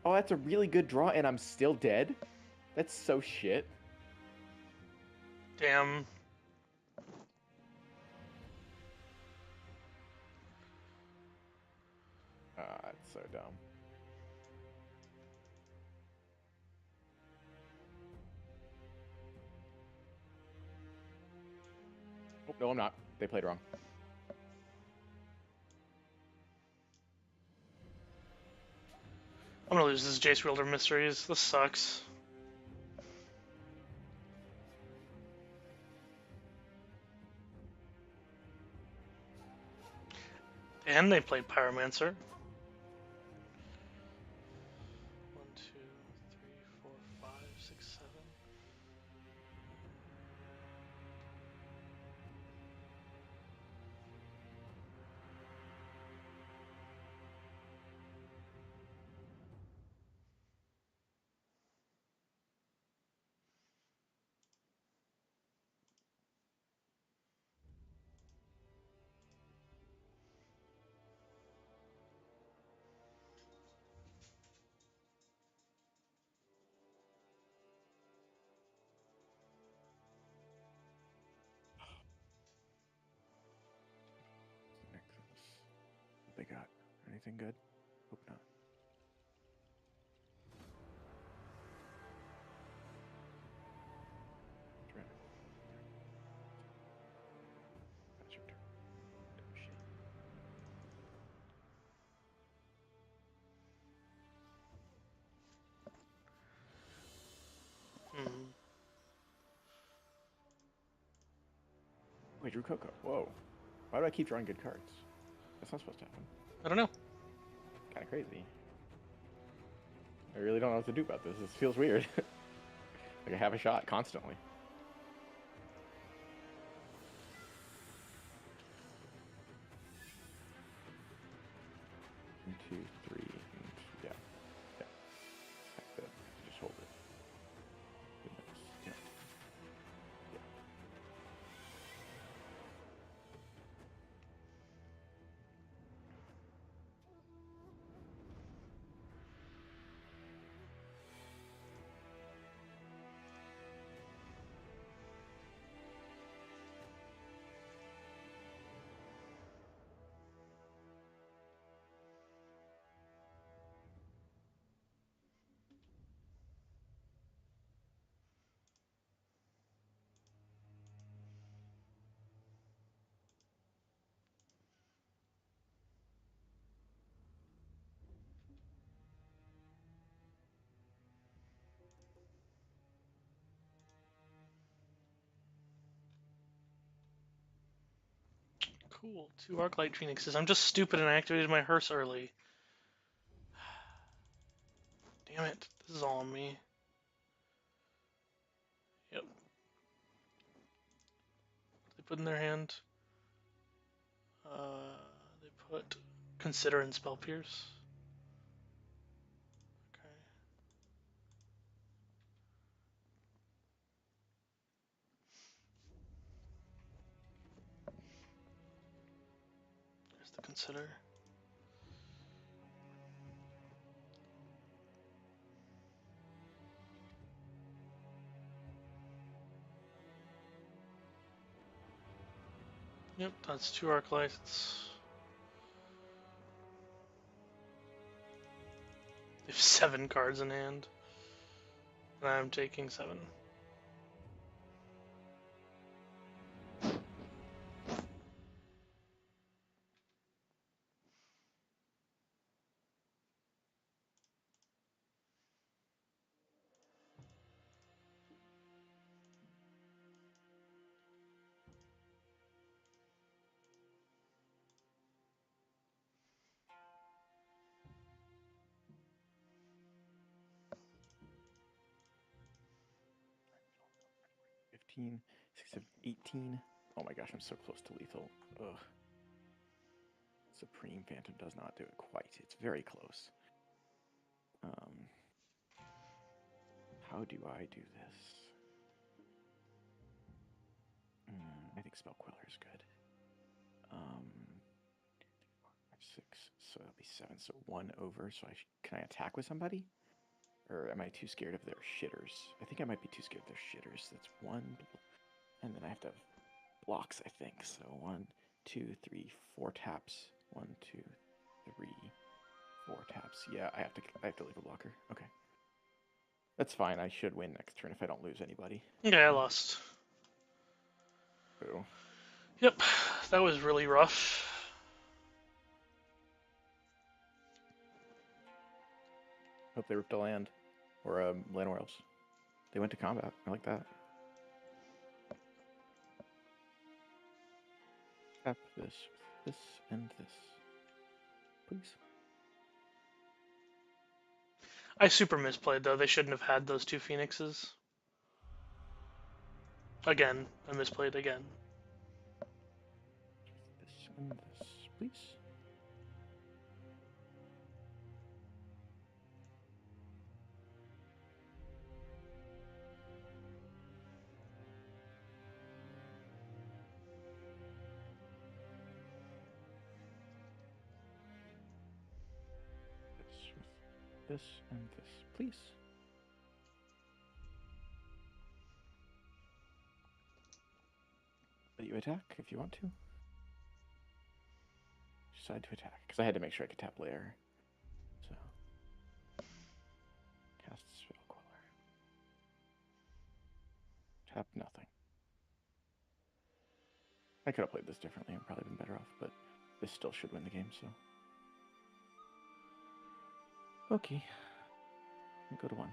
Oh, that's a really good draw, and I'm still dead? That's so shit. Damn. That's so dumb. Oh, no, I'm not. They played wrong. I'm gonna lose this Jace, Wielder of Mysteries. This sucks. And they played Pyromancer. 1, 2, 3, 4, 5, 6, 7. Nexus. What they got? Anything good? Hope not. Try it. That's your turn. Oh, shit. Wait, drew Coco. Whoa. Why do I keep drawing good cards? That's not supposed to happen. I don't know. Kind of crazy. I really don't know what to do about this. This feels weird. Like I have a shot constantly. 1, 2, 3, and yeah. Yeah. That's good. Just hold it. Goodness. Yeah. Yeah. Cool. 2 Arclight Phoenixes. I'm just stupid and I activated my hearse early. Damn it. This is all on me. Yep. What they put in their hand? They put Consider and Spell Pierce. Okay. There's the Consider. Yep, that's 2 Arclights. They have 7 cards in hand. And I'm taking 7. $15, 6, 7, 18. Oh my gosh, I'm so close to lethal. Ugh. Supreme Phantom does not do it quite. It's very close. How do I do this? I think Spell Queller is good. 5, 6, so that'll be 7. So 1 over. So can I attack with somebody? Or am I too scared of their shitters? I think I might be too scared of their shitters. That's 1. And then I have to have blocks, I think. So 1, 2, 3, 4 taps. 1, 2, 3, 4 taps. Yeah, I have to leave a blocker. Okay. That's fine. I should win next turn if I don't lose anybody. Okay, I lost. Ooh. Yep, that was really rough. Hope they ripped a land. Or land worlds. They went to combat. I like that. Tap this, and this. Please. I super misplayed, though. They shouldn't have had those 2 Phoenixes. Again, I misplayed again. This and this, please. This and this, please. Let you attack if you want to. Decide to attack, because I had to make sure I could tap layer. So, cast Spell Queller. Tap nothing. I could have played this differently and probably been better off, but this still should win the game, so. Okay. Go to 1.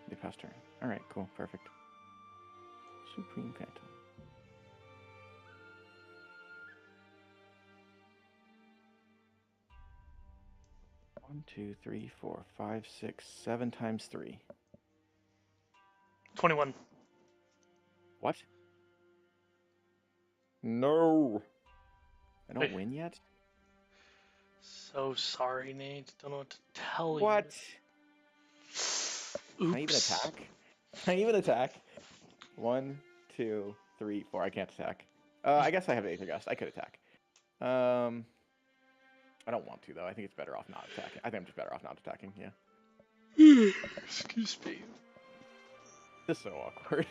They pass turn. Alright, cool, perfect. Supreme Phantom. One, 2, 3, 4, 5, 6, 7 times 3. 21. What? No! I don't Wait. win yet? So sorry, Nate. Don't know what to tell What? you. Oops. Can I even attack? Can I even attack? 1, 2, 3, 4. I can't attack. I guess I have Aether Gust. I could attack. I don't want to, though. I think it's better off not attacking. I think I'm just better off not attacking, yeah. Excuse me. This is so awkward.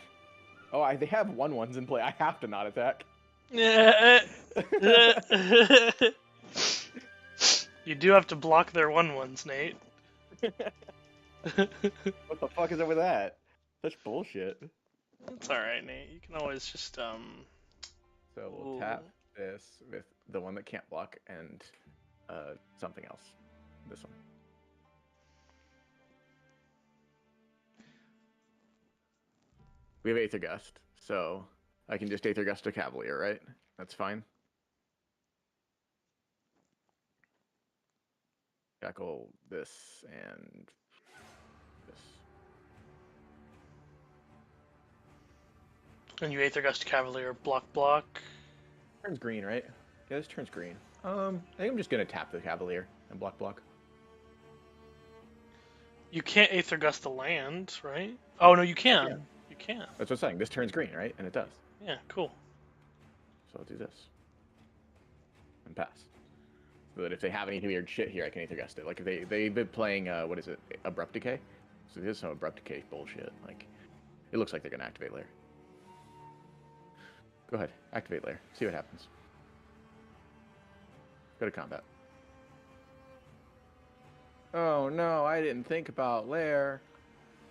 Oh, they have 1/1s in play. I have to not attack. You do have to block their 1/1s, Nate. What the fuck is up with that? Such bullshit. It's alright, Nate. You can always just, So we'll tap this with the one that can't block and something else. This one. We have Aether Gust, so I can just Aether Gust a Cavalier, right? That's fine. Jackal this and this. And you Aether Gust Cavalier, block. Turns green, right? Yeah, this turns green. I think I'm just gonna tap the Cavalier and block. You can't Aether Gust the land, right? Oh, no, you can. Yeah. You can. That's what I'm saying. This turns green, right? And it does. Yeah, cool. So I'll do this. And pass. So that if they have any weird shit here, I can Aether Gust it. Like, if they've been playing, what is it? Abrupt Decay? So there's some Abrupt Decay bullshit. Like, it looks like they're gonna activate layer. Go ahead. Activate layer. See what happens. Go to combat. Oh no, I didn't think about lair.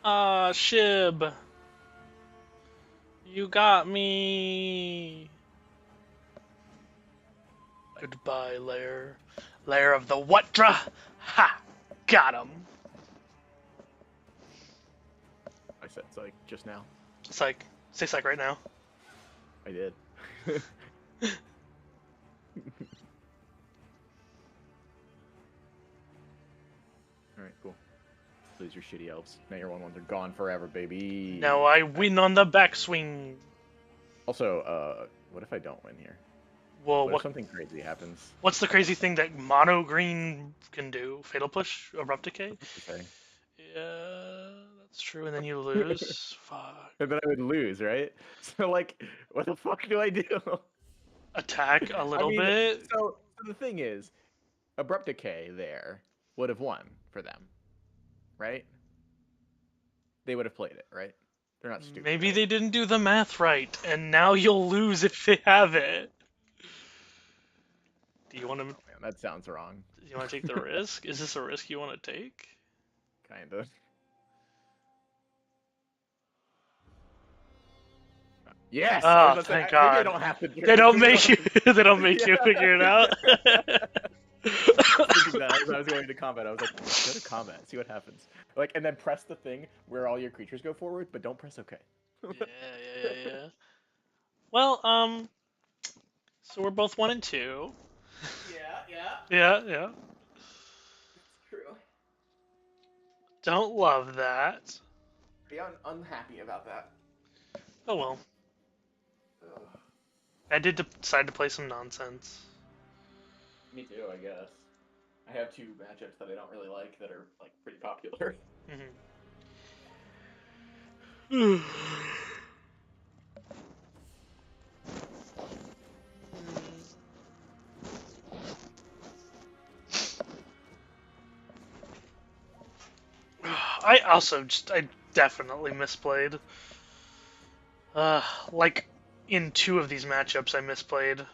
Ah, Shib. You got me. Goodbye, lair. Lair of the Whatdra. Ha! Got him. I said psych just now. Psych. Say psych right now. I did. Alright, cool. Lose your shitty elves. Now your 1/1s are gone forever, baby. Now I win on the backswing. Also, what if I don't win here? Well, What if something crazy happens? what's the crazy thing that mono green can do? Fatal push? Abrupt decay? Okay. Yeah, that's true. And then you lose. Fuck. And then I would lose, right? So, like, what the fuck do I do? Attack a little I mean, bit. So the thing is, Abrupt Decay there would have won for them, right? They would have played it, right? They're not stupid. Maybe right? they didn't do the math right, and now you'll lose if they have it. Do you want to? Oh, man, that sounds wrong. Do you want to take the risk? Is this a risk you want to take? Kind of. Yes. Oh, thank God. Maybe I don't have to. They don't make you. They don't make you figure it out. As I was going to combat, I was like, go to combat, see what happens. Like, and then press the thing where all your creatures go forward, but don't press OK. Yeah. Well, so we're both 1 and 2. Yeah. It's true. Don't love that. Be unhappy about that. Oh well. Ugh. I did decide to play some nonsense. Me too, I guess. I have 2 matchups that I don't really like that are like pretty popular. Mm-hmm. I definitely misplayed. Like in 2 of these matchups, I misplayed.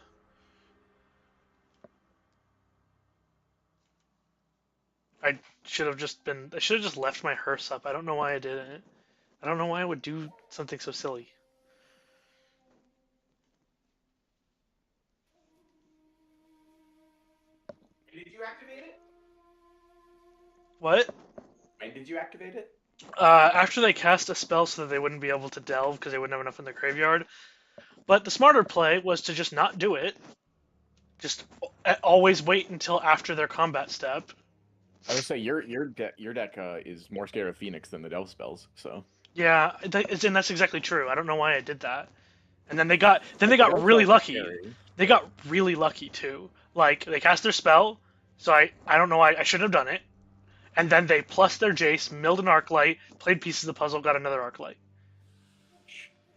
I should have just left my hearse up. I don't know why I didn't. I don't know why I would do something so silly. Did you activate it? What? When did you activate it? After they cast a spell so that they wouldn't be able to delve because they wouldn't have enough in their graveyard. But the smarter play was to just not do it. Just always wait until after their combat step. I would say your deck is more scared of Phoenix than the delve spells. So Yeah, and that's exactly true. I don't know why I did that. And then they got really lucky. They got really lucky too. Like they cast their spell, so I don't know why I should have done it. And then they plus their Jace, milled an Arclight, played pieces of the puzzle, got another Arclight.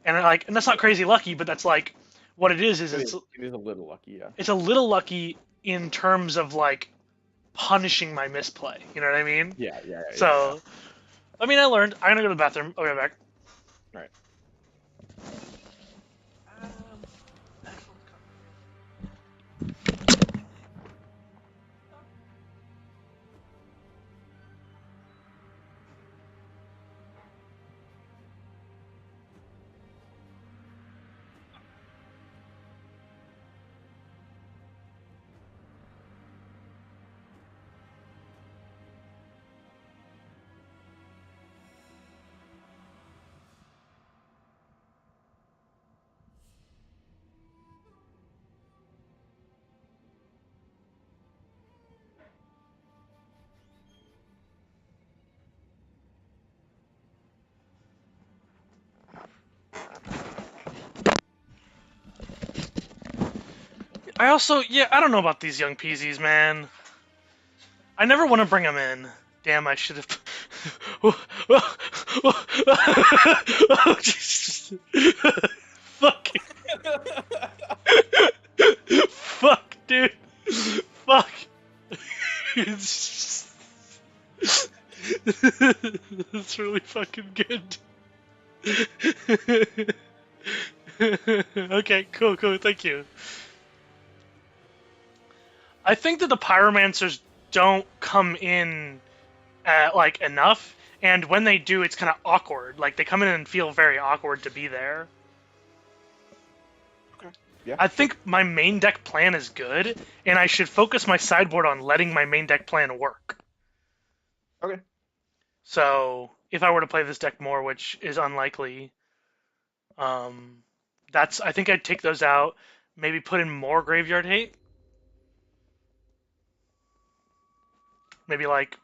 And that's not crazy lucky, but that's like what it is. It is a little lucky, yeah. It's a little lucky in terms of like punishing my misplay. You know what I mean? Yeah. So, I mean, I learned. I'm gonna go to the bathroom. I'll be right back. All right. I don't know about these young peasies, man. I never want to bring them in. Damn, I should have. Oh, Jesus. Fuck. Fuck, dude. Fuck. That's really fucking good. Okay, cool, thank you. I think that the pyromancers don't come in like enough And when they do, it's kind of awkward. Like, they come in and feel very awkward to be there. Okay. Yeah. I think my main deck plan is good, and I should focus my sideboard on letting my main deck plan work. Okay. So, if I were to play this deck more, which is unlikely, I think I'd take those out, maybe put in more Graveyard Hate. Maybe, like,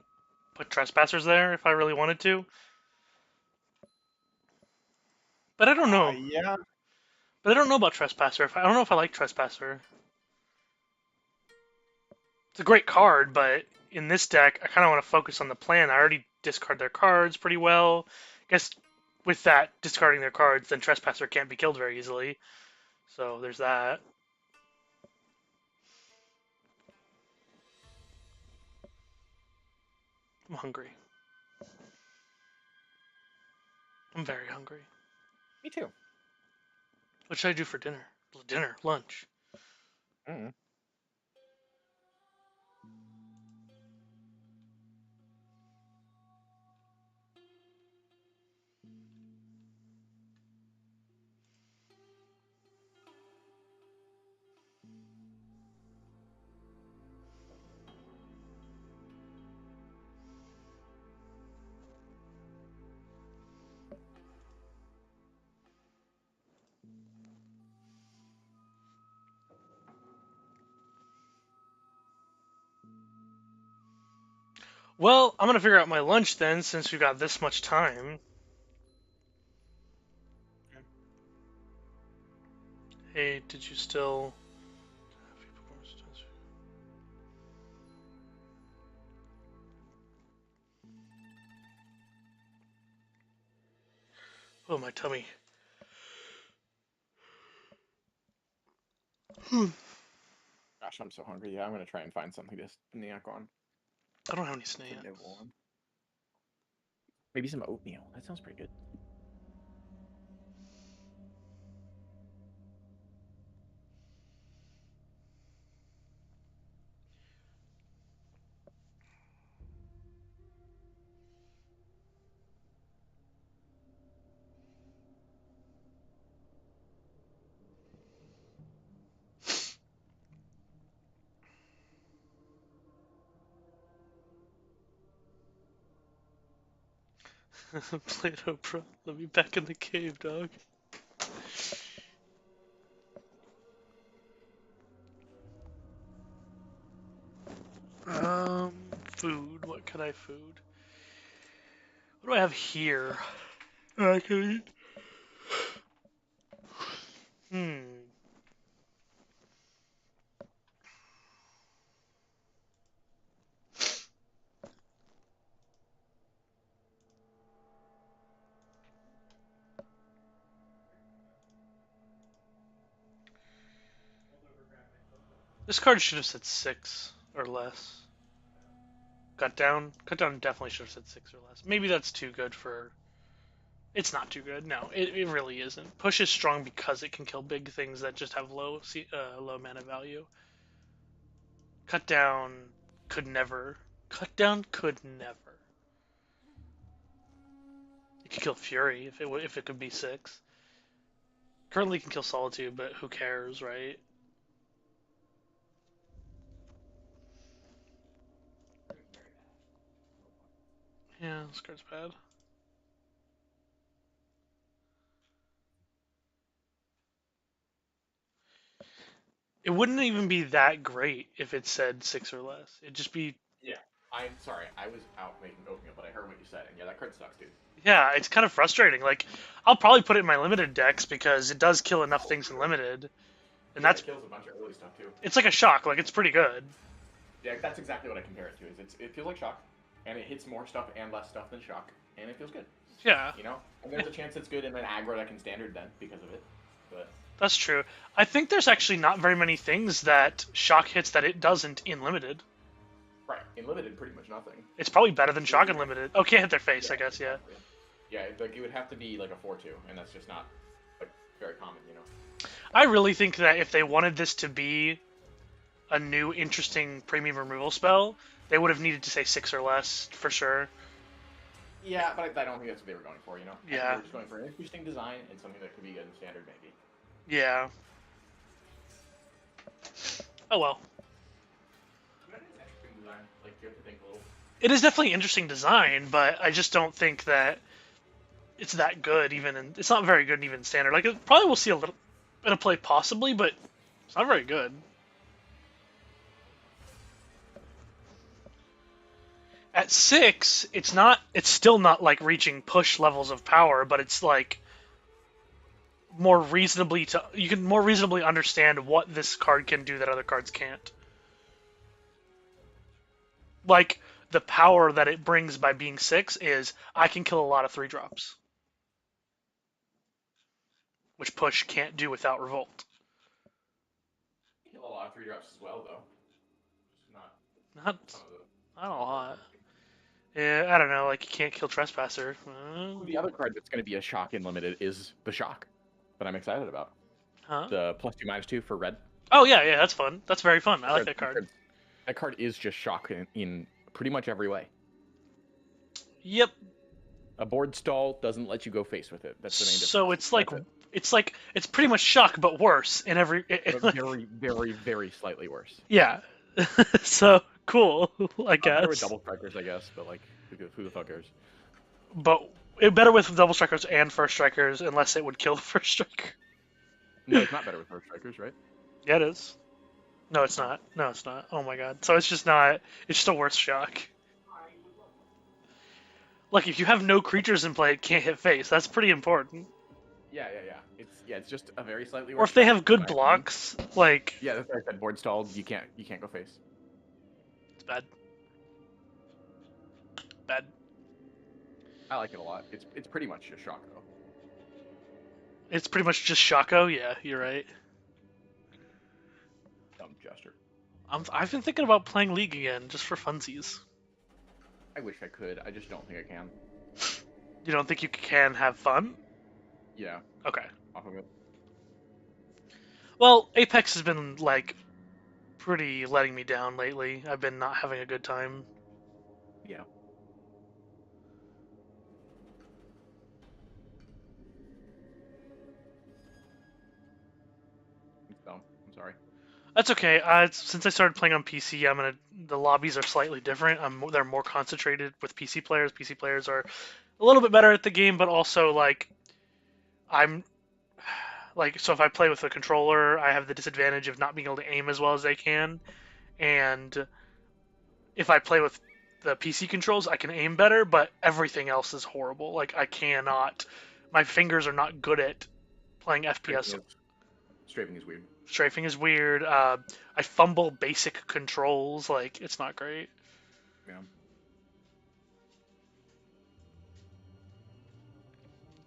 put Trespassers there if I really wanted to. But I don't know. Yeah. But I don't know about Trespasser. I don't know if I like Trespasser. It's a great card, but in this deck, I kind of want to focus on the plan. I already discard their cards pretty well. I guess with that, discarding their cards, then Trespasser can't be killed very easily. So there's that. I'm hungry. I'm very hungry. Me too. What should I do for dinner? Lunch. Mm. Well, I'm gonna figure out my lunch then, since we've got this much time. Hey, did you still... Oh, my tummy. Gosh, I'm so hungry. Yeah, I'm gonna try and find something to snack on. I don't have any snacks. Maybe some oatmeal. That sounds pretty good. Play-Doh, bro. Let me back in the cave, dog. Food. What can I food? What do I have here? I can eat. This card should have said 6 or less. Cut down definitely should have said 6 or less. Maybe that's too good for... It's not too good. No, it really isn't. Push is strong because it can kill big things that just have low mana value. Cut down could never. Cut down could never. It could kill Fury if it could be 6. Currently can kill Solitude, but who cares, right? Yeah, this card's bad. It wouldn't even be that great if it said 6 or less. It'd just be... Yeah, I'm sorry. I was out making oatmeal, but I heard what you said, and yeah, that card sucks, dude. Yeah, it's kind of frustrating. Like, I'll probably put it in my limited decks because it does kill enough things in limited. And yeah, that's... It kills a bunch of early stuff, too. It's like a shock. Like, it's pretty good. Yeah, that's exactly what I compare it to. It feels like shock, and it hits more stuff and less stuff than shock, and it feels good. Yeah. You know? And there's a chance it's good in an aggro that can standard then because of it. But That's true. I think there's actually not very many things that shock hits that it doesn't in limited. right, in limited, pretty much nothing. It's probably better than shock in limited. Oh, can't hit their face, I guess, yeah. Exactly. Yeah, like it would have to be like a 4-2, and that's just not like very common, you know. I really think that if they wanted this to be a new interesting premium removal spell, they would have needed to say 6 or less, for sure. Yeah, but I don't think that's what they were going for, you know? I think they Yeah. were just going for an interesting design and something that could be good in standard, maybe. Yeah. Oh well. That is interesting design. Like, you have to think a little. It is definitely interesting design, but I just don't think that it's that good. Even in, it's not very good even in standard. Like, it probably will see a little bit of play possibly, but it's not very good. At 6, it's not. It's still not like reaching push levels of power, but it's like more reasonably to you can more reasonably understand what this card can do that other cards can't. Like the power that it brings by being 6 is I can kill a lot of 3-drops, which push can't do without revolt. Kill a lot of 3-drops as well, though. Just Not some of them. not a lot. Yeah, I don't know. Like you can't kill trespasser. The other card that's going to be a shock in limited is the shock, that I'm excited about. Huh? The +2/-2 for red. Oh yeah, that's fun. That's very fun. I like that card. That card is just shock in pretty much every way. Yep. A board stall doesn't let you go face with it. That's the main difference. So it's like it's pretty much shock, but worse in every. But very, very, very slightly worse. Yeah. So cool, I guess. Better with double strikers, I guess, but like, who the fuck cares? But it better with double strikers and first strikers, unless it would kill the first striker. No, it's not better with first strikers, right? Yeah, it is. No, it's not. No, it's not. Oh my god. So it's just not. It's just a worse shock. Like if you have no creatures in play, it can't hit face. That's pretty important. Yeah. It's just a very slightly worse. Or if they shock, have good in my blocks, like opinion. Yeah, that's why I said board stalled. You can't go face. it's bad. Bad. I like it a lot. It's pretty much just shock though. It's pretty much just Shaco. Yeah, you're right. Dumb gesture. I've been thinking about playing League again, just for funsies. I wish I could. I just don't think I can. You don't think you can have fun? Yeah. Okay. Off of it. Well, Apex has been like pretty letting me down lately. I've been not having a good time. Yeah. So, I'm sorry. That's okay. Since I started playing on PC, the lobbies are slightly different. They're more concentrated with PC players. PC players are a little bit better at the game, but also like I'm like so if I play with a controller, I have the disadvantage of not being able to aim as well as I can, and if I play with the PC controls, I can aim better, but everything else is horrible. Like I cannot, my fingers are not good at playing FPS. Strafing is weird. Strafing is weird. I fumble basic controls. Like it's not great. Yeah.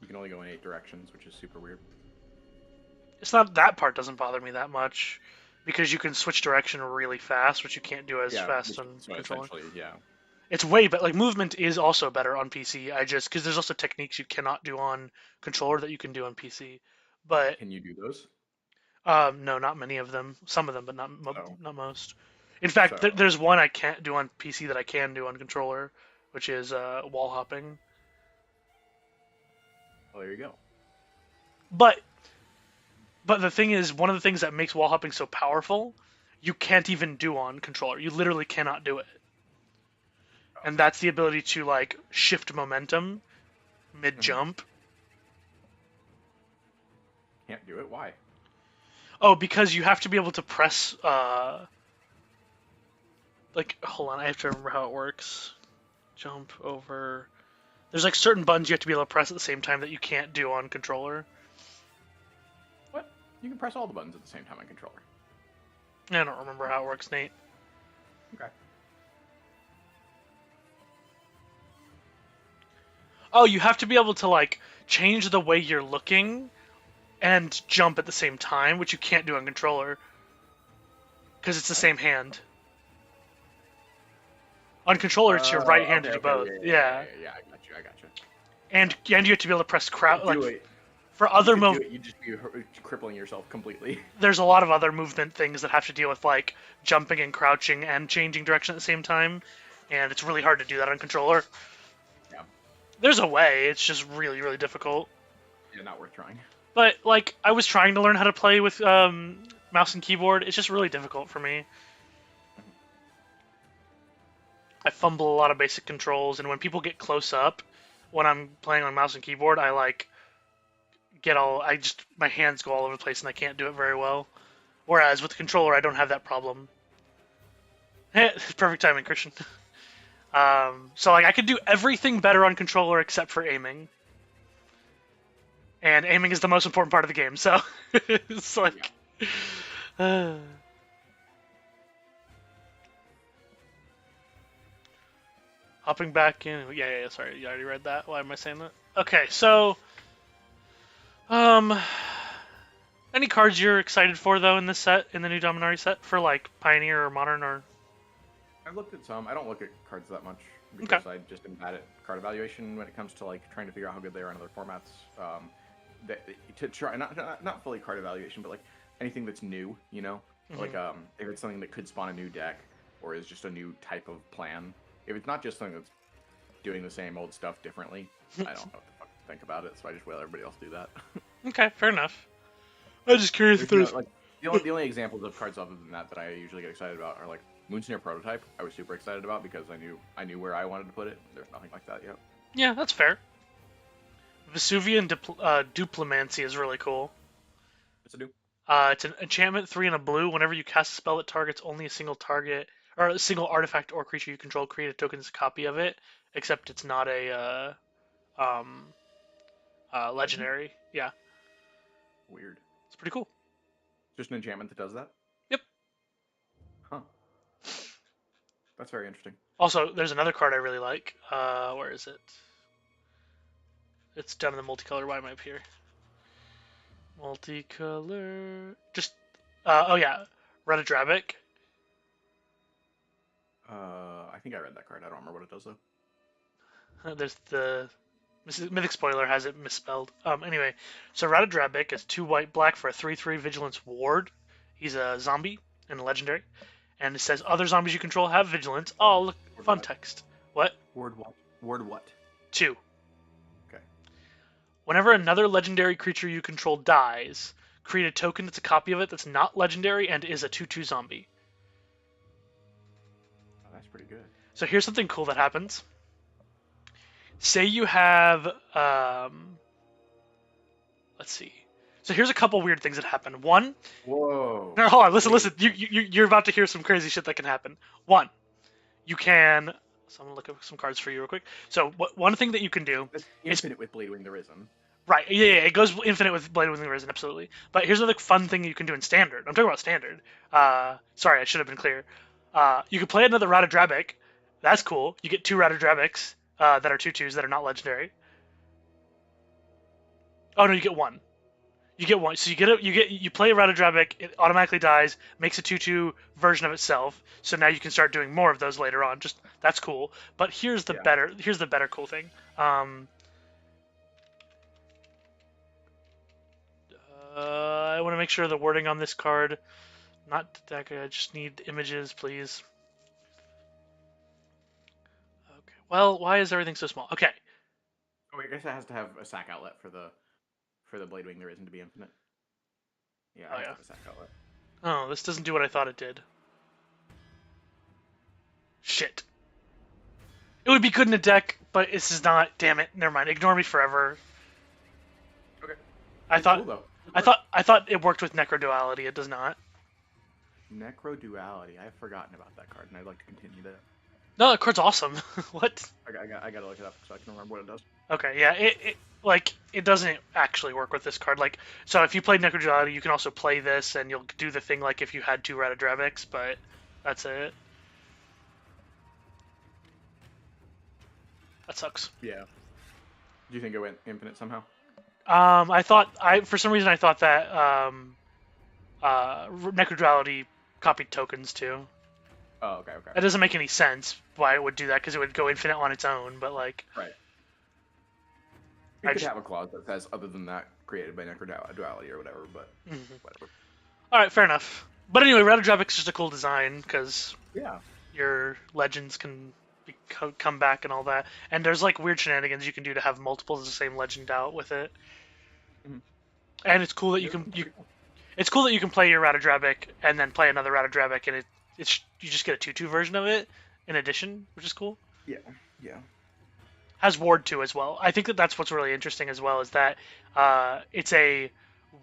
You can only go in 8 directions, which is super weird. It's not that part doesn't bother me that much because you can switch direction really fast, which you can't do as fast on controller. Yeah. It's way better. Like movement is also better on PC. Because there's also techniques you cannot do on controller that you can do on PC. But Can you do those? no, not many of them. Some of them, but not most. In fact, So- there's one I can't do on PC that I can do on controller, which is wall hopping. Well, there you go. But the thing is, one of the things that makes wall hopping so powerful, you can't even do on controller. You literally cannot do it. And that's the ability to like shift momentum mid jump. Can't do it. Why? Oh, because you have to be able to press. Like, hold on, I have to remember how it works. Jump over. There's like certain buttons you have to be able to press at the same time that you can't do on controller. What? You can press all the buttons at the same time on controller. I don't remember how it works, Nate. Okay. Oh, you have to be able to like change the way you're looking and jump at the same time, which you can't do on controller because it's the same hand. On controller, it's your right hand to do both. Yeah. I got you. And you have to be able to press crouch. Like it. for other You just be crippling yourself completely. There's a lot of other movement things that have to deal with like jumping and crouching and changing direction at the same time, and it's really hard to do that on controller. Yeah. there's a way. It's just really, really difficult. Yeah, not worth trying. But like, I was trying to learn how to play with mouse and keyboard. It's just really difficult for me. I fumble a lot of basic controls, and when people get close up, when I'm playing on mouse and keyboard, I like my hands go all over the place, and I can't do it very well. Whereas with the controller, I don't have that problem. Perfect timing, Christian. So like, I could do everything better on controller except for aiming. And aiming is the most important part of the game, so it's like. Hopping back in. Yeah, sorry, you already read that. Why am I saying that? Okay, so. Any cards you're excited for, though, in this set, in the new Dominaria set, for like Pioneer or Modern or. I've looked at some. I don't look at cards that much because I just am bad at card evaluation when it comes to like trying to figure out how good they are in other formats. To try not fully card evaluation, but like anything that's new, you know, like if it's something that could spawn a new deck or is just a new type of plan. If it's not just something that's doing the same old stuff differently, I don't know what the fuck to think about it. So I just let everybody else do that. Okay, fair enough. I was just curious if there's like the only examples of cards other than that I usually get excited about are like Moonsnare Prototype. I was super excited about because I knew where I wanted to put it. There's nothing like that yet. Yeah, that's fair. Vesuvian Duplimancy is really cool. What's it do? It's an enchantment 3 and a blue. Whenever you cast a spell that targets only a single target or a single artifact or creature you control, create a token as a copy of it. Except it's not a legendary. Yeah. Weird. It's pretty cool. Just an enchantment that does that? Yep. Huh. That's very interesting. Also, there's another card I really like. Where is it? It's down in the multicolor. Why am I up here? Multicolor. Just. Oh yeah, Retadrabic. I think I read that card. I don't remember what it does though. There's the Mythic Spoiler has it misspelled. Anyway, so Retadrabic is 2 white black for a 3/3 Vigilance Ward. He's a zombie and a legendary, and it says other zombies you control have Vigilance. Oh, look, fun text. What? Ward what? Ward what? 2. Okay. Whenever another legendary creature you control dies, create a token that's a copy of it that's not legendary and is a 2/2 zombie. Oh, that's pretty good. So here's something cool that happens. Say you have, let's see. So here's a couple weird things that happen. One. Whoa. No, hold on. Listen. You're about to hear some crazy shit that can happen. One, you can. So I'm gonna look up some cards for you real quick. So one thing that you can do That's infinite with Bladewing the Risen. Right. Yeah, it goes infinite with Blade Within the Risen, absolutely. But here's another fun thing you can do in Standard. I'm talking about Standard. Sorry, I should have been clear. You can play another Retadrabic. That's cool. You get 2 Retadrabics that are 2/2s that are not legendary. Oh no, you get 1. You get 1. So you play a Retadrabic, it automatically dies, makes a 2/2 version of itself. So now you can start doing more of those later on. Just that's cool. But here's the better cool thing. I want to make sure the wording on this card, not deck. I just need images, please. Okay. Well, why is everything so small? Okay. Oh, I guess it has to have a sack outlet for the Bladewing the Risen to be infinite. Yeah, I have a sack outlet. Oh, this doesn't do what I thought it did. Shit. It would be good in a deck, but this is not. Damn it. Never mind. Ignore me forever. Okay. I thought. Cool, though. I thought it worked with Necroduality. It does not. Necroduality. I've forgotten about that card, and I'd like to continue that. No, that card's awesome. What? I gotta look it up so I can remember what it does. Okay, yeah, it doesn't actually work with this card. Like, so if you play Necroduality, you can also play this, and you'll do the thing like if you had 2 Retadrabics, but that's it. That sucks. Yeah. Do you think it went infinite somehow? For some reason I thought that Necroduality copied tokens too. Oh, okay. That doesn't make any sense why it would do that, because it would go infinite on its own, but like... Right. It could have a clause that says, other than that, created by Necroduality or whatever, but whatever. Alright, fair enough. But anyway, Retadrabic's just a cool design, because yeah, your legends can come back and all that. And there's like weird shenanigans you can do to have multiples of the same legend out with it. Mhm. And it's cool that it's cool that you can play your Ratadrabic and then play another Ratadrabic, and it's you just get a 2/2 version of it in addition, which is cool. Yeah, yeah. Has Ward 2 as well. I think that's what's really interesting as well, is that it's a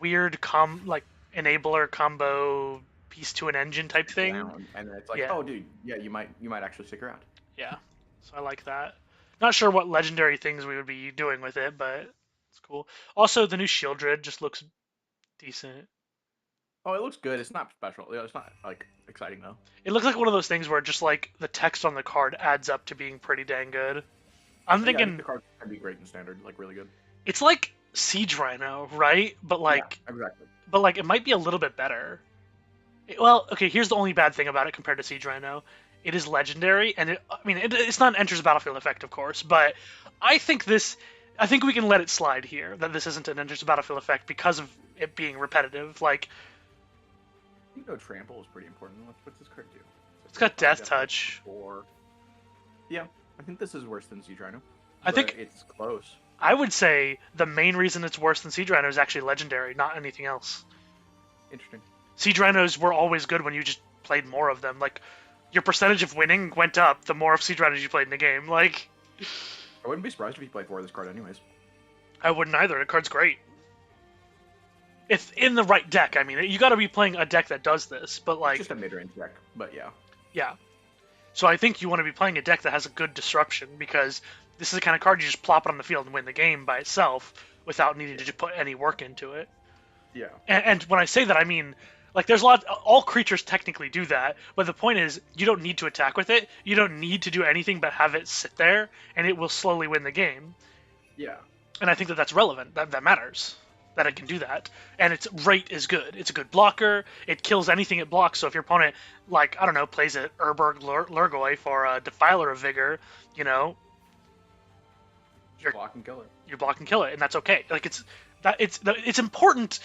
weird like enabler combo piece to an engine type thing. Down, and then it's like, Yeah. oh, dude, yeah, you might actually stick around. Yeah, so I like that. Not sure what legendary things we would be doing with it, but it's cool. Also, the new Shieldred just looks decent. Oh, it looks good. It's not special. It's not like exciting though. It looks like one of those things where just like the text on the card adds up to being pretty dang good. I'm Yeah, I thinking think the card can be great in standard, like really good. it's like Siege Rhino, right? But like, yeah, exactly. but like it might be a little bit better. Well, okay, here's the only bad thing about it compared to Siege Rhino. It is legendary, and it's not an enters battlefield effect, of course, but I think we can let it slide here, that this isn't an enters battlefield effect because of it being repetitive. Like, I think trample is pretty important. What's this card do? it's got Death Touch. Yeah, I think this is worse than Siege Rhino. I think it's close. I would say the main reason it's worse than Siege Rhino is actually legendary, not anything else. Interesting. Siege Rhinos were always good when you just played more of them. Like, your percentage of winning went up the more of Siege Rhinos you played in the game. Like, I wouldn't be surprised if you played 4 of this card anyways. I wouldn't either. The card's great. If in the right deck, I mean, you got to be playing a deck that does this. But like, It's just a mid-range deck, but yeah. Yeah. So I think you want to be playing a deck that has a good disruption, because this is the kind of card you just plop it on the field and win the game by itself without needing to just put any work into it. Yeah. And when I say that, I mean, like, there's all creatures technically do that, but the point is, you don't need to attack with it. You don't need to do anything but have it sit there, and it will slowly win the game. Yeah. And I think that that's relevant. That matters. That it can do that. And its rate is good. It's a good blocker. It kills anything it blocks. So if your opponent, like, I don't know, plays an Urberg Lurgoy for a Defiler of Vigor, you know, Just block and kill it. You block and kill it, and that's okay. Like, it's important.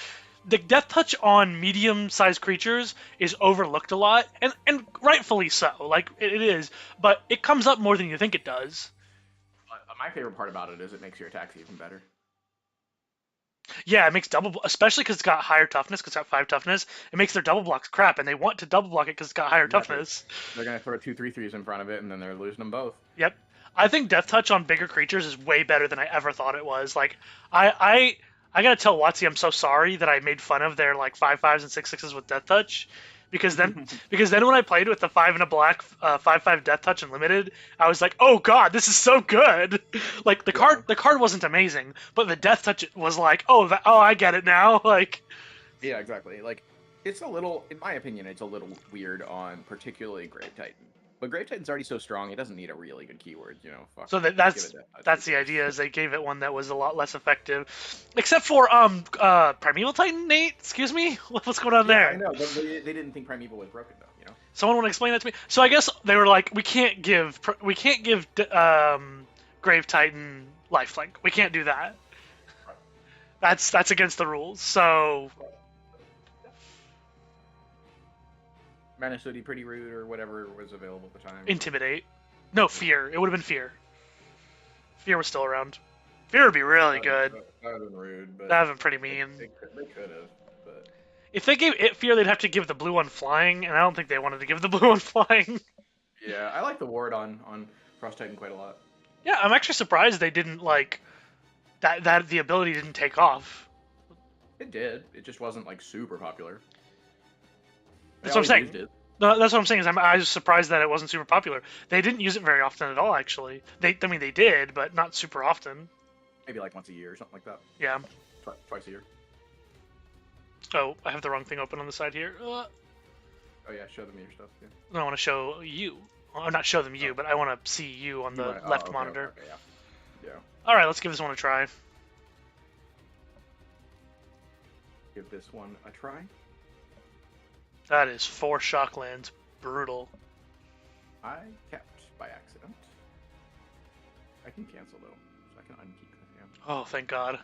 The death touch on medium-sized creatures is overlooked a lot, and rightfully so. Like, it is, but it comes up more than you think it does. My favorite part about it is it makes your attacks even better. Yeah, it makes especially because it's got higher toughness, because it's got 5 toughness. It makes their double blocks crap, and they want to double block it because it's got higher toughness. They're going to throw 2/3/3s in front of it, and then they're losing them both. Yep. I think death touch on bigger creatures is way better than I ever thought it was. Like, I gotta tell WotC I'm so sorry that I made fun of their like 5/5s and 6/6s with death touch, because then when I played with the 5 and a black 5/5 death touch unlimited, I was like, oh god, this is so good. Like, the card wasn't amazing, but the death touch was like, oh I get it now. Like, yeah, exactly. Like, it's a little, in my opinion, it's a little weird on particularly Grave Titan. But Grave Titan's already so strong, it doesn't need a really good keyword, you know. So that's the idea, is they gave it one that was a lot less effective, except for Primeval Titan, Nate. Excuse me, what's going on there? I know, but they didn't think Primeval was broken though, you know. Someone want to explain that to me? So I guess they were like, we can't give Grave Titan lifelink. We can't do that. Right. That's against the rules. So. Mana City Pretty Rude or whatever was available at the time. Intimidate. No, Fear. It would have been Fear. Fear was still around. Fear would be really good. That would have been rude, but... That would have been pretty mean. They could have, but... If they gave it Fear, they'd have to give the blue one Flying, and I don't think they wanted to give the blue one Flying. Yeah, I like the ward on Frost Titan quite a lot. Yeah, I'm actually surprised they didn't, like... That the ability didn't take off. It did. It just wasn't, like, super popular. That's what I'm saying. No, that's what I'm saying. Is I was surprised that it wasn't super popular. They didn't use it very often at all, actually. They did, but not super often. Maybe like once a year or something like that. Yeah. Twice a year. Oh, I have the wrong thing open on the side here. Oh yeah, show them your stuff. Yeah. No, I want to show you. Well, not show them you, but I want to see you on the left monitor. Okay, yeah. All right, let's give this one a try. Give this one a try. That is 4 Shocklands. Brutal. I kept by accident. I can cancel though, so I can unkeep this. Yeah. Oh, thank God.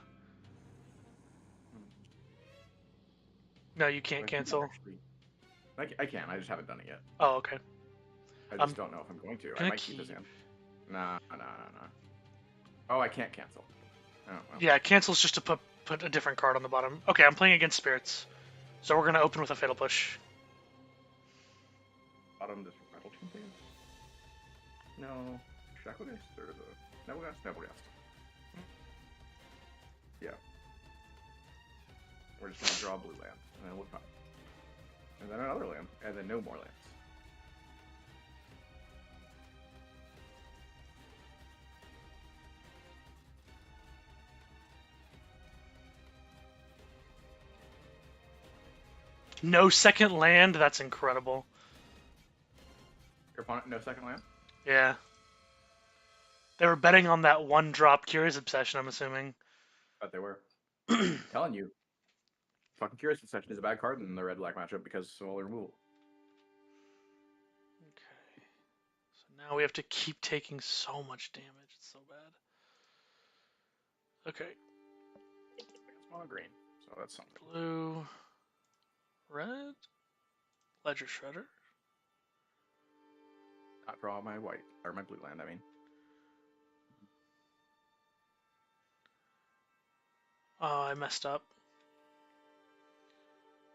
No, you can't cancel. I can. I just haven't done it yet. Oh, okay. I just don't know if I'm going to. I gonna might keep this keep. hand. Nah. Oh, I can't cancel. Oh, well. Yeah, cancel's just to put a different card on the bottom. Okay, I'm playing against spirits, so we're gonna open with a fatal push. Bottom this Rattle Chain thing? No. Shackledist or the Nebelgast? Nebelgast. Yeah. We're just gonna draw a blue land, and then we'll come. And then another land, and then no more lands. No second land? That's incredible. Your opponent, no second land? Yeah. They were betting on that one drop Curious Obsession, I'm assuming. But they were. I'm telling you. Fucking Curious Obsession is a bad card in the red-black matchup because of all the removal. Okay. So now we have to keep taking so much damage. It's so bad. Okay. It's mono green, so that's something. Blue. Red. Ledger Shredder. Not draw my white, or my blue land, I mean. Oh, I messed up.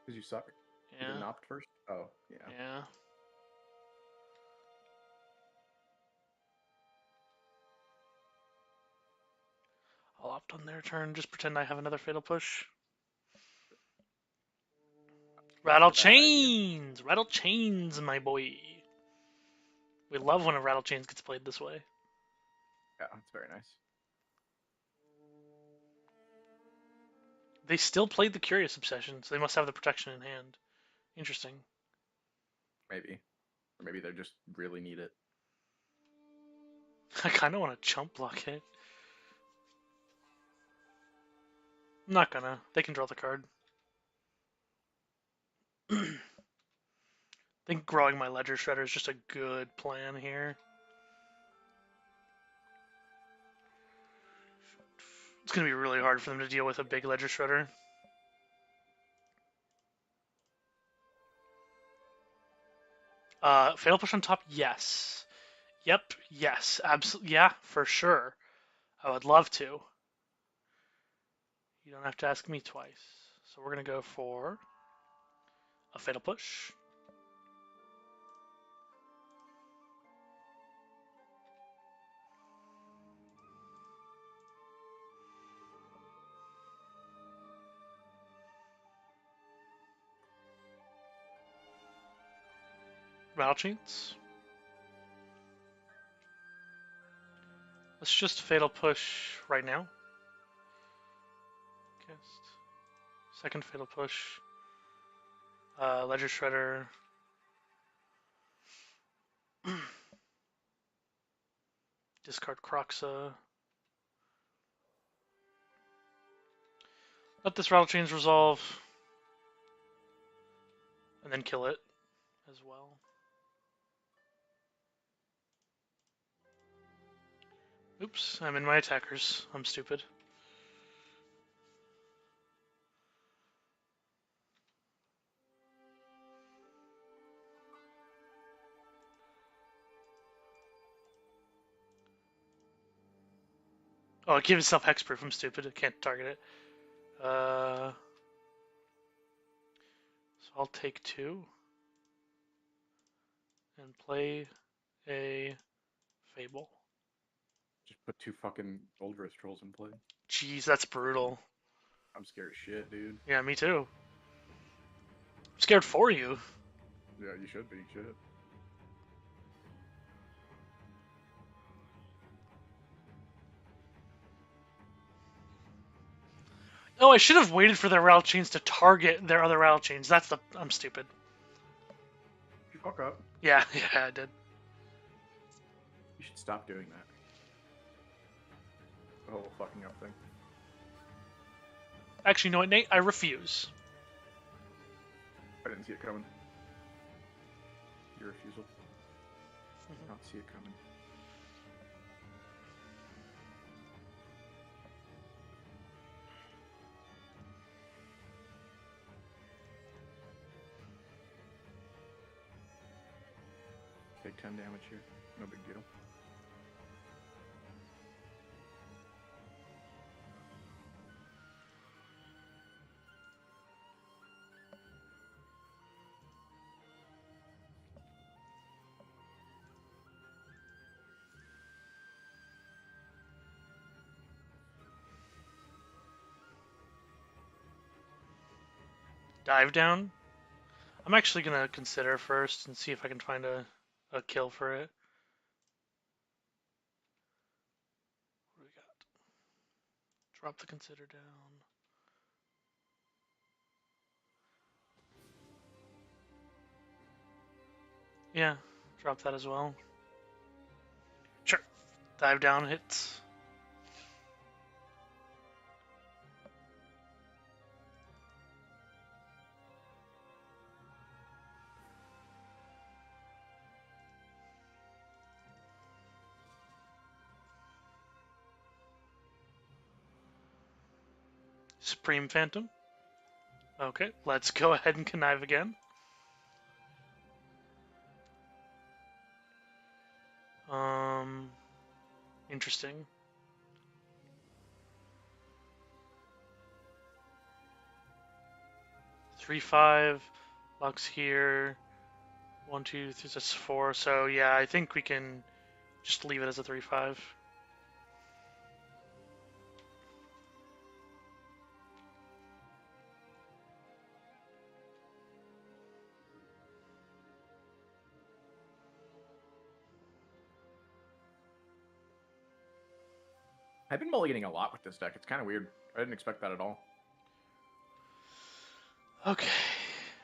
Because you suck. You Yeah. didn't opt first? Oh, yeah. Yeah. I'll opt on their turn. Just pretend I have another fatal push. Rattle chains! Rattle chains, my boy. We love when a rattle chains gets played this way. Yeah, it's very nice. They still played the Curious Obsession, so they must have the protection in hand. Interesting. Maybe. Or maybe they just really need it. I kind of want to chump block it. I'm not gonna. They can draw the card. I think growing my Ledger Shredder is just a good plan here. It's going to be really hard for them to deal with a big Ledger Shredder. Fatal push on top? Yes. Yep, yes. Absolutely. Yeah, for sure. I would love to. You don't have to ask me twice. So we're going to go for a fatal push. Rattle chains. Let's just fatal push right now. Cast. Second fatal push. Ledger Shredder. Discard Croxa. Let this rattle chains resolve. And then kill it as well. Oops, I'm in my attackers. I'm stupid. Oh, it gives itself hexproof. I'm stupid. I can't target it. So I'll take 2 and play a Fable. Just put 2 fucking Oldress Trolls in play. Jeez, that's brutal. I'm scared as shit, dude. Yeah, me too. I'm scared for you. Yeah, you should be. You should. Oh, I should have waited for their rattle chains to target their other rattle chains. I'm stupid. You fuck up. Yeah, I did. You should stop doing that. The whole fucking up thing. Actually, you know what, Nate? I refuse. I didn't see it coming. Your refusal. Not see it coming. Take 10 damage here. No big deal. Dive down. I'm actually gonna consider first and see if I can find a kill for it. What do we got? Drop the consider down. Yeah, drop that as well. Sure. Dive down hits. Supreme Phantom. Okay, let's go ahead and connive again. Interesting. Three, 5, locks here. 1, 2, 3, that's 4. So yeah, I think we can just leave it as a 3-5. I've been mulliganing a lot with this deck. It's kind of weird. I didn't expect that at all. Okay,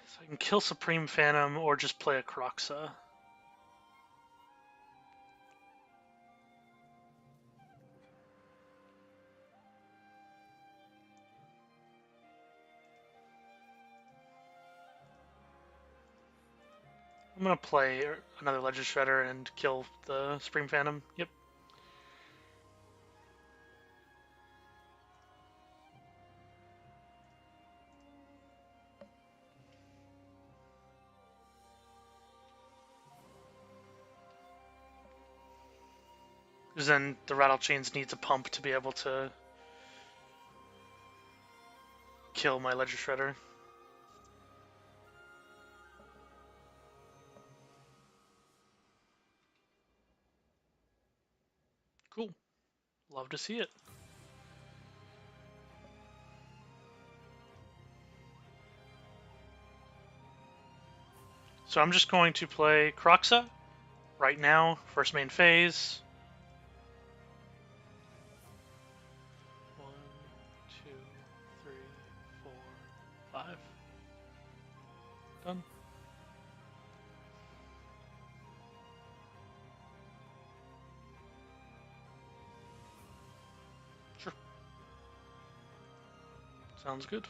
so I can kill Supreme Phantom or just play a Croxa. I'm gonna play another Legend Shredder and kill the Supreme Phantom. Yep. Because then the Rattle Chains needs a pump to be able to kill my Legend Shredder. Cool. Love to see it. So I'm just going to play Croxa right now, first main phase. 1, 2, 3, 4, 5. Done. Sure. Sounds good.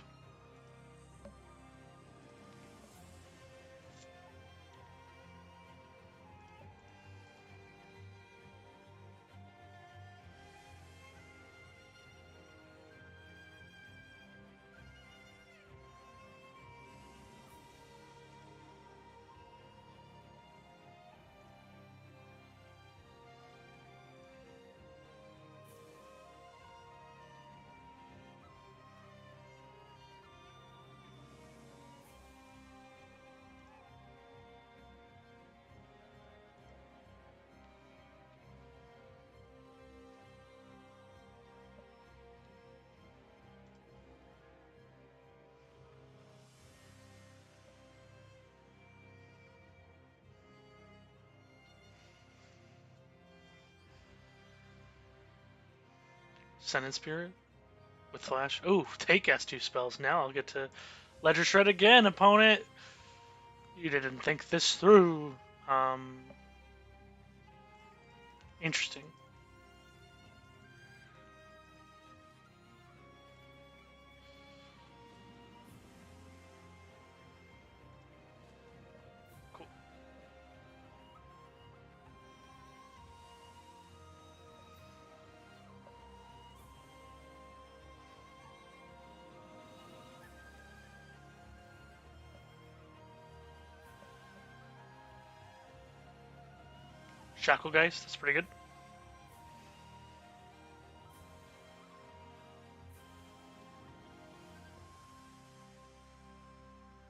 Sentence Spirit with Flash. Ooh, take S2 spells. Now I'll get to Ledger Shred again, opponent. You didn't think this through. Interesting. Cool. Shacklegeist. That's pretty good.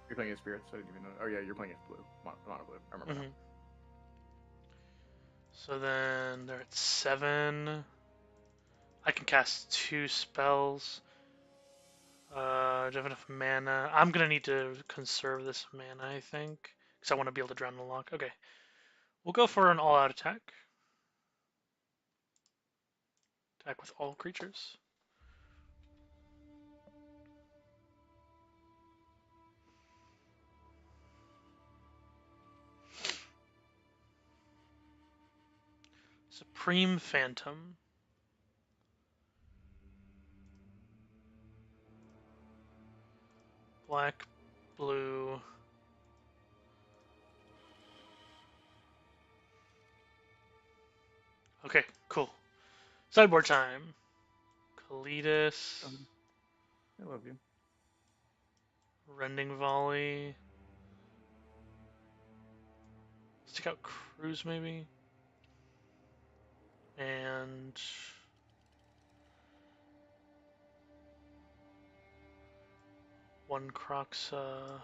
You're playing as spirits. I didn't even know. Oh yeah, you're playing as blue. Mono blue. I remember. Mm-hmm. So then they're at 7. I can cast 2 spells. Do I have enough mana? I'm gonna need to conserve this mana, I think, because I want to be able to drown the lock. Okay, we'll go for an all-out attack. Attack with all creatures. Supreme Phantom. Black, blue. Okay, cool. Sideboard time. Kalidas. I love you. Rending Volley. Stick out Cruise, maybe. And one Croxa.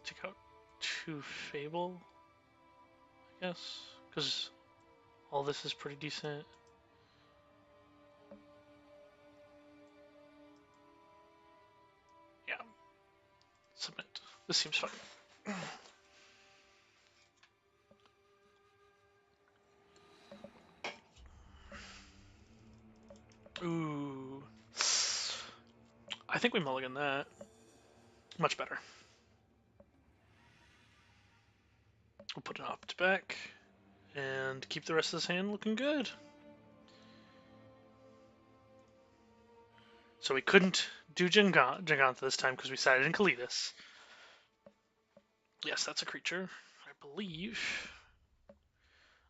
Take out 2 Fable, I guess, because all this is pretty decent. Yeah. Submit. This seems fine. Ooh. I think we mulligan that. Much better. We'll put it up to back and keep the rest of this hand looking good. So we couldn't do Gigantha this time because we sided in Kalidas. Yes, that's a creature. I believe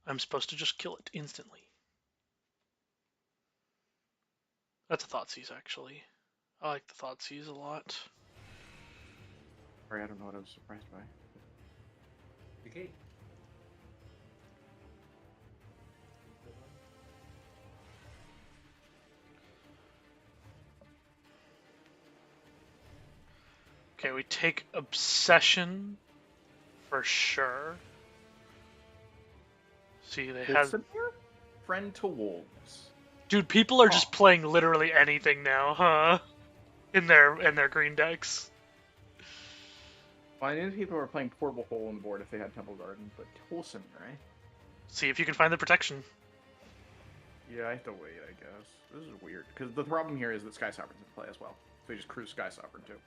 I'm supposed to just kill it instantly. That's a Thoughtseize, actually. I like the Thoughtseize a lot. Sorry, I don't know what I was surprised by. Okay. Okay, we take Obsession for sure. See, they have... Friend to wolves. Dude, people are just playing literally anything now, huh? In their green decks. Well, I knew people were playing Portable Hole on the board if they had Temple Garden, but Tolson, right? See if you can find the protection. Yeah, I have to wait, I guess. This is weird, because the problem here is that Sky Sovereign's in play as well. So you just cruise Sky Sovereign, too.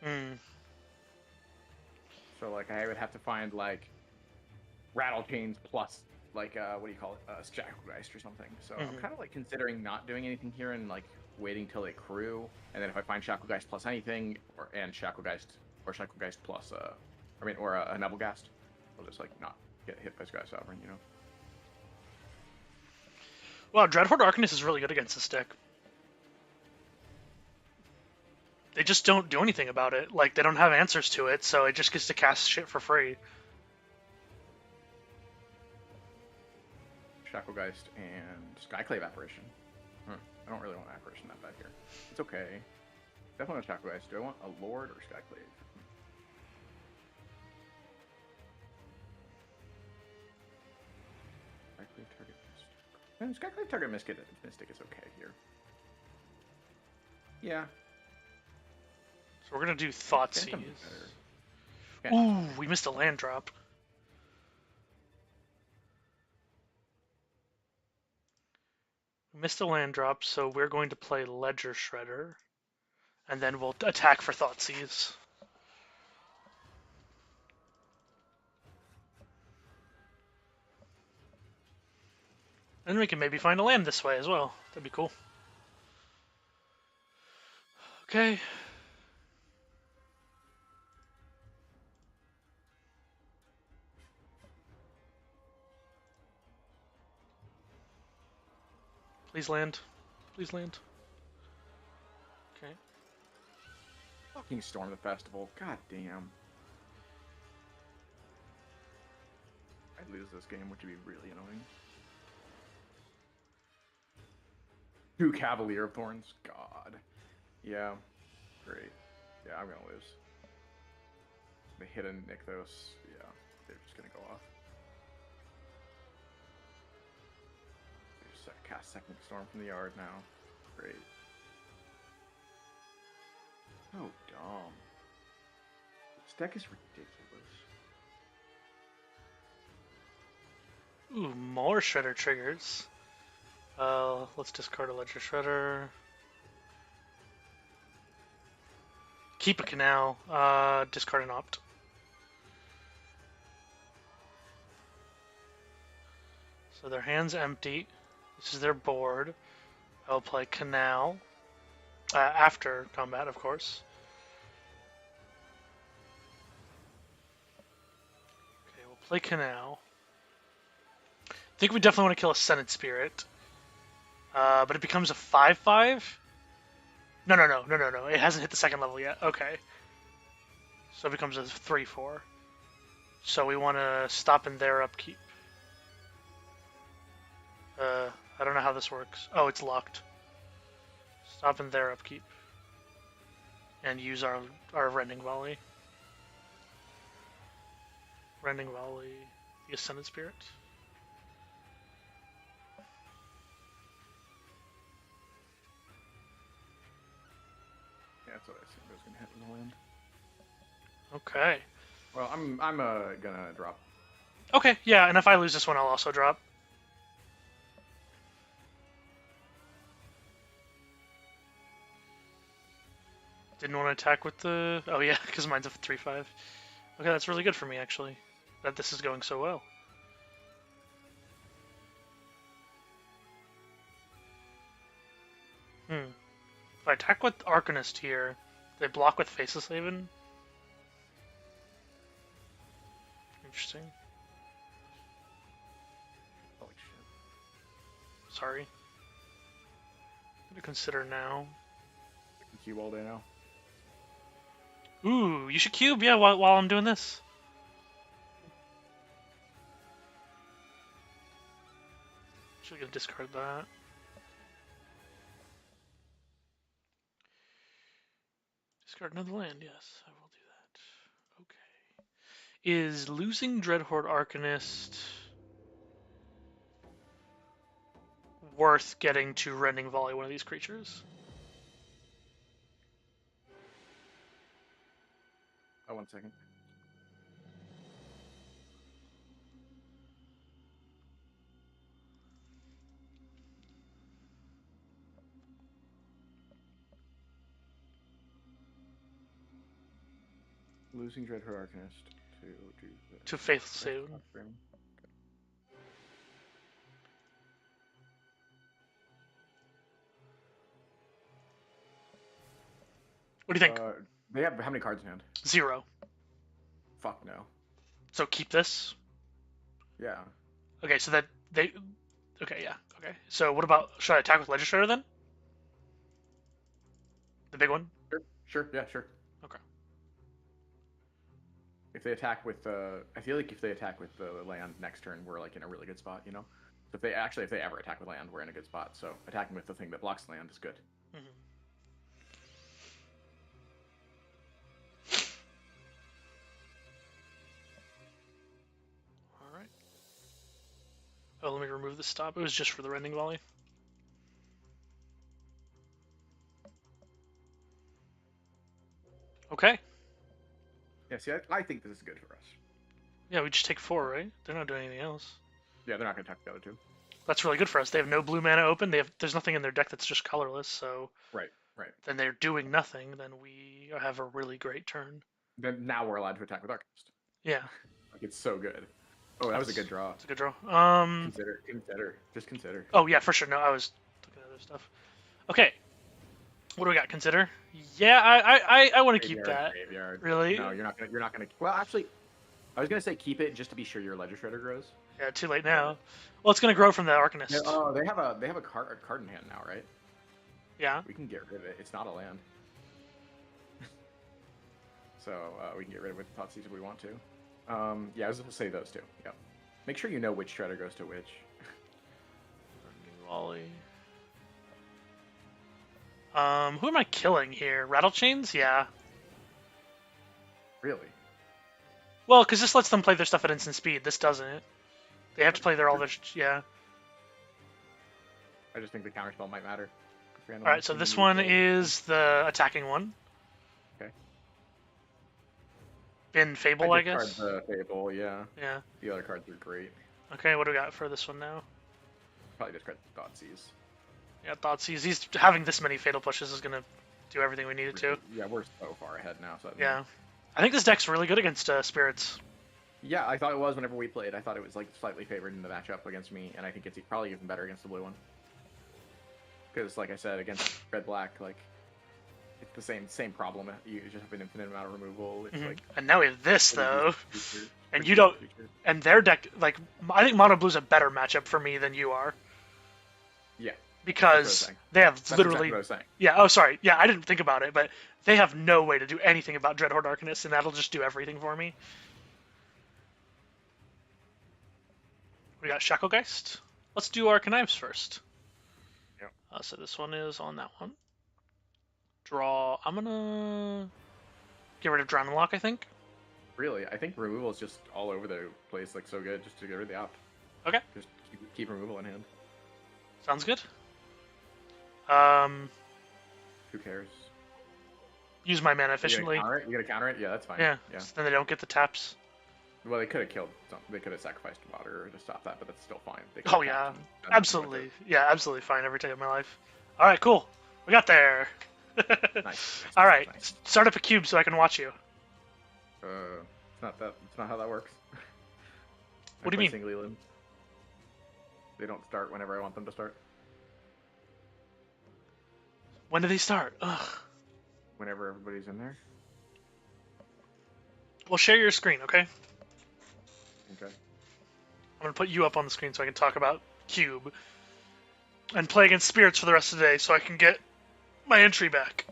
Hmm. So, like, I would have to find, like, Rattle Chains plus, like, what do you call it? Shacklegeist or something. So I'm kind of, like, considering not doing anything here and, like, waiting till they crew. And then if I find Shacklegeist plus anything, and Shacklegeist, or Shacklegeist plus, or a Nebelgast, I'll just, like, not get hit by Sky Sovereign, you know? Wow, Dreadhorde Arcanist is really good against this deck. They just don't do anything about it. Like, they don't have answers to it, so it just gets to cast shit for free. Shacklegeist and Skyclave Apparition. I don't really want Apparition that bad here. It's okay. Definitely want Shacklegeist. Do I want a Lord or Skyclave? Skyclave target Mystic. And Skyclave target Mystic is okay here. Yeah. So we're gonna do Thoughtseize. Phantom's better. Ooh, we missed a land drop. We missed a land drop, so we're going to play Ledger Shredder. And then we'll attack for Thoughtseize. And we can maybe find a land this way as well. That'd be cool. Okay. Please land. Please land. Okay. Fucking Storm the Festival. God damn. I'd lose this game, which would be really annoying. 2 Cavalier of Thorns. God. Yeah. Great. Yeah, I'm gonna lose. They hit a Nykthos. Yeah, they're just gonna go off. They just cast Second Storm from the yard now. Great. So dumb. This deck is ridiculous. Ooh, more Shredder triggers. Let's discard a Ledger Shredder. Keep a Canal. Discard an Opt. So their hand's empty. This is their board. I'll play Canal. After combat, of course. Okay, we'll play Canal. I think we definitely want to kill a Senate Spirit. But it becomes a 5/5? No. It hasn't hit the second level yet. Okay. So it becomes a 3/4. So we want to stop in their upkeep. I don't know how this works. Oh, it's locked. Stop in their upkeep. And use our Rending Volley. Rending Volley, the Ascended Spirit. Yeah, that's what I assumed I was gonna hit with the land. Okay. Well, I'm gonna drop. Okay, yeah, and if I lose this one, I'll also drop. Didn't want to attack with the... Oh yeah, because mine's a 3/5. Okay, that's really good for me, actually. That this is going so well. If I attack with Arcanist here, they block with Faceless Haven. Interesting. Holy shit. Sorry. I'm gonna consider now. I can cube all day now. Ooh, you should cube, yeah, while I'm doing this. Actually gonna discard that. Discard another land, yes, I will do that. Okay. Is losing Dreadhorde Arcanist worth getting to Rending Volley one of these creatures? Oh, 1 second. Losing Dreadhorde Arcanist to do the... To Faithless Haven. What do you think? They have how many cards in hand? 0. Fuck no. So keep this. Yeah. Okay, so that they. Okay, yeah. Okay. So what about? Should I attack with Ledger Shredder then? The big one. Sure. Yeah, sure. Okay. If they attack with I feel like if they attack with the land next turn, we're like in a really good spot, you know. So if they ever attack with land, we're in a good spot. So attacking with the thing that blocks land is good. Mm-hmm. All right. Oh, let me remove the stop. It was just for the Rending Volley. Okay. Yeah, see, I think this is good for us. Yeah, we just take 4, right? They're not doing anything else. Yeah, they're not going to attack the other two. That's really good for us. They have no blue mana open. There's nothing in their deck that's just colorless. So Right. then they're doing nothing. Then we have a really great turn. Then now we're allowed to attack with Arcanist. Yeah. Like it's so good. Oh, that was a good draw. It's a good draw. Just consider. Oh yeah, for sure. No, I was looking at other stuff. Okay. What do we got? Consider. Yeah, I want to keep that. Graveyard. Really? No, you're not gonna. Well, actually, I was gonna say keep it just to be sure your Ledger Shredder grows. Yeah, too late now. Well, it's gonna grow from the Arcanist. Yeah, oh, they have a card in hand now, right? Yeah. We can get rid of it. It's not a land. So we can get rid of it with Thoughtseize if we want to. Yeah, I was going to say those two. Yep. Make sure you know which shredder goes to which. Wally. Who am I killing here? Rattle Chains? Yeah. Really? Well, because this lets them play their stuff at instant speed. This doesn't. They have to play all their... Yeah. I just think the counterspell might matter. Alright, so this one is the attacking one. Okay. Bin Fable, I discard guess? the Fable, yeah. Yeah. The other cards are great. Okay, what do we got for this one now? Probably discard Thoughtseize. Yeah, Thoughtseize. He's having this many Fatal Pushes is going to do everything we need it to. Yeah, we're so far ahead now. So Yeah. I think this deck's really good against Spirits. Yeah, I thought it was whenever we played. I thought it was like slightly favored in the matchup against me, and I think it's probably even better against the blue one. Because, like I said, against red-black, like it's the same problem. You just have an infinite amount of removal. It's like, And now we have this though, and you creature, don't. creature. And their deck, like I think Mono Blue's a better matchup for me than you are. Yeah. Because saying. they have That's literally. exactly what I was saying. Yeah. Oh, sorry. Yeah, I didn't think about it, but they have no way to do anything about Dreadhorde Arcanist, and that'll just do everything for me. We got Shacklegeist. Let's do Arcanives first. Yep. So this one is on that one. Draw. I'm gonna get rid of Drown and Lock, I think. Really, I think removal is just all over the place, like so good, just to get rid of the op. Okay. Just keep removal in hand. Sounds good. Who cares? Use my mana efficiently. You gotta counter it? Yeah, that's fine. Yeah. Yeah. So then they don't get the taps. Well, they could have killed some. They could have sacrificed water to stop that, but that's still fine. They Oh could've yeah, tapped and done absolutely. something Yeah, absolutely fine every day of my life. All right, cool. We got there. Nice. All right, Nice. start up a cube so I can watch you. It's not that. It's not how that works. What do you mean? Singly limb. They don't start whenever I want them to start. When do they start? Ugh. Whenever everybody's in there. Well, share your screen, okay? Okay. I'm gonna put you up on the screen so I can talk about cube and play against spirits for the rest of the day so I can get my entry back.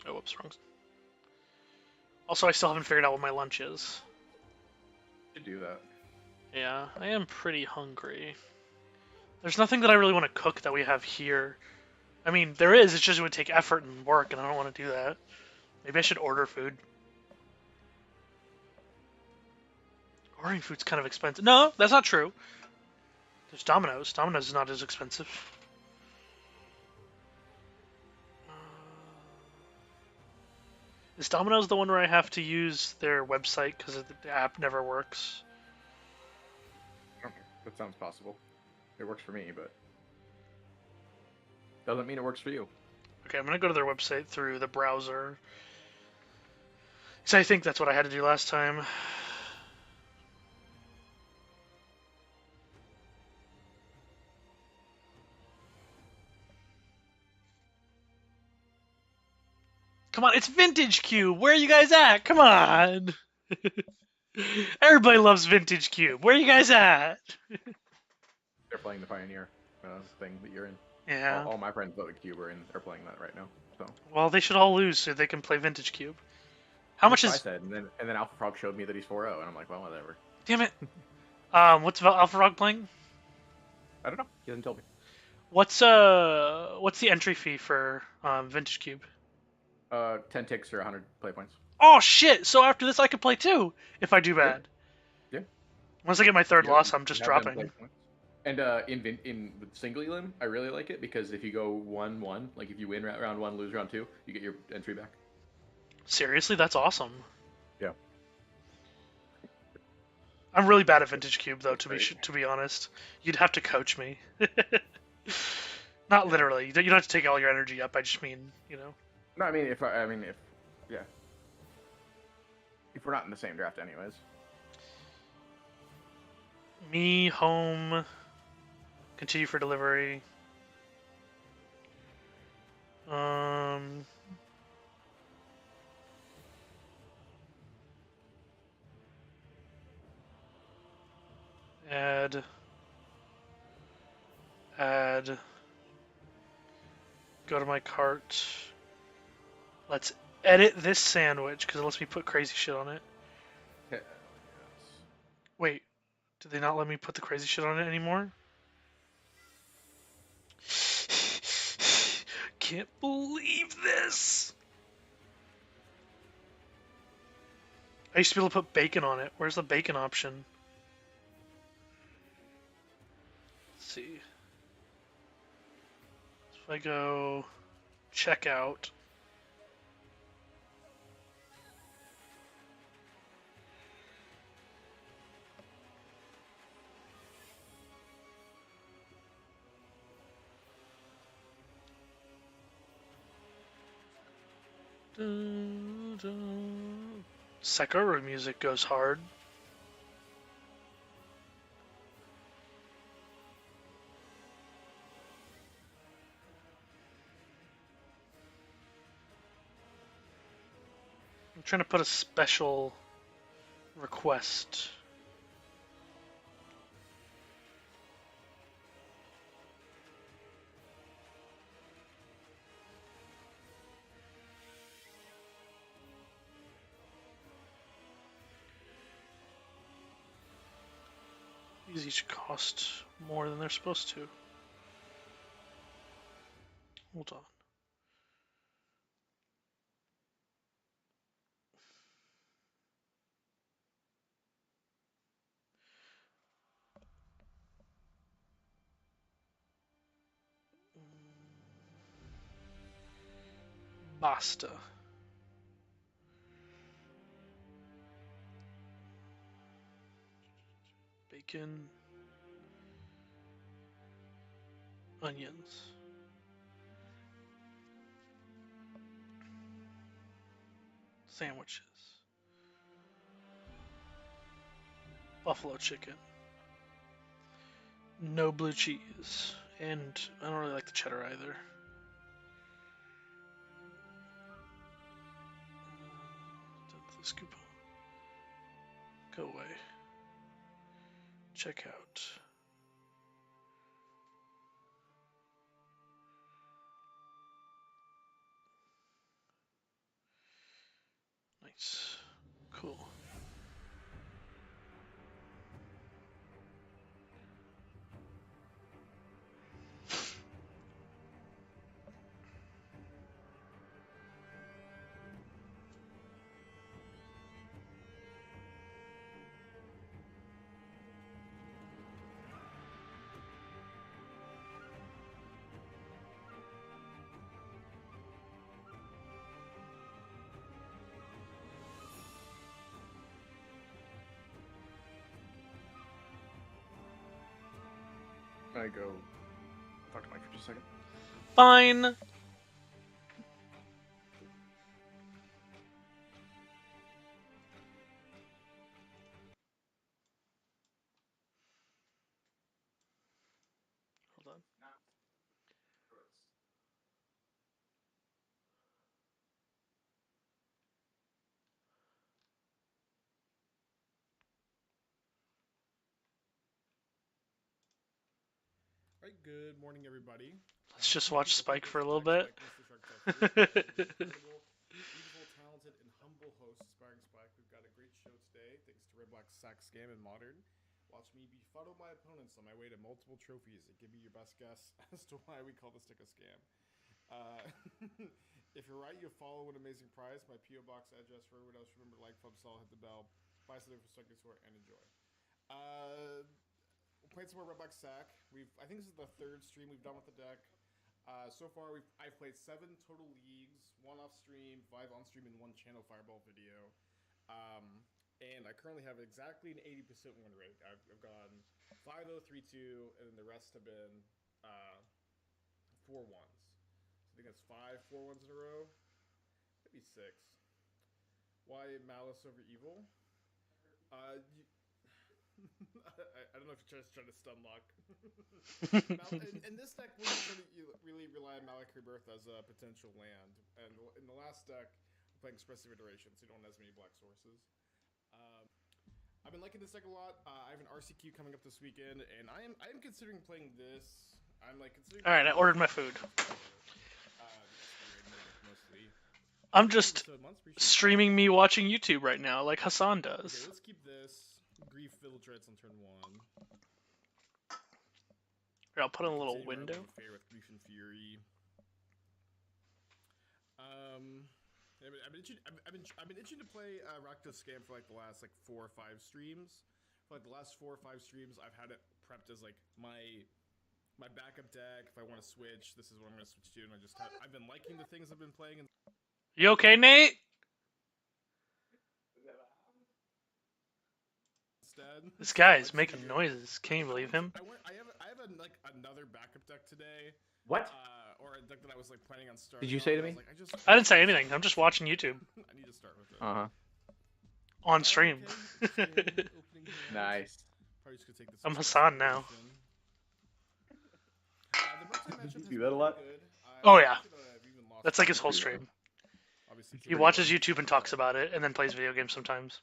Oh, whoops, wrong. Also, I still haven't figured out what my lunch is. You do that. Yeah, I am pretty hungry. There's nothing that I really want to cook that we have here. I mean, there is, it's just it would take effort and work, and I don't want to do that. Maybe I should order food. Ordering food's kind of expensive. No, that's not true. There's Domino's. Domino's is not as expensive. Is Domino's the one where I have to use their website because the app never works? Okay, that sounds possible. It works for me, but doesn't mean it works for you. Okay, I'm gonna go to their website through the browser. So I think that's what I had to do last time. Come on, it's Vintage Cube. Where are you guys at? Come on. Everybody loves Vintage Cube. Where are you guys at? They're playing the Pioneer thing that you're in. Yeah. All my friends voted Cube are in. They're playing that right now. So. Well, they should all lose so they can play Vintage Cube. How much That's is? what I said, and then Alpha Frog showed me that he's 4-0, and I'm like, well, whatever. Damn it. What's Alpha Rock playing? I don't know. He hasn't told me. What's the entry fee for Vintage Cube? 10 ticks or 100 play points. Oh shit! So after this, I could play too if I do bad. Yeah. Once I get my third Yeah, loss, I'm just you have them dropping. play points. And in with single elim, I really like it because if you go 1-1, like if you win round 1, lose round 2, you get your entry back. Seriously, that's awesome. Yeah. I'm really bad at Vintage Cube though, That's great. to be honest. You'd have to coach me. Not literally. You don't have to take all your energy up. I just mean, you know. No, I mean if yeah. If we're not in the same draft, anyways. Me, home, continue for delivery. Add. Add. Go to my cart. Let's edit this sandwich because it lets me put crazy shit on it. Hell Wait, did they not let me put the crazy shit on it anymore? Can't believe this. I used to be able to put bacon on it. Where's the bacon option? Let's see. So if I go checkout. Sakura music goes hard. I'm trying to put a special request. These each cost more than they're supposed to. Hold on. Basta. Bacon. Onions. Sandwiches. Buffalo chicken. No blue cheese. And I don't really like the cheddar either. This coupon. Go away. Check out. Nice. Cool. Can I go talk to Mike for just a second? Fine. Hold on. Right, good morning, everybody. Let's just watch Spike for a little bit. Beautiful, talented, and humble host, Aspiring Spike. We've got a great show today, thanks to Red Black Sack Scam and Modern. Watch me befuddle my opponents on my way to multiple trophies and give me your best guess as to why we call this deck a scam. If you're right, you'll follow an amazing prize. My P.O. Box address for everyone else. Remember, like, subscribe, hit the bell, buy something for Second Store, and enjoy. Played some more Red Black Sack. I think this is the third stream we've done with the deck. So far, I've played 7 total leagues, 1 off stream, 5 on stream, and 1 channel Fireball video. And I currently have exactly an 80% win rate. I've gone 5-0, 3-2, and then the rest have been 4 1s. So I think that's 5 4 1s in a row. Maybe 6. Why Malice over Evil? I don't know if you're just trying to stun lock. In this deck, you really rely on Malik Rebirth as a potential land. And in the last deck, we're playing Expressive Iteration, so you don't have as many black sources. I've been liking this deck a lot. I have an RCQ coming up this weekend, and I am considering playing this. I'm like considering. All right, I ordered my food. The SB raid deck mostly. I'm just So months, appreciate it. streaming me watching YouTube right now, like Hassan Okay, does. let's keep this. Grief Villagerites on turn 1. Here, I'll put in a little Continue my window. affair with Grief and Fury. I've been itching to play Rakdos Scam for like the last 4 or 5 streams. For like the last 4 or 5 streams, I've had it prepped as like my backup deck. If I want to switch, this is what I'm going to switch to. And I've been liking the things I've been playing. You okay, Nate? Instead, This guy is So making I- noises. Can you believe him? I have another backup deck today. What? Or a deck that I was like planning on starting. Did you on, say to and me? was like, I didn't say anything. I'm just watching YouTube I need to start with it. on stream. Okay, opening hand. Nice. Probably just gonna take this I'm as Hassan now. consideration. The Mertine matchup has Do that a been lot? good. Oh, yeah. I've even lost That's like his count. whole stream. Obviously, He watches YouTube and talks about it, and then plays video games sometimes.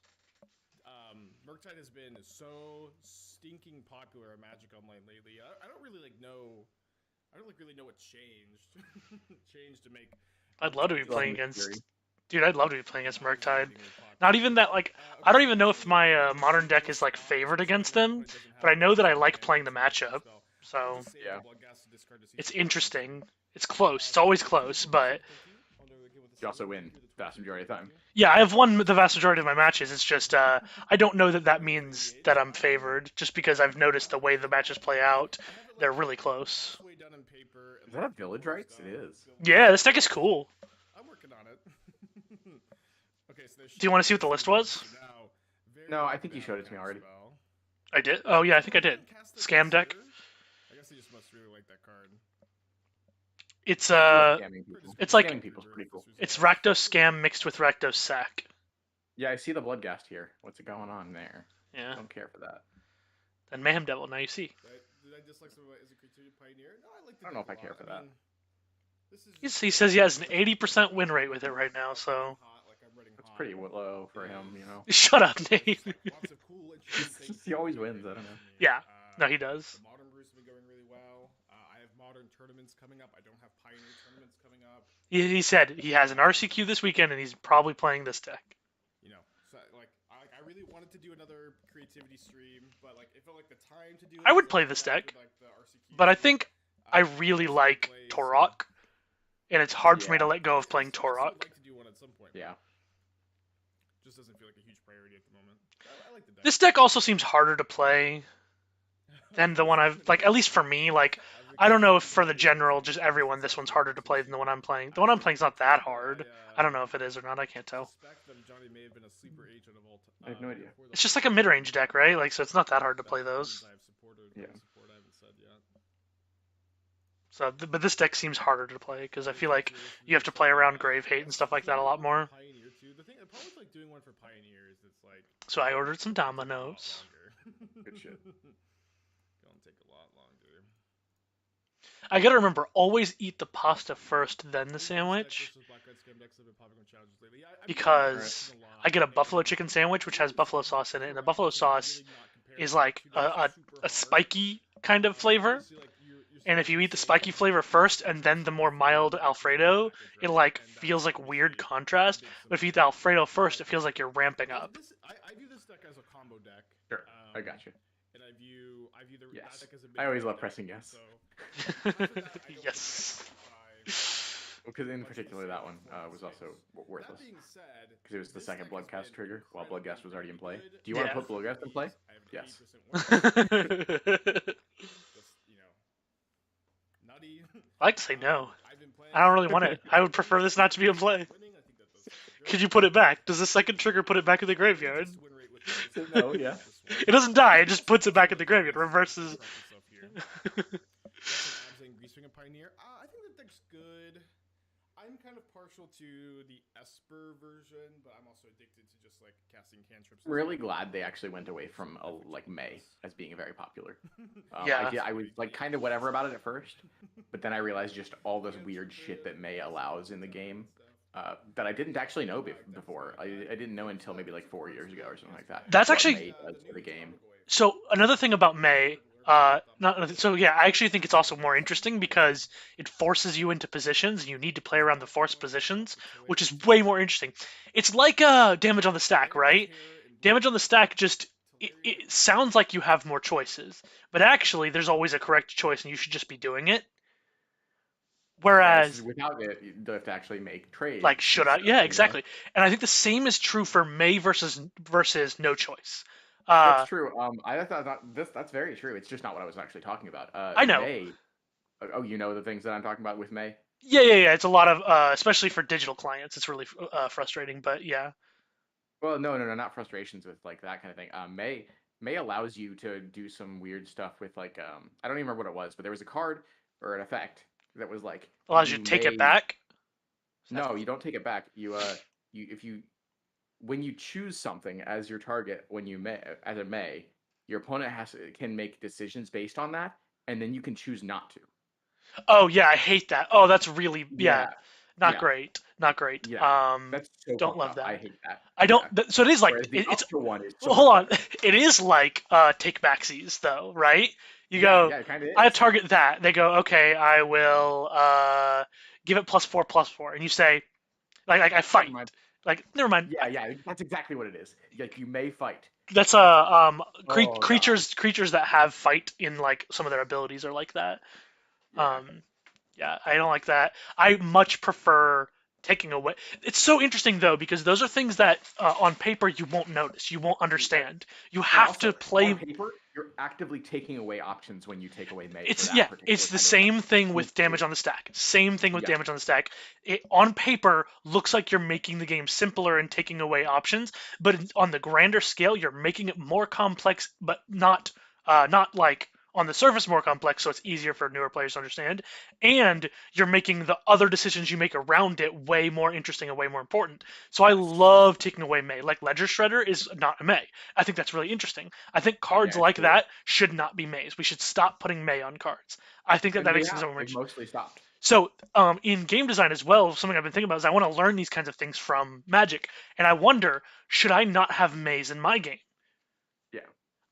Murktide has been so stinking popular on Magic Online lately. I don't really know. I don't really know what changed. Changed to make. I'd love to be Just playing like against. Fury. Dude, I'd love to be playing against Not really Murktide. anything really popular. Not even that, like, I don't even know if my modern deck is like favored against them, but I know that I like playing the matchup. So Yeah. it's interesting. It's close. It's always close, but You also win vast majority of the time. yeah, I've won the vast majority of my matches. It's just I don't know that that means that I'm favored, just because I've noticed the way the matches play out. They're really close. Is that a village rights? It is. Yeah, this deck is cool. I'm working on it. Okay, so Do you want to see what the list was? No, I think you showed it to me already. I did. Oh yeah, I think I did. Scam deck. I guess he just must really like that card. It's Scamming people. it's like- Scamming people's pretty cool. it's Rakdos Scam mixed with Rakdos Sack. Yeah, I see the Bloodghast here. What's it going on there? Yeah. Don't care for that. Then Mayhem Devil. Now you see. Did I dislike some of it as a creativity pioneer? No, I like the I don't know deck if I a care lot. for that. mean, this is He says he has an 80% win rate with it right now. So That's pretty low for him, you know. shut up, Nate. Lots of cool, interesting things. He always wins. I don't know. Yeah. No, he does. The modern brews have been going really well. I have modern tournaments coming up. I don't have pioneer tournaments coming up. He said he has an RCQ this weekend, and he's probably playing this deck. You know, so like I really wanted to do another creativity stream, but like it felt like the time to do it. I would was, play like, this after, deck, like, the RCQ. But I think I I really just like play Torok, and it's hard for me to Yeah. let go of playing I still would Torok. like to do one at some point. Yeah. Just doesn't feel like a huge priority at the moment. I like the deck. This deck also seems harder to play than the one I've like. At least for me, like I don't know if for the general, just everyone, this one's harder to play than the one I'm playing. The one I'm playing is not that hard. I don't know if it is or not. I can't tell. Suspect that Johnny may have been a sleeper agent of all I have no idea. before the- It's just like a mid-range deck, right? Like, so it's not that hard to play those. I have supported, Yeah. support I haven't said yet. So, but this deck seems harder to play because I feel like you have to play around Grave Hate and stuff like that a lot more. Pioneer too. The problem with like doing one for pioneers, it's like So I ordered some it'll take a lot dominoes. longer. Good shit. Gonna take a lot longer. I gotta remember, always eat the pasta first, then the sandwich. Because I get a buffalo chicken sandwich, which has buffalo sauce in it, and the buffalo sauce is like a spiky kind of flavor. And if you eat the spiky flavor first and then the more mild Alfredo, it like feels like weird contrast. But if you eat the Alfredo first, it feels like you're ramping up. I view this deck as a combo deck. Sure. I got you. And I view the Yes. that deck as a I always mid-range love deck, pressing yes. So, after that, I don't Yes. really Because in particular, that one was also worthless. That being said, Because it was the this second deck has Bloodcast been trigger, while incredibly Bloodcast was already in play. good. Do you want Yeah. to put Bloodcast in play? I have an Yes. 80% win rate. Just, nutty. I like to say no. I've been playing- I don't really want it. I would prefer this not to be in play. Winning, I think that does Could you put it back? Does the second trigger put it back in the graveyard? Win rate with this. No, yeah. It doesn't die, it just puts it back in the graveyard. Reverses. Pioneer. I think the deck's good. I'm kind of partial to the Esper version, but I'm also addicted to just like casting cantrips. I'm really glad they actually went away from like May as being very popular. Yeah. I was like kind of whatever about it at first, but then I realized just all this weird shit that May allows in the game that I didn't actually know before. I didn't know until maybe like 4 years ago or something like that. That's what actually May does to the game. so another thing about May. So yeah, I actually think it's also more interesting because it forces you into positions and you need to play around the forced positions, which is way more interesting. It's like damage on the stack, right? Damage on the stack just it sounds like you have more choices, but actually there's always a correct choice and you should just be doing it. Yeah, it's Whereas, just without it, you have to actually make trades like, and should I? stuff. Yeah, exactly. And I think the same is true for May versus no choice. That's Uh, true. I thought that's very true. It's just not what I was actually talking about. I know. May. Oh, you know the things that I'm talking about with May. Yeah. It's a lot of, especially for digital clients, it's really frustrating. But yeah. Well, no, not frustrations with like that kind of thing. May allows you to do some weird stuff with like I don't even remember what it was, but there was a card or an effect that was like Allows you you to take it may back. no, you don't take it back. You if you when you choose something as your target when you may as a May, your opponent can make decisions based on that, and then you can choose not to. Oh yeah, I hate that. Oh, that's really yeah, Yeah, not yeah, great. Not great. yeah. That's so Don't fucked love up. I that. hate that. I don't. Yeah. So it is like Whereas the it's. up to one is Well, so hold much on. better. It is like take backsies though, right? You Yeah, go. yeah, it kind of I is. target that. They go. Okay, I will give it +4/+4, and you say like I Never fight. mind. Like never mind. Yeah, that's exactly what it is. Like you may fight. That's Oh god. creatures that have fight in like some of their abilities are like that. Yeah. Um, yeah, I don't like that. I much prefer taking away. It's so interesting though because those are things that on paper you won't notice, you won't understand. You And have to also, on play. paper, you're actively taking away options when you take away May for It's that yeah, particular it's the kind of effect. same thing Which with damage is on the stack. Same thing with yeah, damage on the stack. It on paper looks like you're making the game simpler and taking away options, but on the grander scale, you're making it more complex, but not like on the surface more complex, so it's easier for newer players to understand. And you're making the other decisions you make around it way more interesting and way more important. So I That's true. love taking away May. Like Ledger Shredder is not a May. I think that's really interesting. I think cards yeah, it's like cool. that should not be Mays. We should stop putting May on cards. I think that And that they makes things have. so They've much. mostly stopped. So, in game design as well, something I've been thinking about is I want to learn these kinds of things from Magic, and I wonder should I not have Mays in my game? Yeah.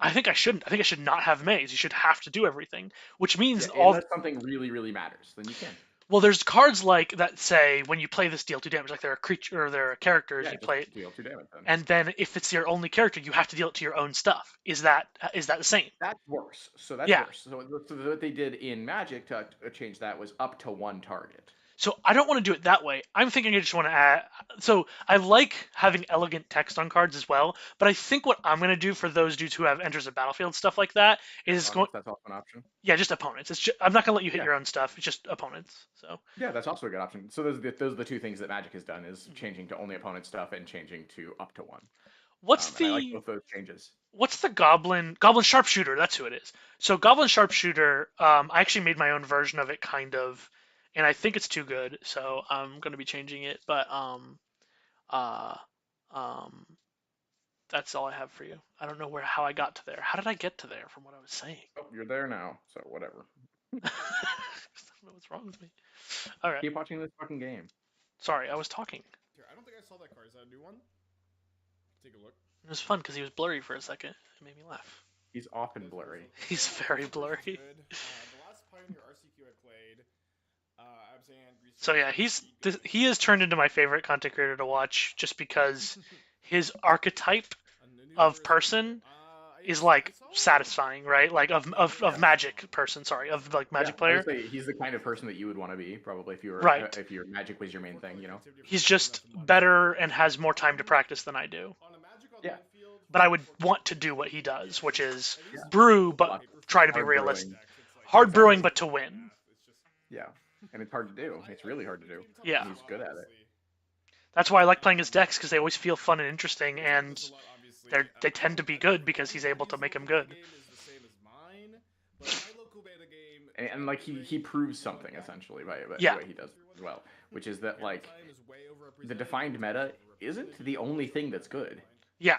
I think I shouldn't. I think I should not have Mays. You should have to do everything, which Yeah, means all. unless something really, really matters, then you can. Well, there's cards like that say when you play this deal 2 damage, like there are creature or there are characters Yeah, you just play it, deal 2 damage then. and then if it's your only character, you have to deal it to your own stuff. Is that the same? That's worse. So that's Yeah. worse. So what they did in Magic to change that was up to one target. So I don't want to do it that way. I'm thinking I just want to add. So I like having elegant text on cards as well, but I think what I'm going to do for those dudes who have enters the battlefield stuff like that is going. That's also an option. Yeah, just opponents. I'm not going to let you hit Yeah. your own stuff. It's just opponents. So Yeah, that's also a good option. So those are the two things that Magic has done: is changing to only opponent stuff and changing to up to one. what's And I like the both those changes. what's the goblin sharpshooter? That's who it is. So goblin sharpshooter. I actually made my own version of it, kind of, and I think it's too good. So I'm going to be changing it. But uh um that's all I have for you. I don't know how I got to there. How did I get to there from what I was saying? Oh, you're there now, so whatever. I don't know what's wrong with me. All right. Keep watching this fucking game. Sorry, I was talking. Here, I don't think I saw that card. Is that a new one? Take a look. It was fun because he was blurry for a second. It made me laugh. He's often blurry. He's very blurry. Good. The last Pioneer RCQ I played, Abzan, Grease. So yeah, he has turned into my favorite content creator to watch just because his archetype of person is like satisfying, right? Like of magic person, sorry, of like magic Yeah, I would player. say he's the kind of person that you would want to be, probably if you were Right. if your Magic was your main thing, you know. He's just better and has more time to practice than I do. Yeah. But I would want to do what he does, which is brew, but try to be Hard realistic. brewing. Hard brewing, but to win. Yeah, and it's hard to do. It's really hard to do. Yeah. And he's good at it. That's why I like playing his decks because they always feel fun and interesting, and they tend to be good because he's able to make them good. And like he proves something essentially by Yeah. the way he does it as well, which is that like the defined meta isn't the only thing that's good. Yeah.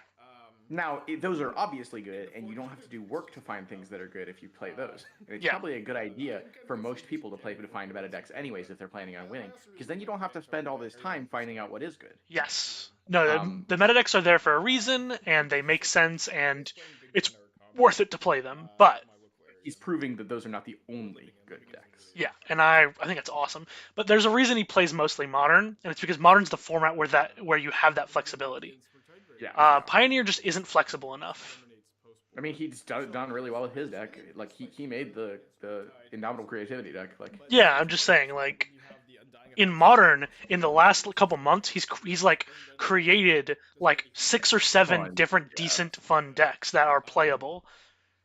Now, those are obviously good, and you don't have to do work to find things that are good if you play those. And it's Yeah. probably a good idea for most people to play to find meta decks anyways if they're planning on winning, because then you don't have to spend all this time finding out what is good. Yes. No, Um, the meta decks are there for a reason, and they make sense, and it's worth it to play them. But He's proving that those are not the only good decks. yeah, and I think it's awesome. But there's a reason he plays mostly modern, and it's because modern's the format where you have that flexibility. Yeah. Pioneer just isn't flexible enough. I mean, he's done really well with his deck. Like he made the Indomitable Creativity deck. Like Yeah, I'm just saying, like, in modern, in the last couple months, he's like created like 6 or 7 Fun, different yeah. decent fun decks that are playable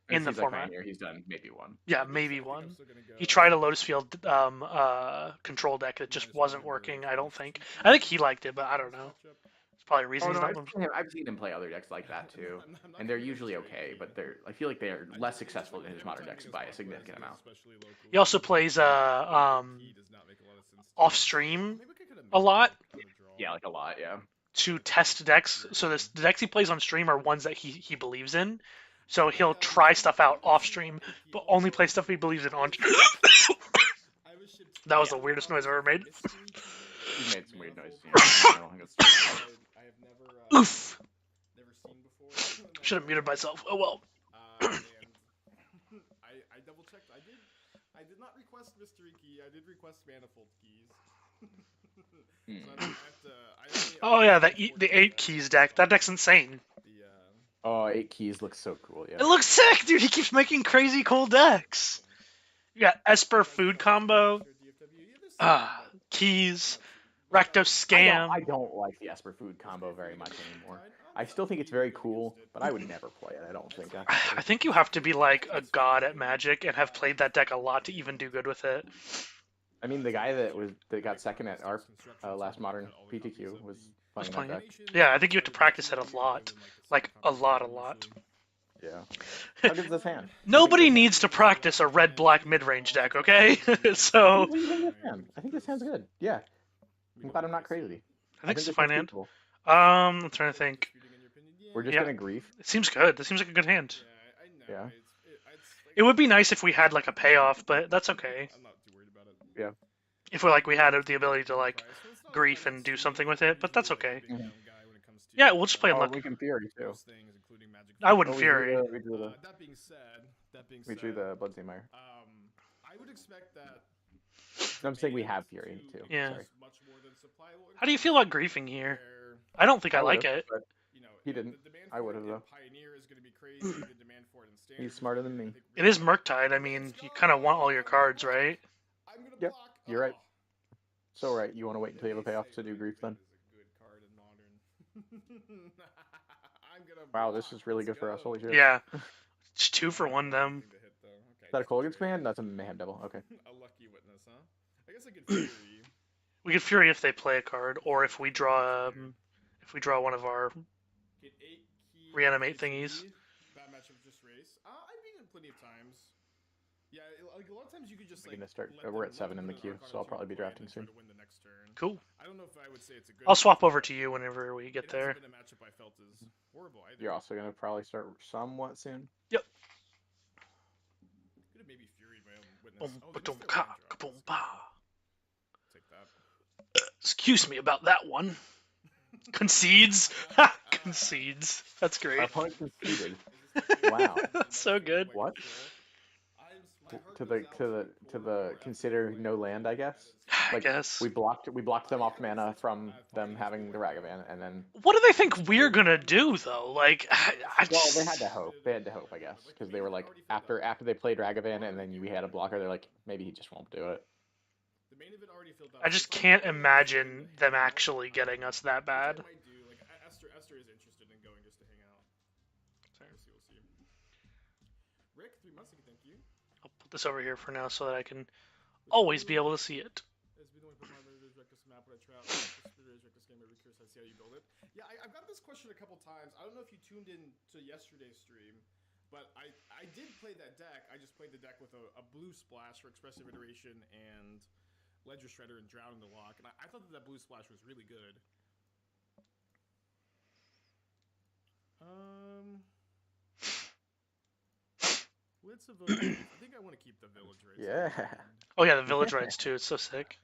in the like format. Pioneer, he's done maybe one. Yeah, maybe one. He tried a Lotus Field control deck that just wasn't working. I don't think. I think he liked it, but I don't know. It's probably a reason Oh he's no, not. I've seen him play other decks like that too, and they're usually okay, but I feel like they're less successful than his modern decks by a significant amount. He also plays off stream a lot Yeah, like a lot. Yeah. to test decks. So the decks he plays on stream are ones that he believes in. So he'll try stuff out off stream, but only play stuff he believes in on. That was the weirdest noise I've ever made. He's made some weird noises. I don't think it's. Oof. Should have muted myself. Oh well. I double checked. I did not request mystery key. I did request manifold keys. Oh yeah, the 8 keys deck. That deck's insane. Oh, 8 keys looks so cool. Yeah. It looks sick, dude. He keeps making crazy cool decks. You got Esper food combo. Keys. Rakdos scam. I don't like the Esper food combo very much anymore. I still think it's very cool, but I would never play it. I don't think. I think you have to be like a god at Magic and have played that deck a lot to even do good with it. I mean, the guy that got second at our last modern PTQ was playing that deck. Yeah, I think you have to practice it a lot. Like, a lot. Yeah. How good's this hand? Nobody needs to practice a red-black mid-range deck, okay? So... What do you think of this hand? I think this hand's good. Yeah. I'm glad I'm not crazy. I think it's a this fine hand's hand. peakable. I'm trying to think. We're just Yeah. gonna grief. It seems good. This seems like a good hand. Yeah. It would be nice if we had, like, a payoff, but that's okay. I'm not too worried about it. Yeah. If we had the ability to, like, grief and do something with it, but that's okay. Mhm. Yeah, we'll just play Oh, luck. we can Fury too. I wouldn't Oh, Fury. We drew the That being said, we drew the Bloodstained Mire. I would expect that. I'm saying we have Fury too. Yeah. Sorry. How do you feel about griefing here? I don't think I like would've, it. but he didn't. I would've, though. He's smarter than me. It is Murktide. I mean, you kind of want all your cards, right? Yep, you're right. So right, you want to wait until you have a payoff to do grief then? Wow, this is really good for us. Holy shit. Yeah. It's 2 for 1 them. Is that a Colgan's command? That's a Mayhem Devil. Okay. A lucky witness, huh? I guess I could Fury. We could Fury if they play a card, or if we draw one of our Get 8 keys. reanimate thingies. Bad matchup, just race. I've beaten it plenty of times. Yeah, like a lot of times you could just We're like. gonna start. let We're them- at 7 let in the them queue, win our so I'll cards probably be and drafting try soon. to win the next turn. Cool. I don't know if I would say it's a good. I'll swap over to you whenever we get It there. hasn't been a matchup I felt is horrible either. You're also gonna probably start somewhat soon. Could have maybe Fury my own witness. Boom, Oh, ba-dum, there's their ka, land drop. ka-boom, ba. Take that. Excuse me about that one. Concedes. Ha! Concedes. That's Our great. opponent conceded. Wow. That's so good. What? To the consider no land, I guess. I Like, guess. we blocked them off mana from them having the Ragavan, and then What do they think we're gonna do, though? Like, I well, just... they had to hope. They had to hope, I guess, because they were like after they played Ragavan, and then we had a blocker. They're like, maybe he just won't do it. The main event already filled up. I just can't imagine them actually getting us that bad. Might do. Like Esther is interested in going just to hang out. Sorry. We'll see. Rick, 3 months ago, thank you. I'll put this over here for now so that I can always be able to see it. It's been the way for my Reckless map when I try out Reckless game every curious. I see how you build it. Yeah, I've got this question a couple times. I don't know if you tuned in to yesterday's stream, but I did play that deck. I just played the deck with a blue splash for Expressive Iteration and Ledger Shredder and Drown in the Lock, and I thought that blue splash was really good. Let's vote. I think I want to keep the village rates. Yeah. Oh yeah, the village rides too. It's so sick.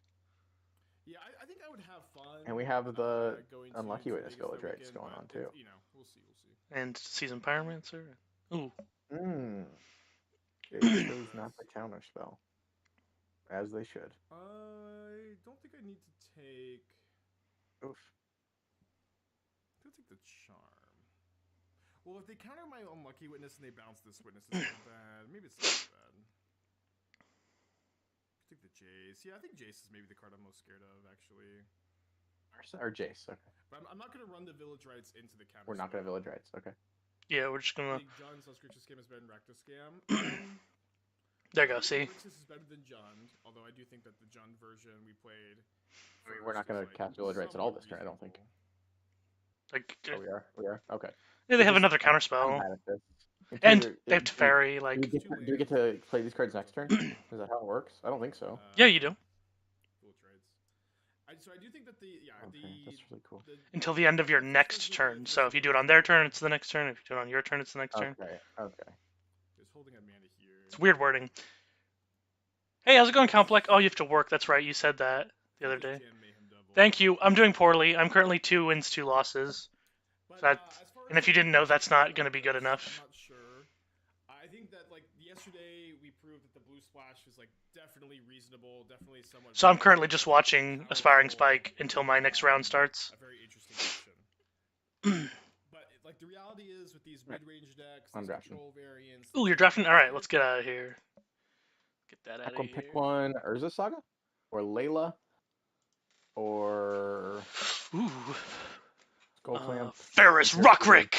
Yeah, I think I would have fun. And we have the going Unlucky to Witness Vegas village that rates weekend, going but on too. You know, we'll see. And Season Pyromancer. Ooh. They chose not to counter spell. As they should. I don't think I need to take. Oof. I'll take the charm. Well, if they counter my Unlucky Witness and they bounce this witness, it's not bad. Maybe it's not so bad. I'll take the Jace. Yeah, I think Jace is maybe the card I'm most scared of, actually. Or Jace, okay. But I'm not going to run the village rights into the counter. We're not going to village rights, okay. Yeah, we're just gonna. I think John's Screech's scam is better than Rakdos scam. There you go. See. This is better than Jund, although I do think that the Jund version we played. We're not going to cast village rights at all this turn, I don't think. Like, Oh, we are? Okay. yeah, they have another I'm counterspell, bad at this. and they have Teferi. Like, Do we get to play these cards next turn? Is that how it works? I don't think so. yeah, you do. Village rights. So I do think that That's really cool. Until the end of your next turn. So if you do it on their turn, it's the next turn. If you do it on your turn, it's the next turn. Okay. Just holding a mana here. It's weird wording. Hey, how's it going, Count Black? Oh, you have to work. That's right. You said that the other day. Thank you. I'm doing poorly. I'm currently 2 wins, 2 losses. And if you didn't know, that's not going to be good enough. I'm not sure. I think that yesterday we proved that the blue splash is definitely reasonable, definitely somewhat. So I'm currently just watching Aspiring Spike until my next round starts. A very interesting option. But the reality is with these mid-range decks, I'm these drafting. control variants. Ooh, you're drafting. All right, let's get out of here. Get that out of here. Pick one: Urza Saga, or Layla, or Ooh. Skullclamp. Ferris Rockrick.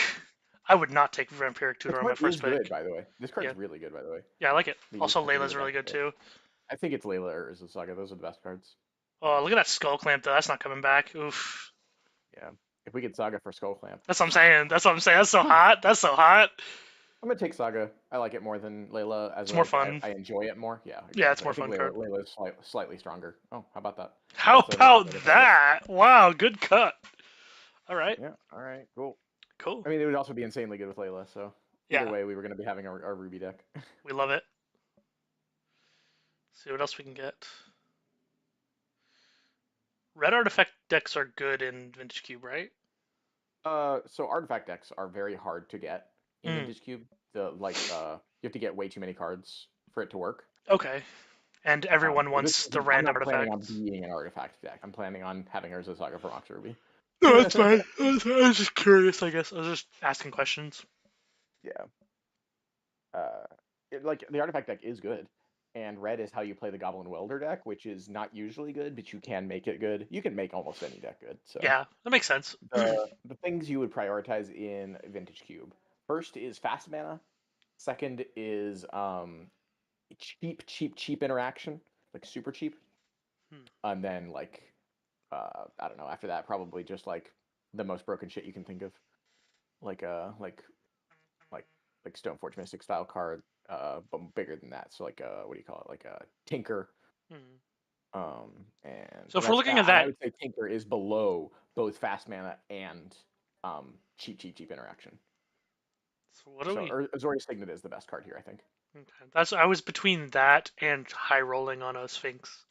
I would not take Vampiric Tutor on my This card first is pick. good, by the way. This card's Yeah. really good, by the way. Yeah, I like it. The Also, use of Layla's the really good too. I think it's Layla or Urza Saga. Those are the best cards. Oh, look at that Skull Clamp though. That's not coming back. Oof. Yeah. If we get Saga for Skullclamp. That's what I'm saying. That's so hot. That's so hot. I'm gonna take Saga. I like it more than Layla. It's more fun. I enjoy it more. Yeah. Yeah, it's exactly. more I think fun card. Layla's slightly stronger. Oh, how about that? How That's about that's that? Wow, good cut. All right. Yeah. All right. Cool. Cool. I mean, it would also be insanely good with Layla. So either Yeah. way, we were gonna be having our Ruby deck. We love it. See what else we can get. Red artifact decks are good in Vintage Cube, right? So artifact decks are very hard to get in Vintage Cube. You have to get way too many cards for it to work. Okay. And everyone wants the random I'm not planning on artifacts. being an artifact deck. I'm planning on having Urza Saga for Mox Ruby. No, that's fine. I was just curious, I guess. I was just asking questions. Yeah. The artifact deck is good, and red is how you play the Goblin Welder deck, which is not usually good, but you can make it good. You can make almost any deck good. So Yeah, that makes sense. the things you would prioritize in Vintage Cube: first is fast mana. Second is cheap interaction, like super cheap. And then I don't know. After that, probably just the most broken shit you can think of, like Stoneforge Mystic style card, but bigger than that. So what do you call it? Like a Tinker. And So if we're looking at that, I would say Tinker is below both fast mana and cheap interaction. So what do we? Azorius Signet is the best card here, I think. Okay. I was between that and high rolling on a Sphinx.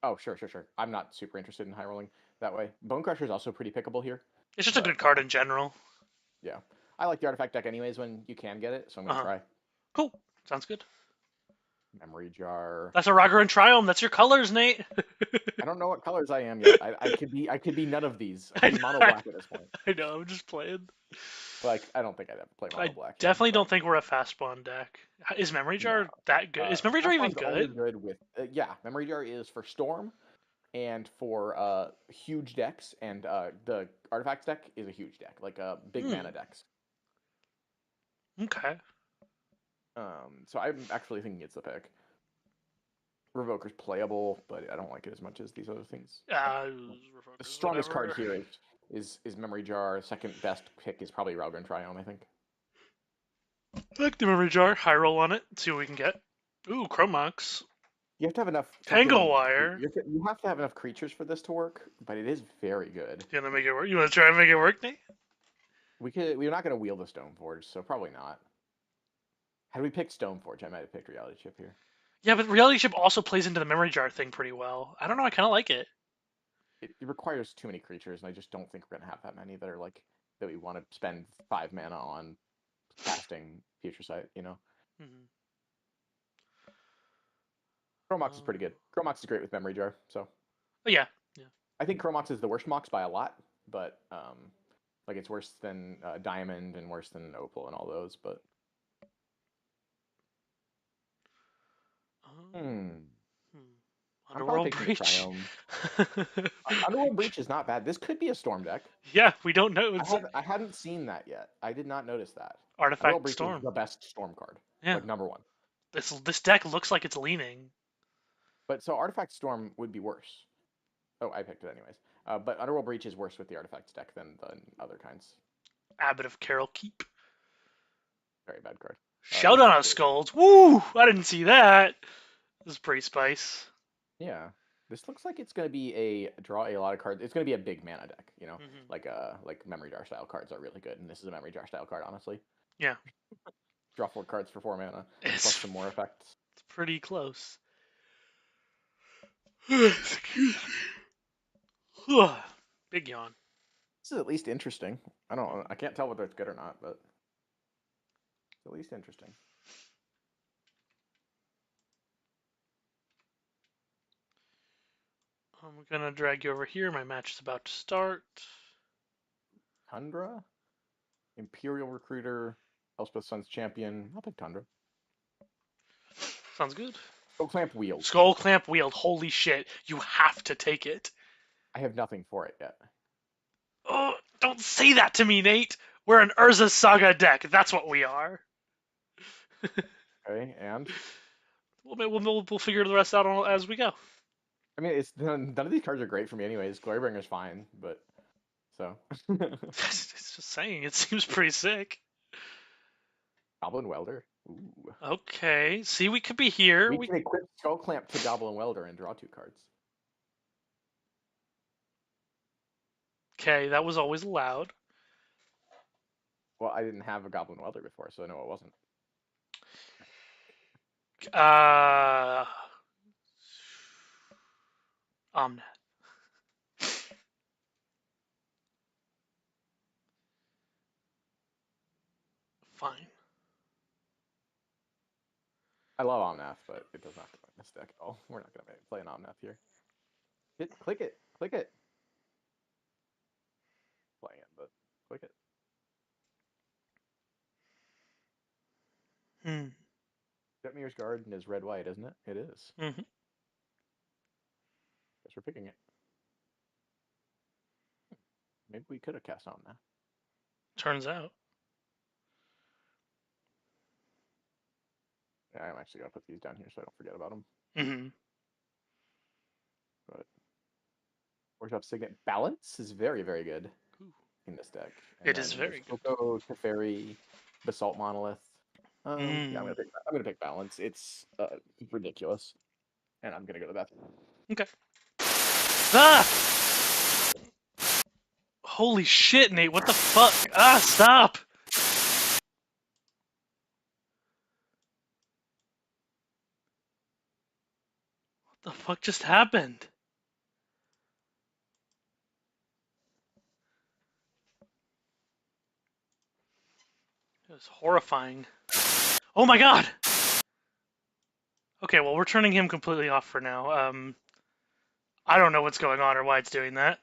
Oh, sure. I'm not super interested in high rolling that way. Bone Crusher is also pretty pickable here. It's just a good card in general. Yeah. I like the artifact deck anyways when you can get it, so I'm going to try. Cool. Sounds good. Memory Jar. That's a Roger and Triumph. That's your colors, Nate. I don't know what colors I am yet. I could be none of these. I could be mono black at this point. I know, I'm just playing. I don't think I'd have to play mono black. Definitely don't think we're a fast spawn deck. Is Memory Jar that good? Is Memory Jar even good? Good with Memory Jar is for Storm and for huge decks, and the Artifacts deck is a huge deck, like big mana decks. Okay. So I'm actually thinking it's the pick. Revoker's playable, but I don't like it as much as these other things. The strongest card here is Memory Jar. Second best pick is probably Ralgren Triome, I think. I like the Memory Jar. High roll on it. See what we can get. Ooh, Chromox. You have to have enough... Tangle Wire. You have to have enough creatures for this to work, but it is very good. You want to make it work? You want to try and make it work, Nate? We're not gonna wheel the Stoneforge, so probably not. Had we picked Stoneforge, I might have picked Reality Chip here. Yeah, but Reality Chip also plays into the memory jar thing pretty well. I don't know. I kind of like it. It requires too many creatures, and I just don't think we're gonna have that many that are like that we want to spend 5 mana on casting Future Sight. You know, Mhm. Chromox is pretty good. Chromox is great with Memory Jar, so But yeah, I think Chromox is the worst Mox by a lot, but like it's worse than Diamond and worse than Opal and all those. But Hmm. I'm probably Underworld picking the Breach. Triome. Underworld Breach is not bad. This could be a Storm deck. Yeah, we don't know. I hadn't seen that yet. I did not notice that. Artifact Underworld Breach Storm. is the best Storm card. Yeah. Like #1. This deck looks like it's leaning. But so Artifact Storm would be worse. Oh, I picked it anyways. But Underworld Breach is worse with the Artifacts deck than other kinds. Abbot of Carol Keep. Very bad card. Showdown of Skulls. Woo! I didn't see that. This is pretty spice. Yeah. This looks like it's going to be a draw a lot of cards. It's going to be a big mana deck, you know? Like Memory Jar style cards are really good, and this is a Memory Jar style card, honestly. Yeah. Draw 4 cards for 4 mana, plus some more effects. It's pretty close. Excuse me. Big yawn. This is at least interesting. I can't tell whether it's good or not, but it's at least interesting. I'm gonna drag you over here. My match is about to start. Tundra? Imperial Recruiter, Elspeth Sun's Champion. I'll pick Tundra. Sounds good. Skull Clamp Wield. Skull Clamp Wield. Holy shit. You have to take it. I have nothing for it yet. Oh, don't say that to me, Nate. We're an Urza Saga deck. That's what we are. Okay, and? We'll figure the rest out as we go. I mean, it's none of these cards are great for me anyways. Glorybringer's fine, but... So... It's just saying, it seems pretty sick. Goblin Welder. Ooh. Okay, see, we could be here. We can equip Skull Clamp to Goblin Welder and draw 2 cards. Okay, that was always allowed. Well, I didn't have a Goblin Welder before, so no, it wasn't. Omnet. Fine. I love Omnath, but it does not have to win this deck at all. We're not going to play an Omnath here. Click it. Click it. Playing it, but click it. Jetmir's Garden is red-white, isn't it? It is. Mm-hmm. Guess we're picking it. Maybe we could have cast Omnath. Turns out. Yeah, I'm actually going to put these down here so I don't forget about them. Mm-hmm. But Workshop Signet Balance is very, very good in this deck. And it is very good. Oko, Teferi, Basalt Monolith. Yeah, I'm gonna pick Balance. It's ridiculous, and I'm gonna go to that. Okay. Ah! Holy shit, Nate! What the fuck? Ah! Stop! What the fuck just happened? It was horrifying. Oh my god! Okay, well, we're turning him completely off for now. I don't know what's going on or why it's doing that.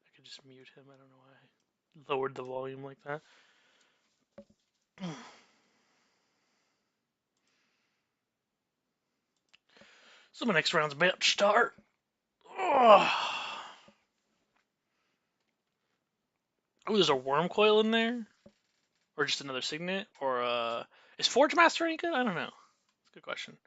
I could just mute him. I don't know why I lowered the volume like that. So my next round's about to start. Oh, there's a worm coil in there? Or just another signet? Or, is Forge Master any good? I don't know. That's a good question.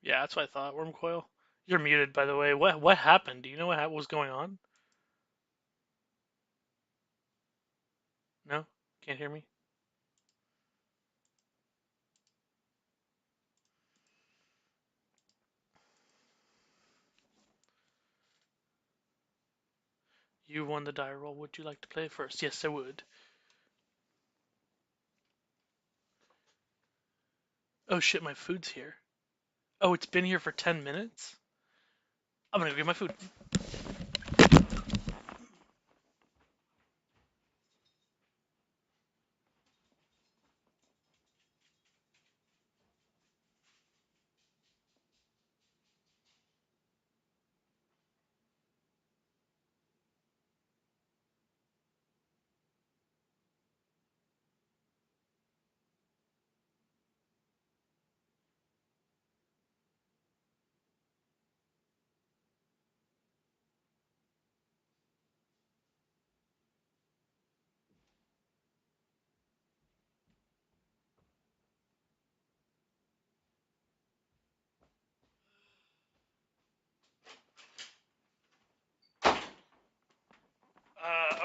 Yeah, that's what I thought. Worm coil. You're muted, by the way. What happened? Do you know what was going on? No, can't hear me. You won the die roll. Would you like to play first? Yes, I would. Oh shit, my food's here. Oh, it's been here for 10 minutes? I'm gonna go get my food.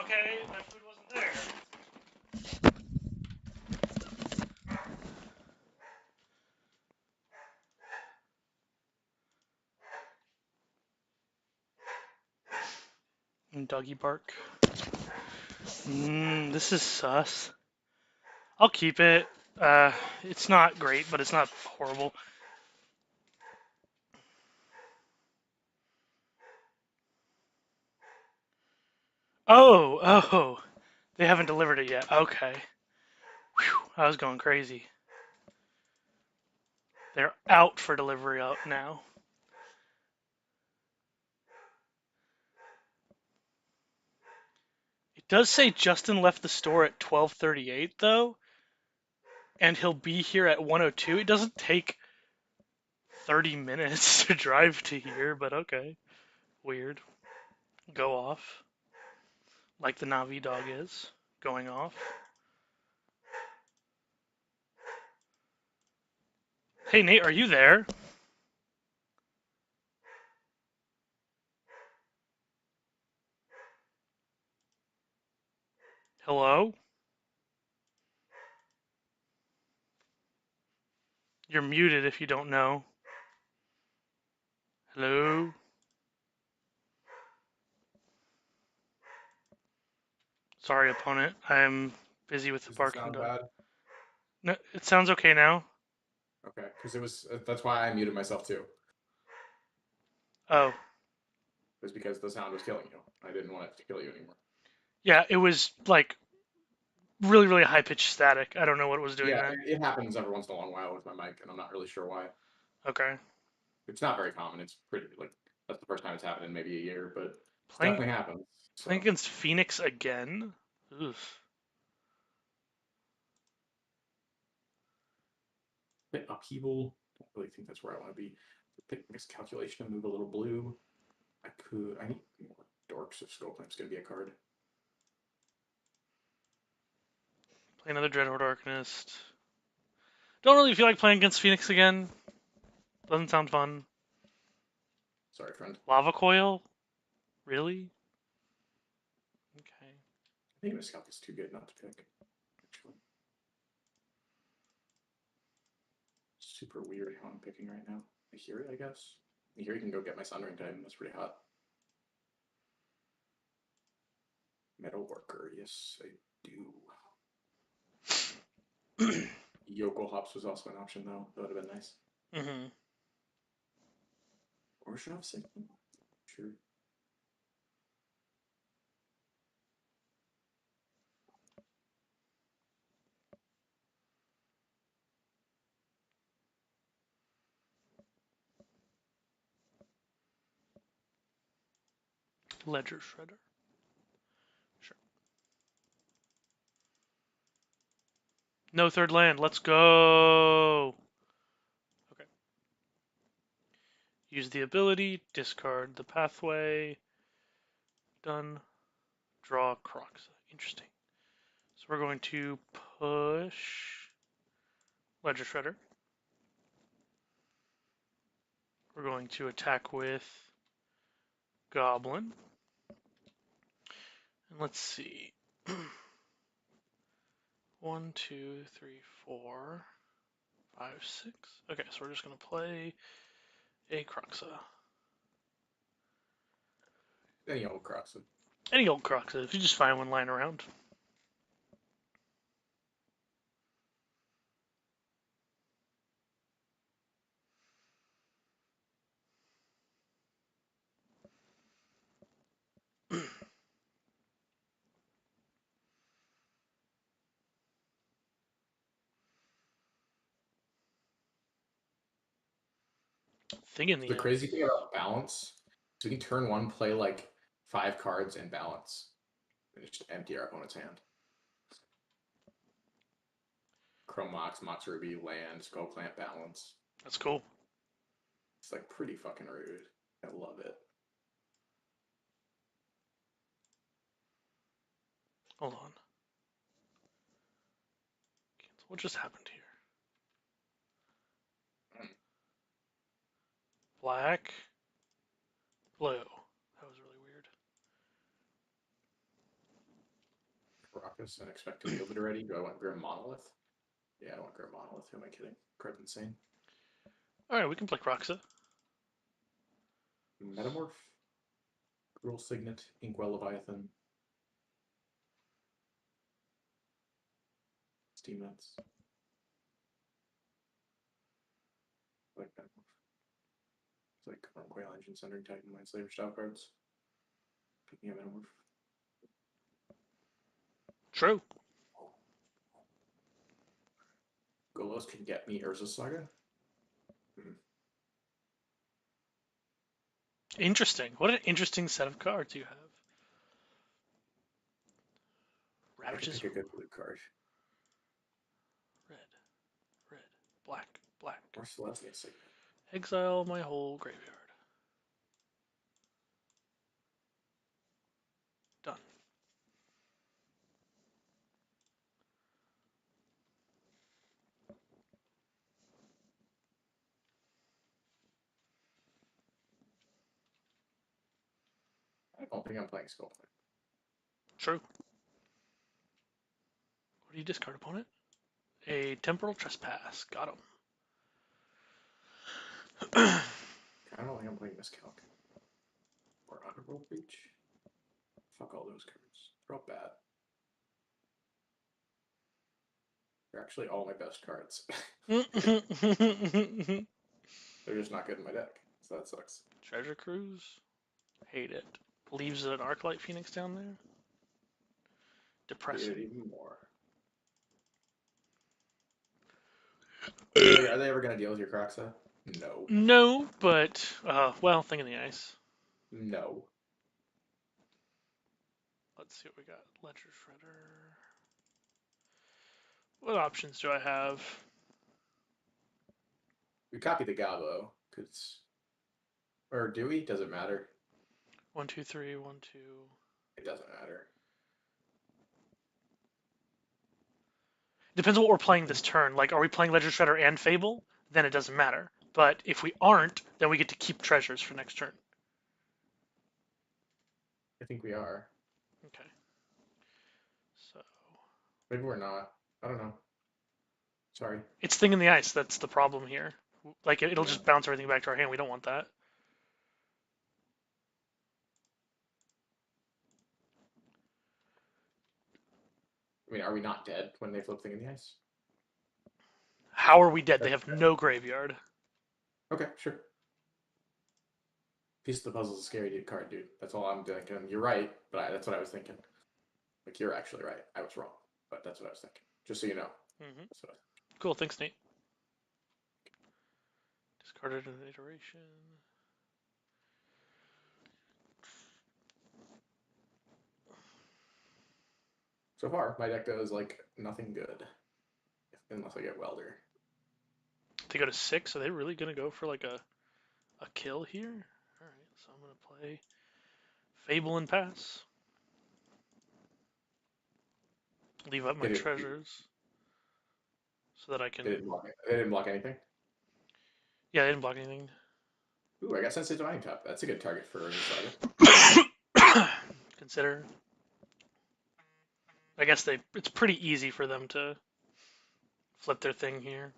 Okay, my food wasn't there. Doggy bark. This is sus. I'll keep it. It's not great, but it's not horrible. Oh, they haven't delivered it yet. Okay. Whew, I was going crazy. They're out for delivery out now. It does say Justin left the store at 12:38 though, and he'll be here at 1:02. It doesn't take 30 minutes to drive to here, but okay. Weird. Go off. Like the Navi dog is. Going off. Hey Nate, are you there? Hello? You're muted if you don't know. Hello? Sorry, opponent. I'm busy with the Does it barking sound dog. bad? No, it sounds okay now. Okay, because it was. That's why I muted myself too. Oh. It was because the sound was killing you. I didn't want it to kill you anymore. Yeah, it was like really, really high pitched static. I don't know what it was doing Yeah, then. it happens every once in a long while with my mic, and I'm not really sure why. Okay. It's not very common. It's pretty like that's the first time it's happened in maybe a year, but it's Playing, definitely happens. So. playing against Phoenix again? Oof. Bit upheaval. Don't really think that's where I want to be. Pick miscalculation and move a little blue. I need more dorks if Skullclamp's gonna be a card. Play another Dreadhorde Arcanist. Don't really feel like playing against Phoenix again. Doesn't sound fun. Sorry, friend. Lava Coil? Really? Okay. I think Miscalc is too good not to pick. Actually. Super weird how I'm picking right now. Ahiri, I guess. Ahiri can go get my Sundering Titan. That's pretty hot. Metal Worker, yes, I do. Yokel Hops was also an option, though. That would have been nice. Mm-hmm. Or should I have said? Sure. Ledger Shredder. Sure. No third land. Let's go. Okay. Use the ability. Discard the pathway. Done. Draw Crocs. Interesting. So we're going to push Ledger Shredder. We're going to attack with Goblin. And let's see. 1, 2, 3, 4, 5, 6. Okay, so we're just going to play a Croxa. Any old Croxa. Any old Croxa, if you just find one lying around. Thing in So the the end. crazy thing about balance is we can turn 1, play like 5 cards and balance, and just empty our opponent's hand. Chrome Mox, Mox Ruby, land, Skull Plant, balance. That's cool. It's like pretty fucking rude. I love it. Hold on. What just happened here? Black, blue. That was really weird. Caracas and expect to wield it already. Do I want Grim Monolith? Yeah, I want Grim Monolith. Who am I kidding? Card's insane. Alright, we can play Croxa. Metamorph. Cruel Signet. Inkwell Leviathan. Steam Nuts. I like Metamorph. It's like Quail Engine, Sundering Titan, Mindslaver style cards. Picking a Metamorph. True. Golos can get me Urza Saga. Interesting. What an interesting set of cards you have. I could Ravages. pick a good blue card. Red, red, black, black. Or Celestia Signet. Exile my whole graveyard. Done. I don't think I'm playing Skull Plant. True. What do you discard upon it? A Temporal Trespass. Got him. I don't think I'm playing Miscalc. Or Underworld Breach. Fuck all those cards. They're all bad. They're actually all my best cards. They're just not good in my deck. So that sucks. Treasure Cruise. Hate it. Leaves an Arclight Phoenix down there. Hate Depressing. it even more. Are they ever going to deal with your Croxa? No. No, but, well, thing in the ice. No. Let's see what we got. Ledger Shredder. What options do I have? We copy the Gabo, because... Or do we? Does it matter? 1, 2, 3, 1, 2. It doesn't matter. Depends on what we're playing this turn. Like, are we playing Ledger Shredder and Fable? Then it doesn't matter. But if we aren't, then we get to keep treasures for next turn. I think we are. Okay. So Maybe we're not. I don't know. Sorry. it's Thing in the Ice. That's the problem here. Like, it'll Yeah. just bounce everything back to our hand. We don't want that. I mean, are we not dead when they flip Thing in the Ice? How are we dead? They have no graveyard. Okay, sure. Piece of the Puzzle is a scary dude card, dude. That's all I'm thinking. You're right, but that's what I was thinking. Like, you're actually right. I was wrong, but that's what I was thinking. Just so you know. Mm-hmm. That's what Cool. Thanks, Nate. Discarded an iteration. So far, my deck does, like, nothing good. Unless I get Welder. They go to 6. Are they really going to go for, like, a kill here? Alright, so I'm going to play Fable and pass. Leave up my treasures. So that I can... They didn't block anything? Yeah, they didn't block anything. Ooh, I got Sensitive Divine Top. That's a good target for Saga. Consider. I guess it's pretty easy for them to flip their thing here.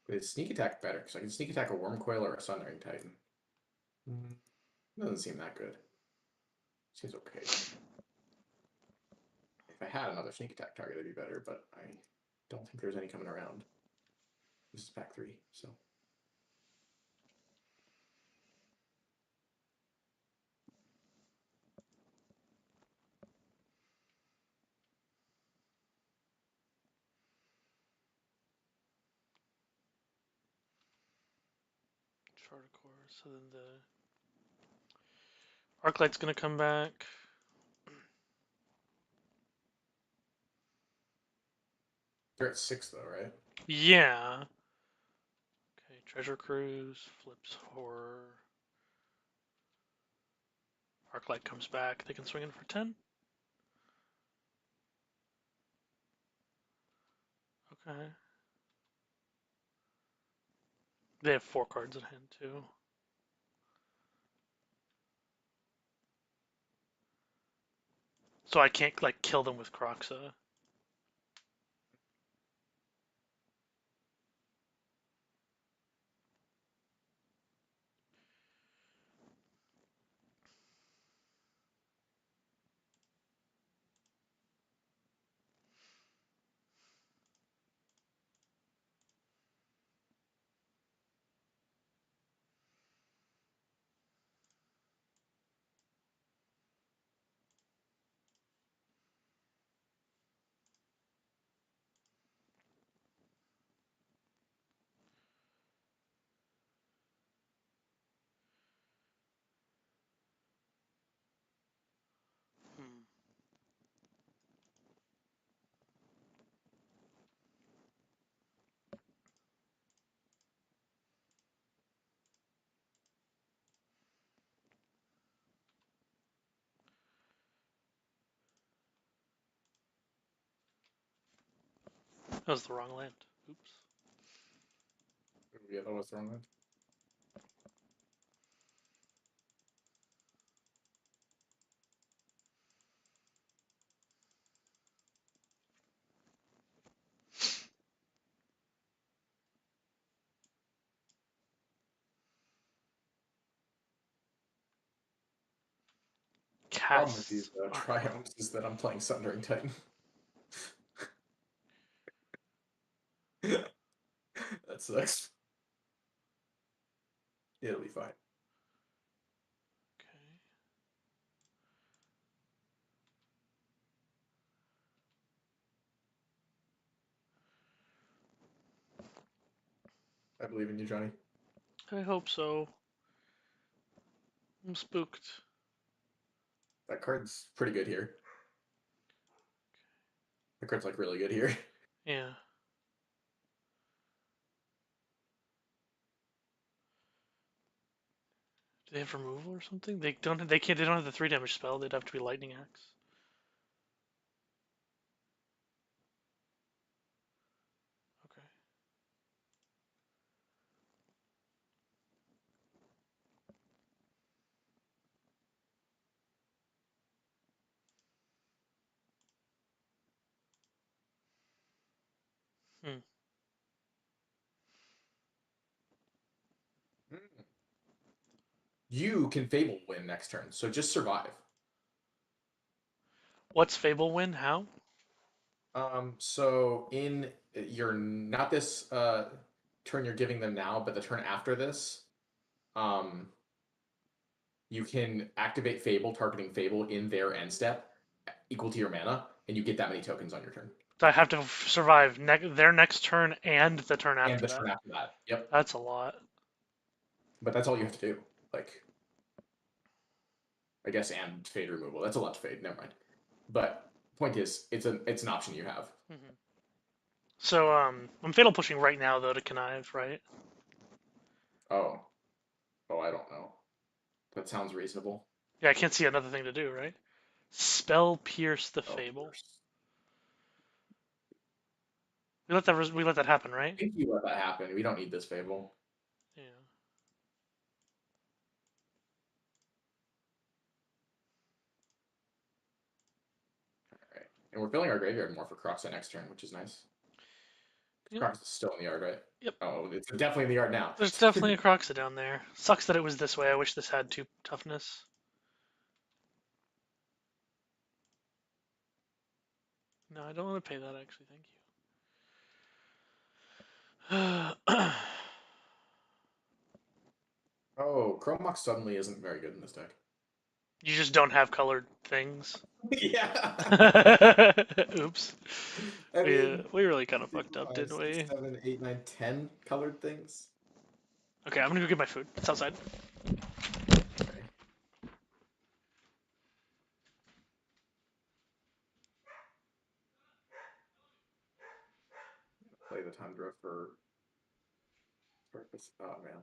But it's sneak attack better, because I can sneak attack a Worm Coil or a Sundering Titan. Doesn't seem that good. Seems okay. If I had another sneak attack target, it'd be better, but I don't think there's any coming around. This is pack 3, so. Short course, so then the Arclight's gonna come back. They're at 6 though, right? Yeah. Okay, Treasure Cruise, flips Horror. Arclight comes back. They can swing in for 10. Okay. They have 4 cards in hand too. So I can't like kill them with Croxa. That was the wrong land. Oops. Yeah, that was the wrong one. Problem with these Cast. triumphs is that I'm playing Sundering Titan. That sucks. It'll be fine. Okay. I believe in you, Johnny. I hope so. I'm spooked. That card's pretty good here. That card's like really good here. Yeah. Do they have removal or something? They don't. They can't. They don't have the 3 damage spell. They'd have to be Lightning Axe. Okay. Hmm. You can Fable win next turn, so just survive. What's Fable win? How? So in your not this turn you're giving them now, but the turn after this, you can activate Fable, targeting Fable in their end step, equal to your mana, and you get that many tokens on your turn. So I have to survive their next turn and the turn after And the that. turn after that. Yep. That's a lot. But that's all you have to do. Like, I guess, and fade removal. That's a lot to fade. Never mind. But point is, it's an option you have. Mm-hmm. So I'm fatal pushing right now though to connive, right? Oh, I don't know. That sounds reasonable. Yeah, I can't see another thing to do, right? Spell pierce the Oh, Fable. worse. We let that happen, right? I think you let that happen. We don't need this Fable. Yeah. And we're filling our graveyard more for Croxa next turn, which is nice. Yep. Croxa is still in the yard, right? Yep. Oh, it's definitely in the yard now. There's definitely a Croxa down there. Sucks that it was this way. I wish this had 2 toughness. No, I don't want to pay that, actually. Thank you. Oh, Chromux suddenly isn't very good in this deck. You just don't have colored things. Yeah. Oops. I mean, We really kind of 3, fucked up, 5, didn't 6, we? 7, 8, 9, 10 colored things. Okay, I'm gonna go get my food. It's outside. Okay. Play the Tundra for purpose. Oh man.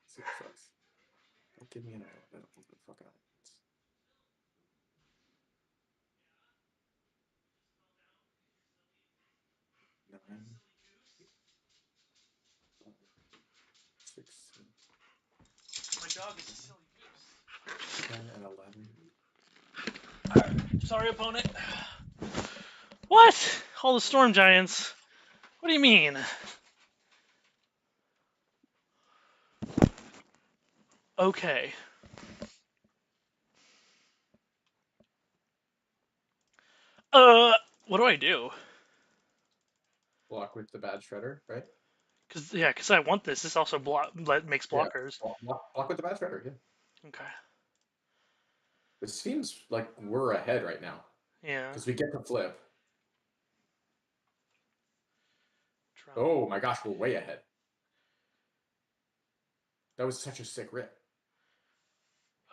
Super sucks. Don't give me an island. I don't want the fucking islands. Nine. 6, My dog is a silly goose. 10, and 11. Sorry, opponent. What? All the storm giants? What do you mean? Okay. What do I do? Block with the bad shredder, right? Cause I want this. This also makes blockers. Yeah. Block with the bad shredder, yeah. Okay. It seems like we're ahead right now. Yeah. Because we get to flip. Drop. Oh my gosh, we're way ahead. That was such a sick rip.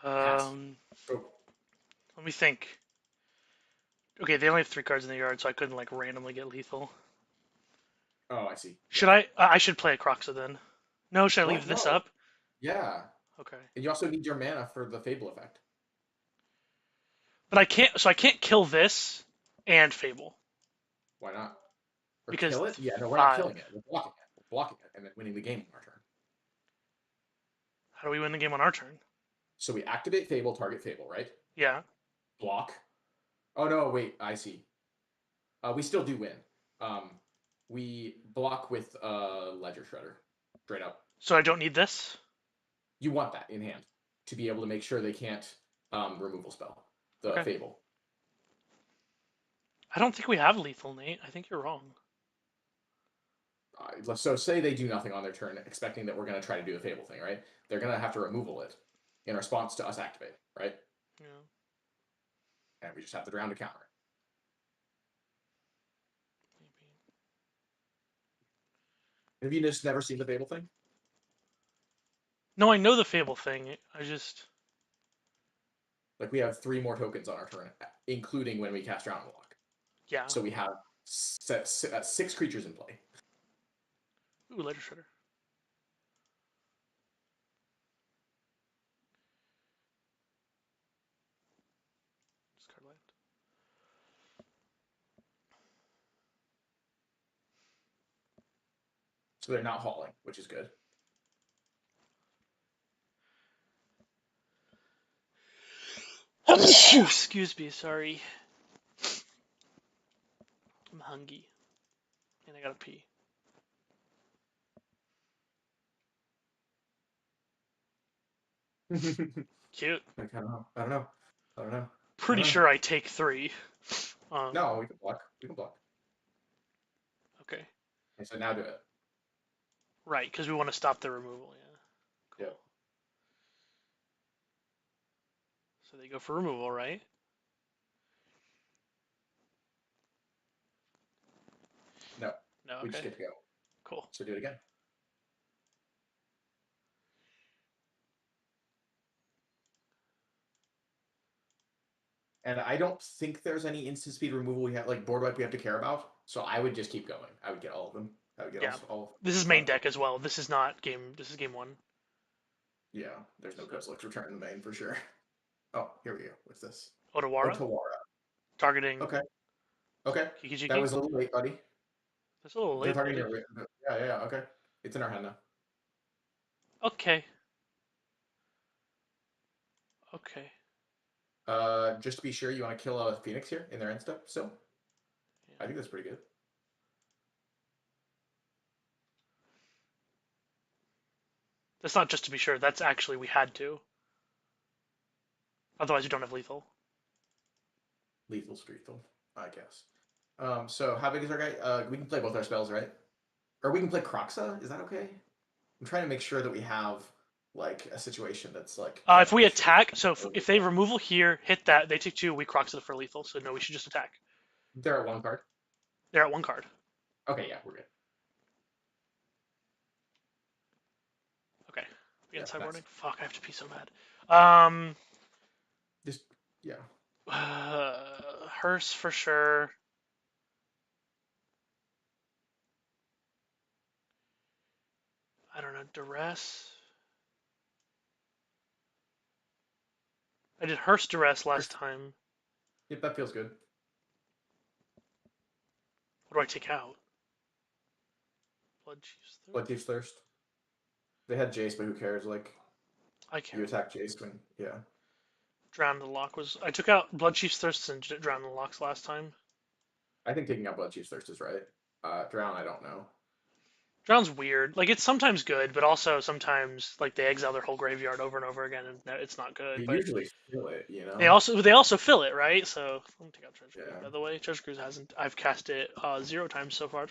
Pass. Go. Let me think. Okay, they only have 3 cards in the yard, so I couldn't like randomly get lethal. Oh, I see. Should I? I should play a Croxa then. No, should I leave this No. up? Yeah. Okay. And you also need your mana for the Fable effect. But I can't. So I can't kill this and Fable. Why not? Or Because kill it? Yeah, no, we're not 5. killing it. We're blocking it. We're blocking it and then winning the game on our turn. How do we win the game on our turn? So we activate Fable, target Fable, right? Yeah. Block. Oh no, wait, I see. We still do win. We block with Ledger Shredder. Straight up. So I don't need this? You want that in hand to be able to make sure they can't removal spell the Okay. Fable. I don't think we have lethal, Nate. I think you're wrong. So say they do nothing on their turn, expecting that we're going to try to do the Fable thing, right? They're going to have to removal it in response to us activate, right? Yeah. And we just have to drown to counter it. Maybe. Have you just never seen the Fable thing? No, I know the Fable thing. I just... Like, we have 3 more tokens on our turn, including when we cast Drown Block. Yeah. So we have 6 creatures in play. Ooh, Ledger Shredder. Discard land. So they're not hauling, which is good. Excuse me, sorry. I'm hungry. And I gotta pee. Cute. I don't know. Pretty sure I take 3. No, we can block. We can block. Okay. Okay, so now do it. Right, because we want to stop the removal, yeah. Cool. Yeah. So they go for removal, right? No. No, We just okay. get to go. Cool. So do it again. And I don't think there's any instant speed removal we have, like board wipe we have to care about. So I would just keep going. I would get all of them. I would get Yeah. all. This is main deck as well. This is not game. This is game 1. Yeah, there's no Kozilek's return in the main for sure. Oh, here we go. What's this? Otawara? Otawara. Targeting Okay. Okay. Kiki-Jiki? That was a little late, buddy. That's a little They're late. targeting Buddy. it. Yeah. Okay. It's in our hand now. Okay. Okay. Just to be sure, you want to kill a Phoenix here in their end step still? Yeah. I think that's pretty good. That's not just to be sure. That's actually we had to. Otherwise, you don't have lethal. Lethal, lethal, I guess. So how big is our guy? We can play both our spells, right? Or we can play Croxa. Is that okay? I'm trying to make sure that we have like a situation that's like. If we attack, so if they removal here, hit that, they take 2, we Crox it for lethal. So no, we should just attack. They're at 1 card. They're at 1 card. Okay, yeah, we're good. Okay. Again, sideboarding. Nice. Fuck, I have to pee so bad. Just yeah. Hearse for sure. I don't know, duress. I did Hearse duress last time. Yep, that feels good. What do I take out? Blood Chief's Thirst? Blood Thief's Thirst. They had Jace, but who cares? Like, I care. you attack Jace when, yeah. Drown the Lock was. I took out Blood Chief's Thirst and Drown the Locks last time. I think taking out Blood Chief's Thirst is right. Drown, I don't know. Drown's weird. Like, it's sometimes good, but also sometimes like they exile their whole graveyard over and over again, and it's not good. You but usually feel it, you know. they also fill it, right? So let me take out Treasure Cruise. By the way, Treasure Cruise hasn't. I've cast it 0 times so far.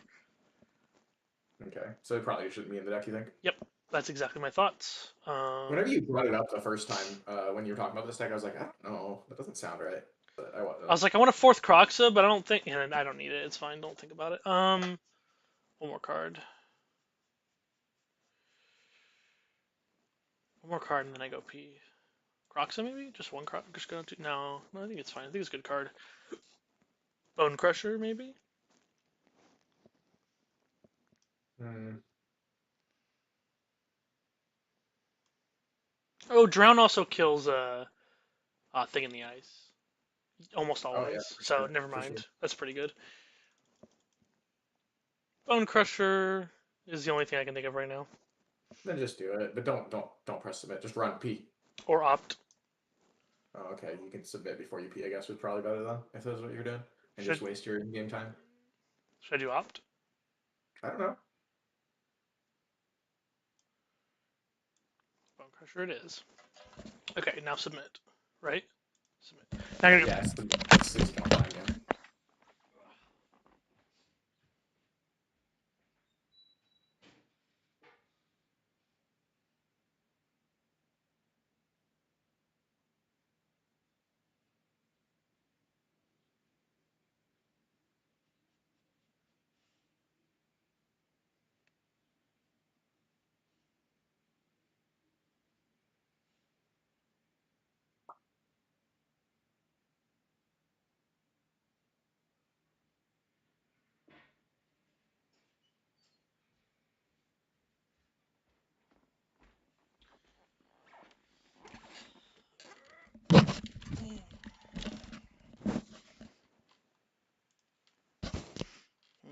Okay, so it probably shouldn't be in the deck. You think? Yep, that's exactly my thoughts. Whenever you brought it up the first time when you were talking about this deck, I was like, I don't know, that doesn't sound right. But I was like, I want a 4th Croxa, but I don't think, and I don't need it. It's fine. Don't think about it. One more card. One more card, and then I go pee. Croxa, maybe? Just 1 card? Just go to... No, I think it's fine. I think it's a good card. Bone Crusher, maybe? Oh, Drown also kills Thing in the Ice. Almost always. yeah, so, sure, never for mind. sure. That's pretty good. Bone Crusher is the only thing I can think of right now. Then just do it, but don't press submit. Just run P. Or Opt. Oh, okay, you can submit before you P. I guess was probably better then, if that's what you're doing, and just waste your game time. Should I do Opt? I don't know. Bone Crusher it is. Okay, now submit. Right? Submit. Now I'm gonna go. Yeah, it's kind of fine, yeah.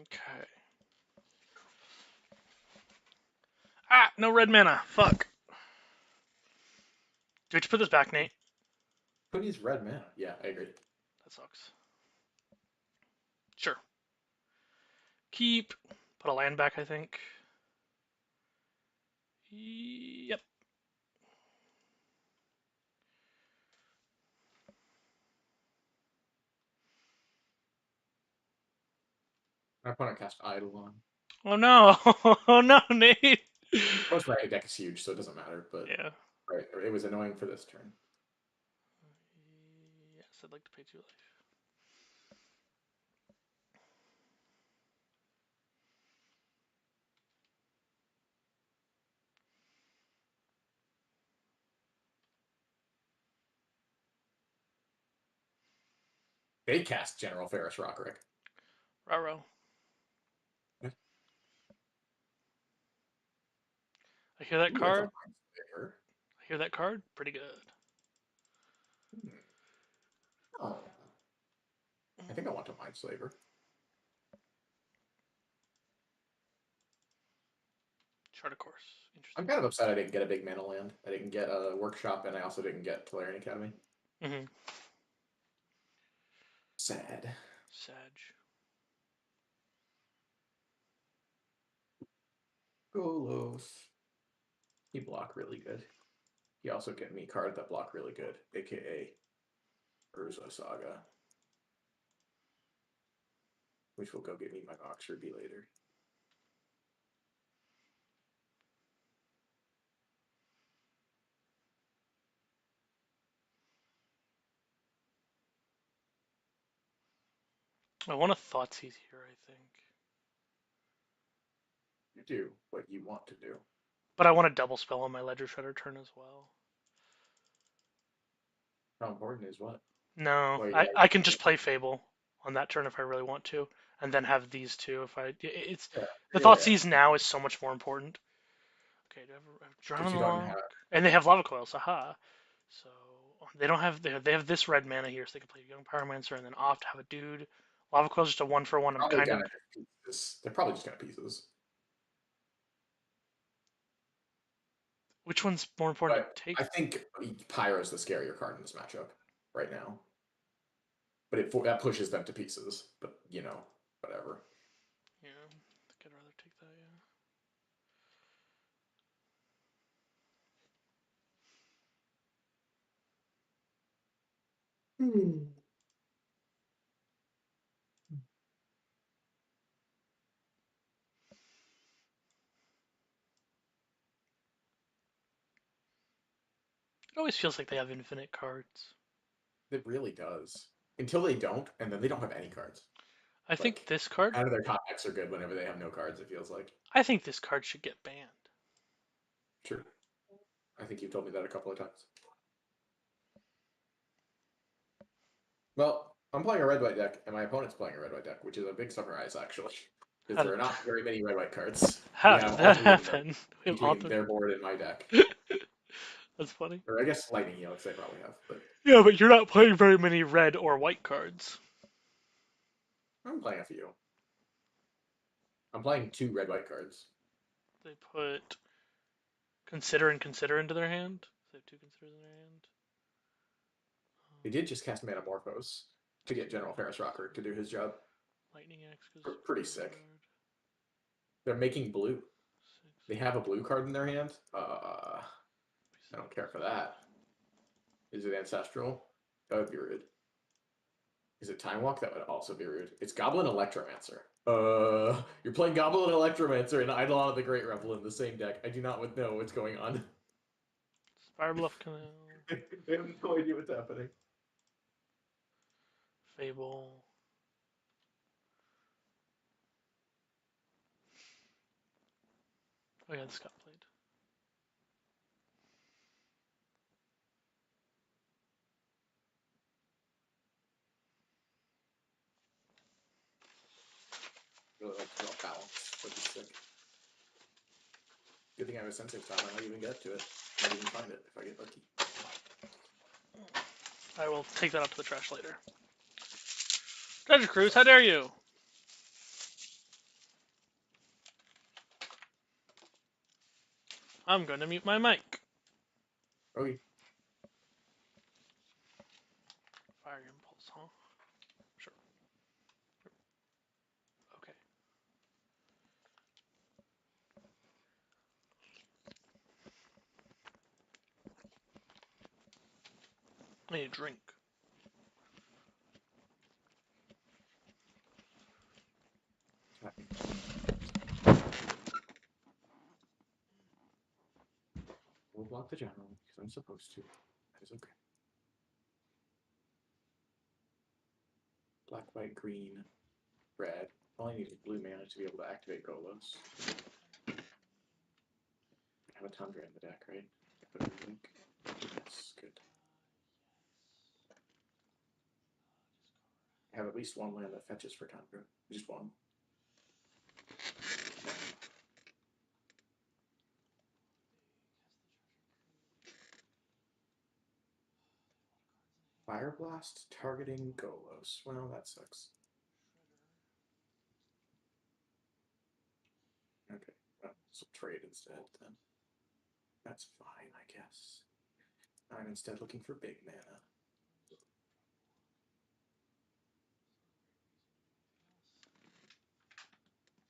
Okay. Ah, no red mana. Fuck. Do we have to put this back, Nate? Who needs red mana? Yeah, I agree. That sucks. Sure. Keep. Put a land back, I think. Yep. My opponent cast Idle on. Oh no! Oh no, Nate! Most of my deck is huge, so it doesn't matter. But Yeah. right, it was annoying for this turn. Yes, I'd like to pay 2 life. They cast General Ferris Rockerick. Raro. Yeah. I hear that Ooh, card. I Hear that card? Pretty good. Oh. I think I want to Mindslaver. Chart of course. Interesting. I'm kind of upset I didn't get a big mana land. I didn't get a Workshop, and I also didn't get Tolarian Academy. Mm-hmm. Sad. Sag. Golos. He block really good. He also get me card that block really good, aka Urza Saga. Which will go get me my Box Ruby later. I want a Thoughtseize here, I think. You do what you want to do. But I want a double spell on my Ledger Shredder turn as well. How important is what? No, Well, I can just play Fable on that turn if I really want to, and then have these two if I. It's the Thoughtseize now is so much more important. Okay, do I have Drown But in you the don't Loch? have. And they have Lava Coils, haha. So they don't have they have this red mana here, so they can play Young Pyromancer and then off to have a dude. Lava Coil's just a 1-for-1. I'm Probably kind of. gonna piece this. They're probably just gonna pieces. Which one's more important But to take? I think Pyro's the scarier card in this matchup right now. But that pushes them to pieces. But you know, whatever. Yeah, I think I'd rather take that. Yeah. It always feels like they have infinite cards. It really does. Until they don't, and then they don't have any cards. I think Like, this card. Out of their top decks are good whenever they have no cards, it feels like. I think this card should get banned. True. I think you've told me that a couple of times. Well, I'm playing a red-white deck, and my opponent's playing a red-white deck, which is a big surprise, actually. Because there are not very many red-white cards. How We did have that all three of them happen? We have between their board and my deck. That's funny. Or I guess Lightning Helix they probably have, but Yeah, but you're not playing very many red or white cards. I'm playing a few. I'm playing 2 red-white cards. They put consider and consider into their hand. They have 2 considers in their hand. They did just cast Metamorphose to get General Ferris Rocker to do his job. Lightning Axe goes Pretty sick. They're making blue. They have a blue card in their hand. I don't care for that. Is it Ancestral? That would be rude. Is it Time Walk? That would also be rude. It's Goblin Electromancer. You're playing Goblin Electromancer and Eidolon of the Great Revel in the same deck. I do not know what's going on. Spire Bluff Canal. I have no idea what's happening. Fable. Oh yeah, this got played. Really like to draw balance. That'd be sick. Good thing I have a sensitive time. I might even get to it. I might even find it if I get lucky. I will take that out to the trash later. Treasure Cruise, how dare you? I'm going to mute my mic. Okay. Fire Impulse, huh? Sure. Okay. I need a drink. We'll block the general because I'm supposed to. That is okay. Black, white, green, red. All I need is blue mana to be able to activate Golos. I have a Tundra in the deck, right? I put it in the link. Yes, good. I have at least one land that fetches for Tundra. Just one. Fire Blast targeting Golos. Well, that sucks. Okay, well, so trade instead then. That's fine, I guess. I'm instead looking for big mana.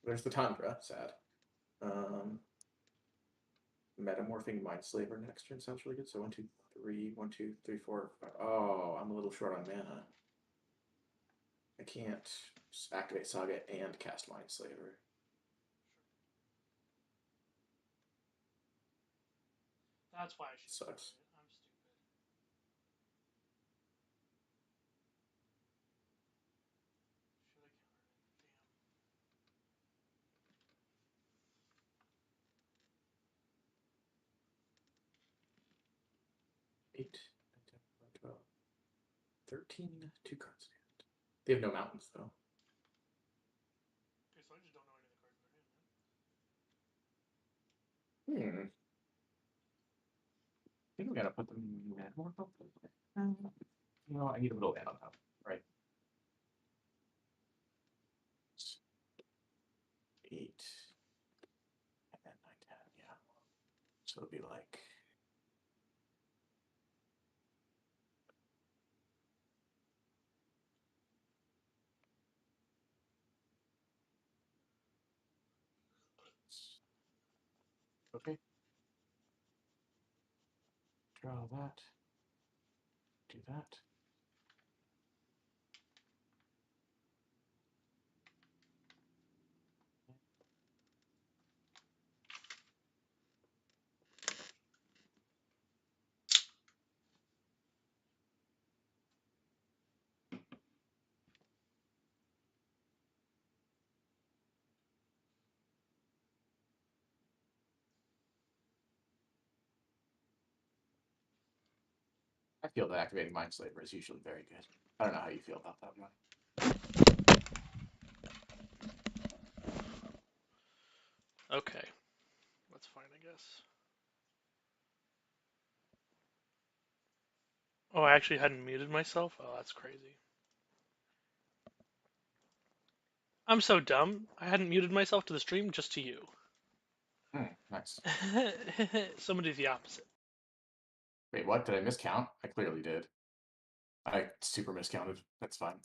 There's the Tundra. Sad. Metamorphing Mindslaver next turn sounds really good. So 1, 2, 3, 1, 2, 3, 4, 5. Oh, I'm a little short on mana. I can't activate Saga and cast Mindslaver. That's why I should. Sucks. I'm stupid. Should have countered it. Damn. 8, 9, 10, 11, 12, 13, 2 cards stand. They have no mountains, though. Okay, so I just don't know any of the cards in their hand, man. I think we gotta put them in land more. No, I need a little land on top, right? 8, and then 9, 10, yeah. So it'll be like. Okay. Draw that. Do that. I feel that activating Mindslaver is usually very good. I don't know how you feel about that one. Okay. That's fine, I guess. Oh, I actually hadn't muted myself? Oh, that's crazy. I'm so dumb. I hadn't muted myself to the stream, just to you. Nice. Somebody the opposite. Wait, what? Did I miscount? I clearly did. I super miscounted. That's fine.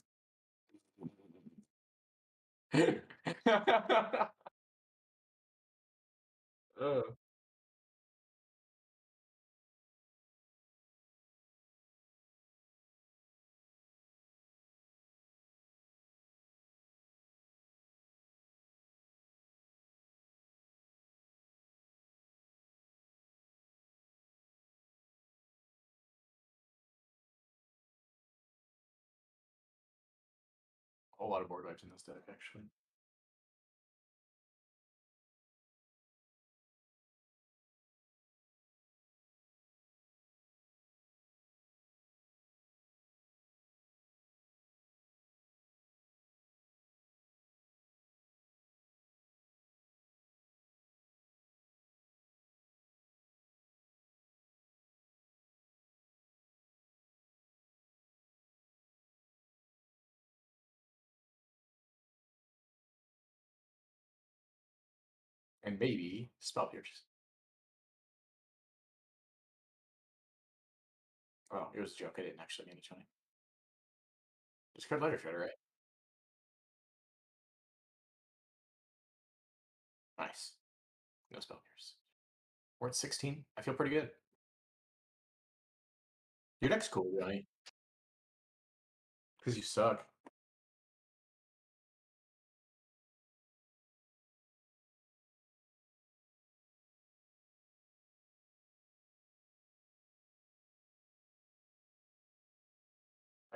A whole lot of board wipes in this deck, actually. And maybe Spell Pierce. Oh, it was a joke. I didn't actually mean to try. Discard Letter Shredder, right? Nice. No Spell Pierce. We're at 16. I feel pretty good. Your deck's cool, Johnny. Because you suck.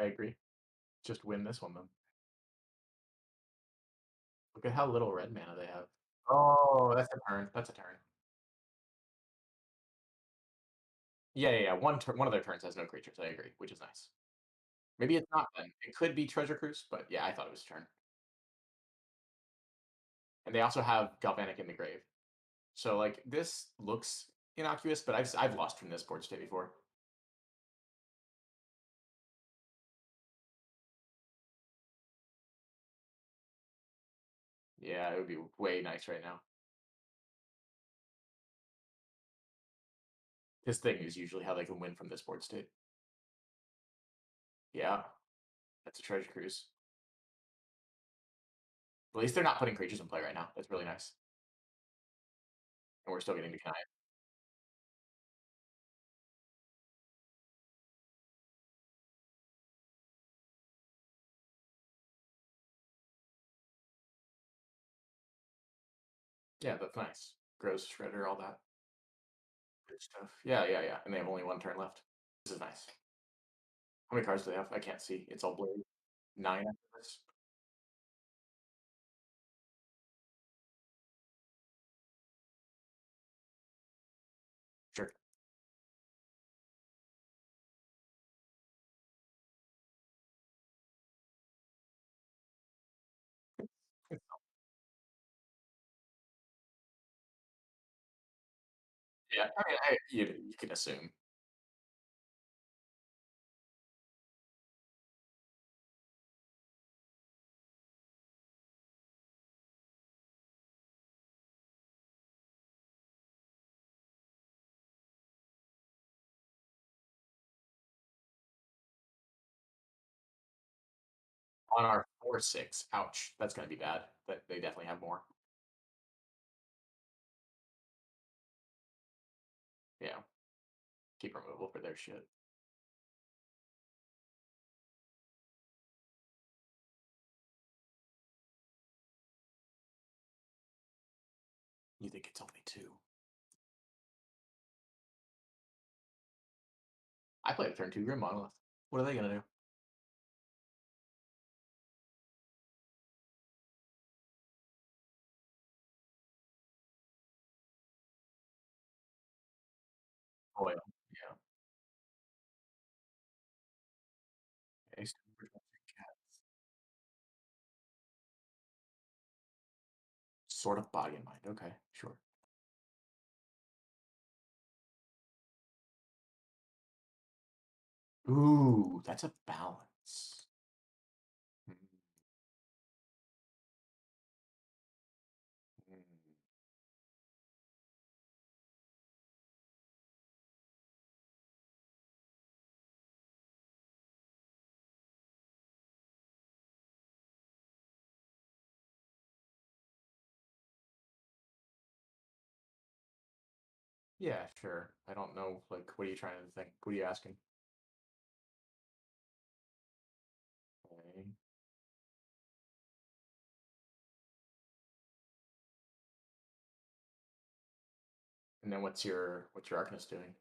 I agree. Just win this one, then. Look at how little red mana they have. Oh, that's a turn. That's a turn. Yeah. One of their turns has no creatures. I agree, which is nice. Maybe it's not then. It could be Treasure Cruise, but yeah, I thought it was a turn. And they also have Galvanic in the Grave. So like this looks innocuous, but I've lost from this board state before. Yeah, it would be way nice right now. This thing is usually how they can win from this board state. Yeah, that's a Treasure Cruise. At least they're not putting creatures in play right now. That's really nice. And we're still getting to Kai. Yeah, that's nice. Grows, Shredder, all that good stuff. Yeah, yeah, yeah. And they have only one turn left. This is nice. How many cards do they have? I can't see. It's all blurry. 9 after this. Sure. Yeah, I mean, you can assume. On our 4/6, ouch, that's gonna be bad. But they definitely have more. Yeah, keep removal for their shit. You think it's only 2? I played a turn 2 Grim Monolith. What are they gonna do? Oil. Yeah. Ace cats. Sort of body and mind. Okay, sure. Ooh, that's a balance. Mm, mm. Yeah, sure. I don't know. Like, what are you trying to think? What are you asking? Okay. And then what's your Arcanist doing?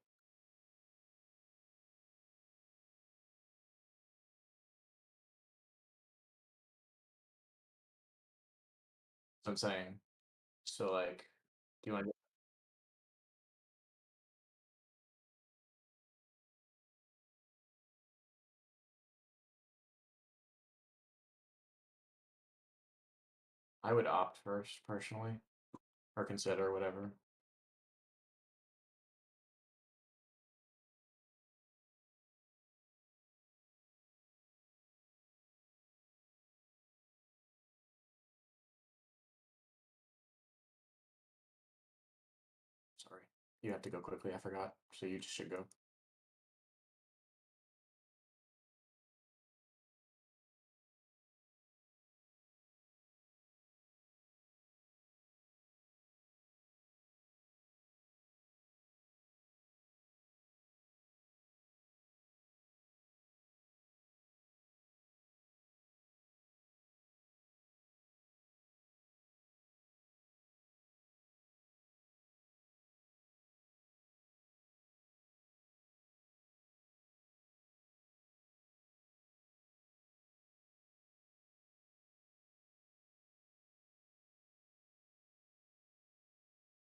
So I'm saying. So like, do you want? I would opt first, personally, or consider whatever. Sorry, you have to go quickly. I forgot. So you just should go.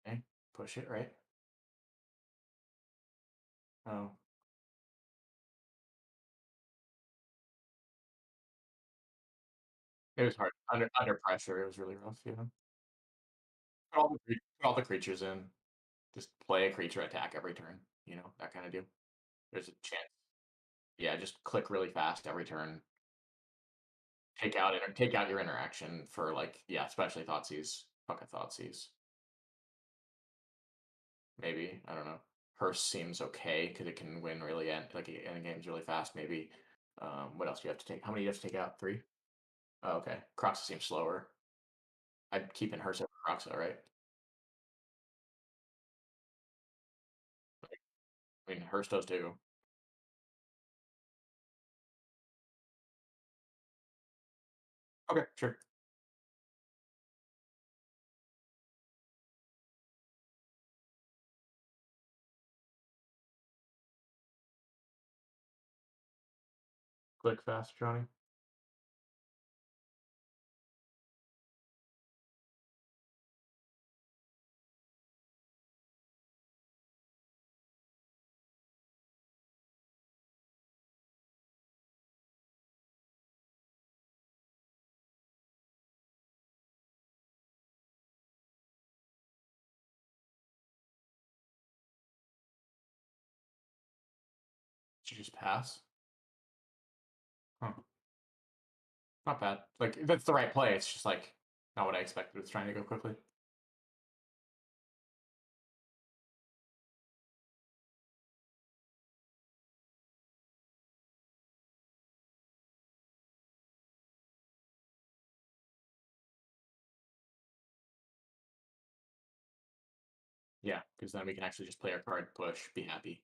Okay, push it right. Oh, it was hard under pressure. It was really rough. Yeah. Put all the creatures in. Just play a creature attack every turn. You know that kind of deal. There's a chance. Yeah, just click really fast every turn. Take out your interaction for like yeah, especially Thoughtseize. Fuck a Thoughtseize. Maybe I don't know. Hearse seems okay because it can win really like end games really fast. Maybe. What else do you have to take? How many do you have to take out? 3. Oh, okay. Crocs seems slower. I'd keep in Hearthstone Roxa, right? I mean, Hearthstone's too. Okay, sure. Click fast, Johnny. Did you just pass? Huh. Not bad. Like, that's the right play. It's just like not what I expected. It's trying to go quickly. Yeah, because then we can actually just play our card, push, be happy.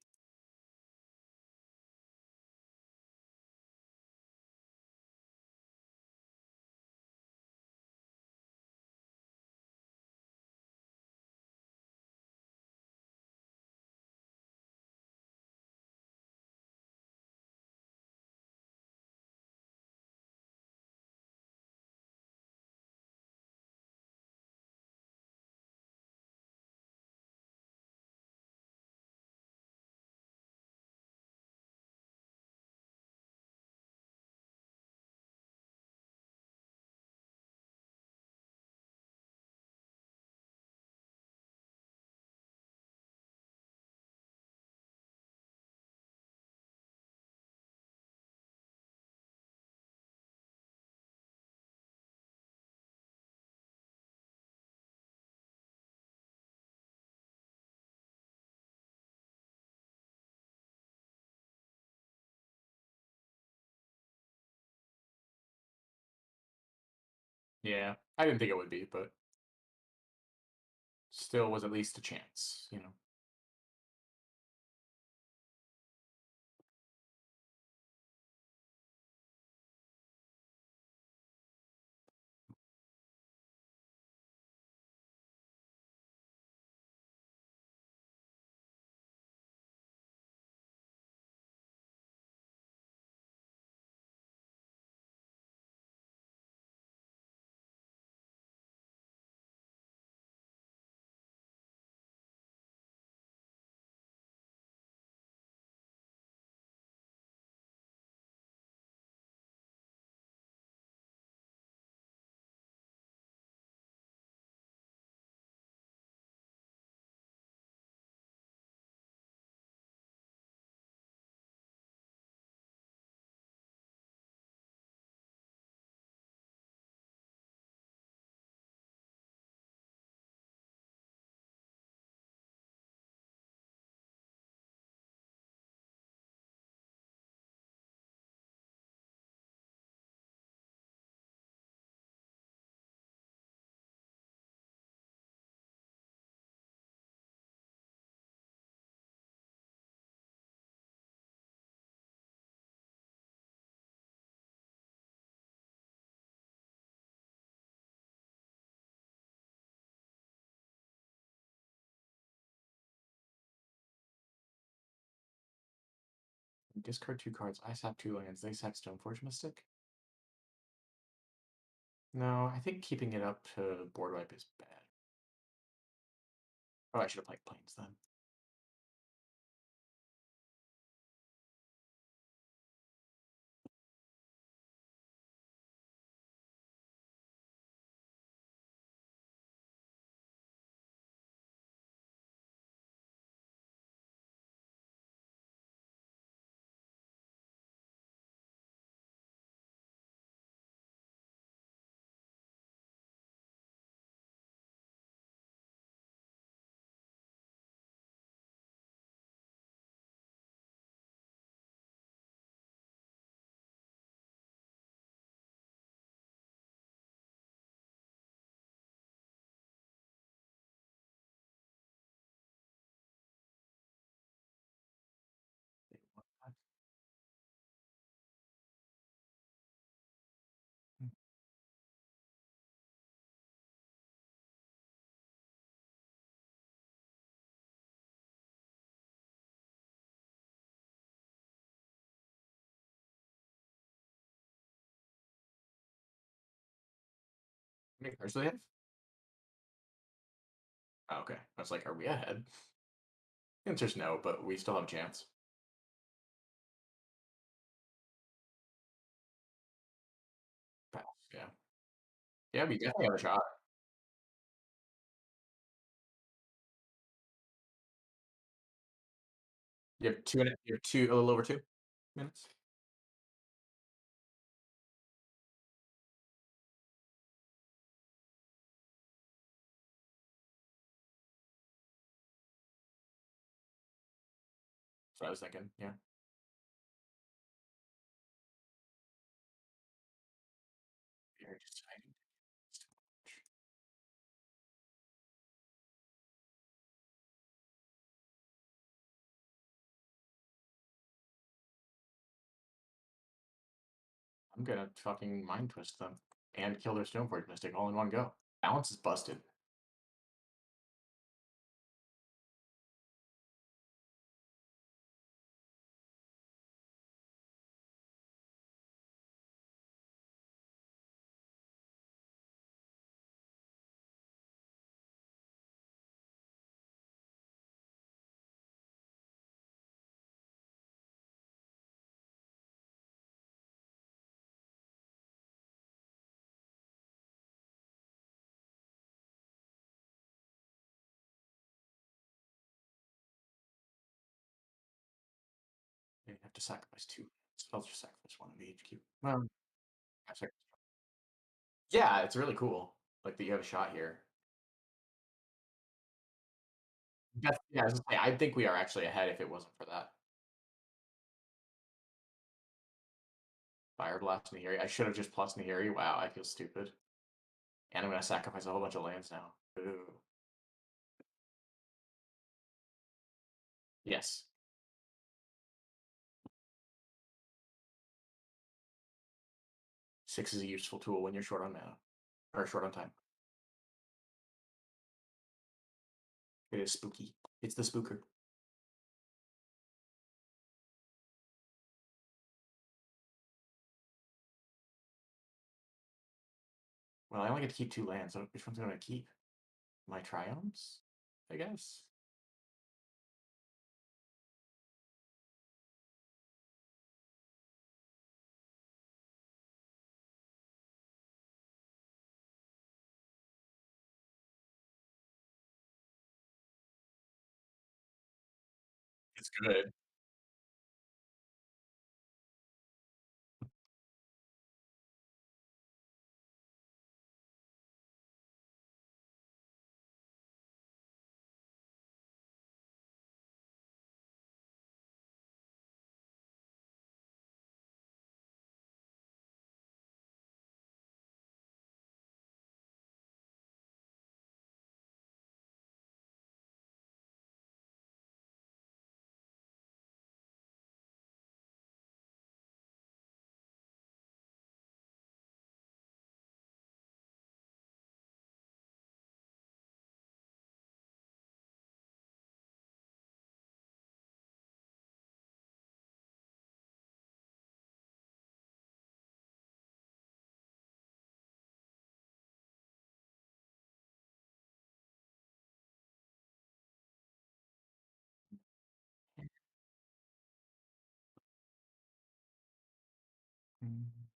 Yeah, I didn't think it would be, but still was at least a chance, you know. Discard 2 cards. I sap 2 lands. They sap Stoneforge Mystic. No, I think keeping it up to board wipe is bad. Oh, I should have played Plains then. many cards do they have? Oh, okay. I was like, are we ahead? Answer's no, but we still have a chance. Pass, yeah. Yeah, we definitely have a shot. You have two, a little over 2 minutes. That's what I was thinking. Yeah. You're just hiding. I'm gonna fucking mind twist them and kill their Stoneforge Mystic all in one go. Balance is busted. You have to sacrifice 2. I'll just sacrifice 1 of the HQ. Well, I sacrifice- yeah, it's really cool. Like that you have a shot here. Yeah, I was gonna say, I think we are actually ahead if it wasn't for that. Fire Blast Nahiri. I should have just plus Nahiri. Wow, I feel stupid. And I'm gonna sacrifice a whole bunch of lands now. Ooh. Yes. 6 is a useful tool when you're short on mana. Or short on time. It is spooky. It's the spooker. Well, I only get to keep 2 lands, so which one's gonna keep? My Triumphs? I guess. It's good. Mm.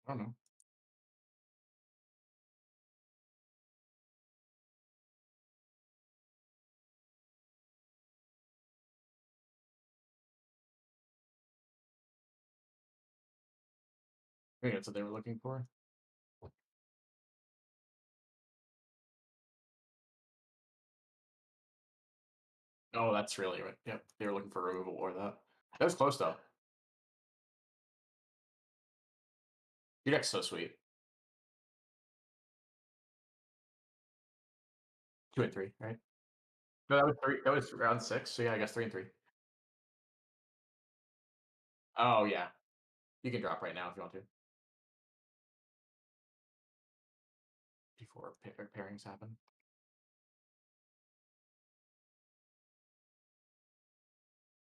I don't know. think that's what they were looking for. Oh, that's really right. Yep, they were looking for removal or that. That was close though. Your deck's so sweet. 2 and 3, right? No, that was 3. That was round 6. So yeah, I guess 3 and 3. Oh yeah, you can drop right now if you want to. Before pairings happen.